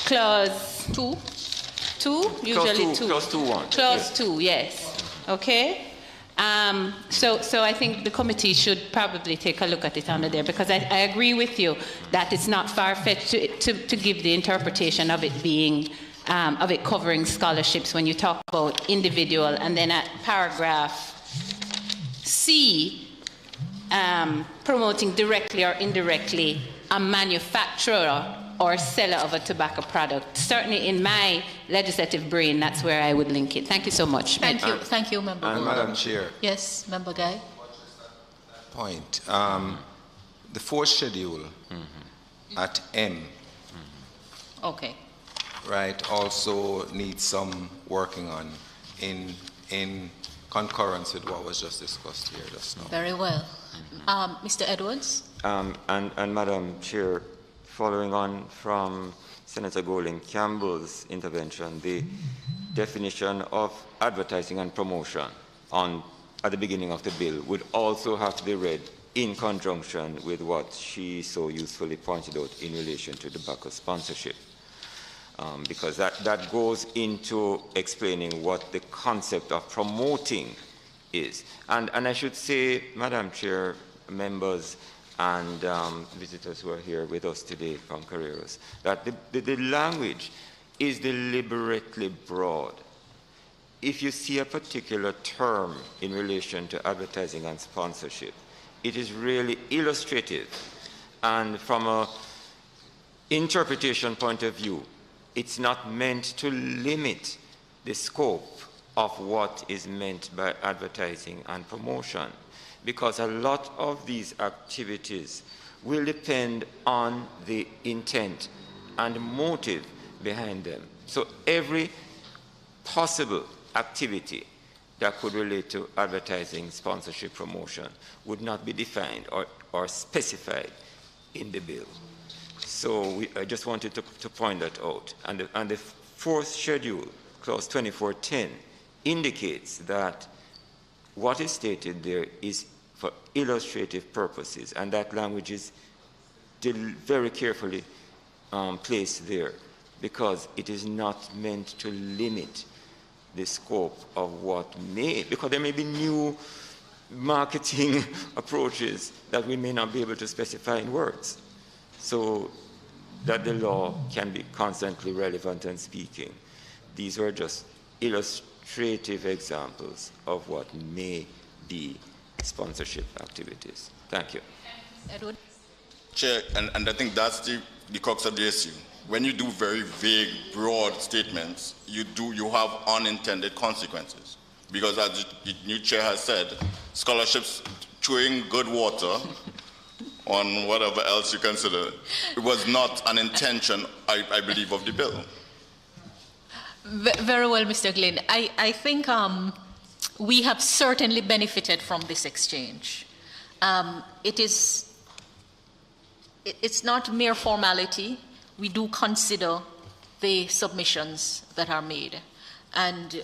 Clause 2? 2? Usually 2. Clause 2.1. Clause 2, yes. Okay? So I think the committee should probably take a look at it under there, because I agree with you that it's not far-fetched to give the interpretation of it being... of it covering scholarships when you talk about individual, and then at paragraph C, promoting directly or indirectly a manufacturer or seller of a tobacco product. Certainly in my legislative brain, that's where I would link it. Thank you so much. Thank you, Member. And Madam Chair. Yes, Member Guy. Point. The fourth schedule at M. Okay. Right, also needs some working on in concurrence with what was just discussed here just now. Very well. Mr. Edwards? And Madam Chair, following on from Senator Golding Campbell's intervention, the definition of advertising and promotion at the beginning of the bill would also have to be read in conjunction with what she so usefully pointed out in relation to tobacco sponsorship. Because that goes into explaining what the concept of promoting is. And I should say, Madam Chair, members and visitors who are here with us today from Carreras, that the language is deliberately broad. If you see a particular term in relation to advertising and sponsorship, it is really illustrative. And from an interpretation point of view, it's not meant to limit the scope of what is meant by advertising and promotion, because a lot of these activities will depend on the intent and motive behind them. So every possible activity that could relate to advertising, sponsorship, promotion would not be defined or specified in the bill. So I just wanted to point that out. And the fourth schedule, clause 2410, indicates that what is stated there is for illustrative purposes, and that language is very carefully placed there. because it is not meant to limit the scope of what may, because there may be new marketing approaches that we may not be able to specify in words, so that the law can be constantly relevant and speaking. These were just illustrative examples of what may be sponsorship activities. Thank you. Edward? Chair, and I think that's the crux of the issue. When you do very vague, broad statements, you have unintended consequences. Because as the new chair has said, scholarships throwing good water on whatever else you consider, it was not an intention, I believe, of the bill. Very well, Mr. Glynn. I think we have certainly benefited from this exchange. It's not mere formality. We do consider the submissions that are made. And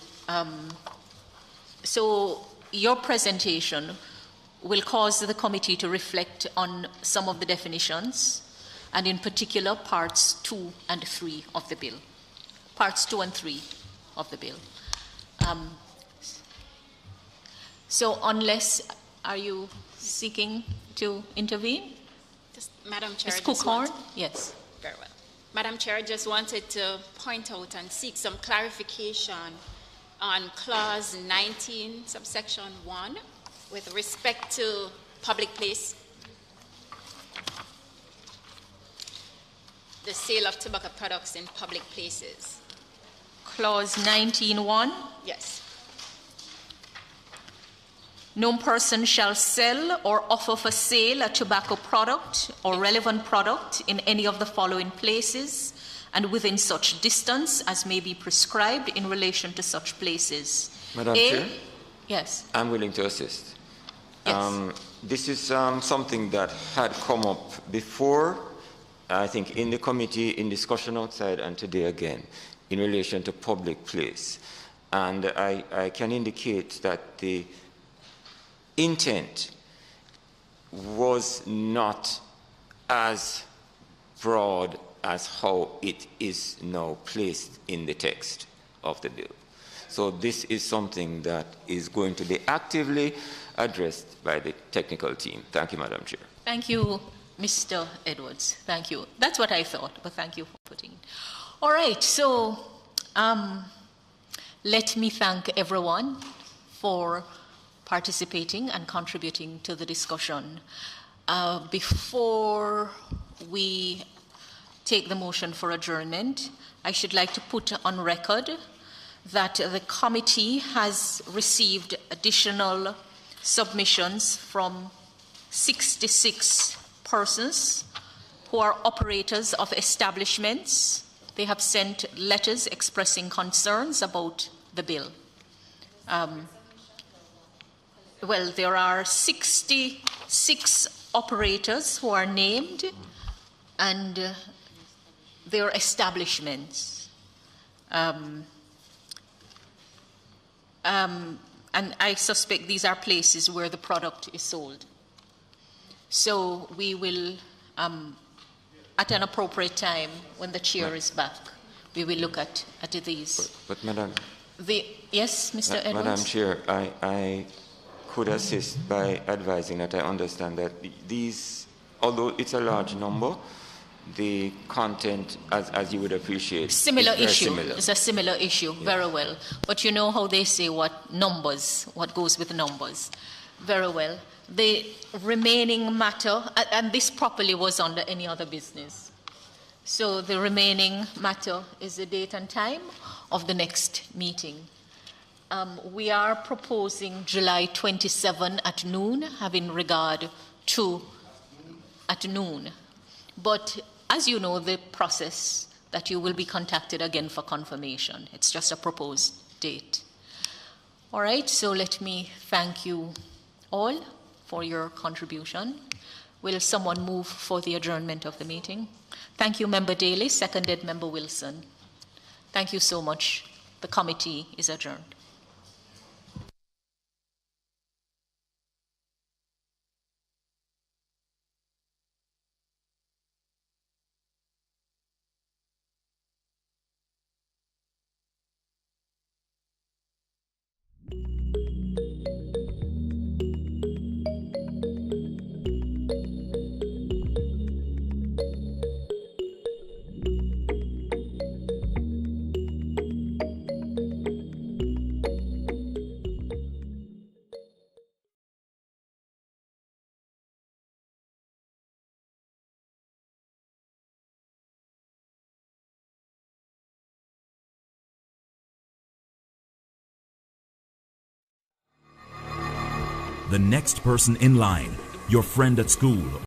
so your presentation will cause the committee to reflect on some of the definitions, and in particular parts 2 and 3 of the bill. Parts 2 and 3 of the bill. So unless, are you seeking to intervene? Madam Chair, Ms. Cookhorn? Yes. Very well. Madam Chair, I just wanted to point out and seek some clarification on clause 19, subsection 1, with respect to public place, the sale of tobacco products in public places. Clause 19.1. Yes. No person shall sell or offer for sale a tobacco product or relevant product in any of the following places and within such distance as may be prescribed in relation to such places. Madam Chair? Yes. I'm willing to assist. Yes. This is something that had come up before, I think, in the committee, in discussion outside, and today again, in relation to public place. And I can indicate that the intent was not as broad as how it is now placed in the text of the bill. So this is something that is going to be actively addressed by the technical team. Thank you, Madam Chair. Thank you, Mr. Edwards. Thank you. That's what I thought, but thank you for putting it. All right, so let me thank everyone for participating and contributing to the discussion. Before we take the motion for adjournment, I should like to put on record that the committee has received additional submissions from 66 persons who are operators of establishments. They have sent letters expressing concerns about the bill. Well, there are 66 operators who are named, and their establishments. And I suspect these are places where the product is sold. So we will, at an appropriate time, when the chair is back, we will look at these. But Madam... Yes, Mr. Edwards? Madam Chair, I could assist by advising that I understand that these, although it's a large number, the content, as you would appreciate, similar is very issue. Similar. It's a similar issue, yeah. Very well. But you know how they say what goes with numbers. Very well. The remaining matter, and this properly was under any other business. So the remaining matter is the date and time of the next meeting. We are proposing July 27 at noon, having regard to at noon. But as you know, the process that you will be contacted again for confirmation. It's just a proposed date. All right, so let me thank you all for your contribution. Will someone move for the adjournment of the meeting? Thank you, Member Daly. Seconded, Member Wilson. Thank you so much. The committee is adjourned. The next person in line, your friend at school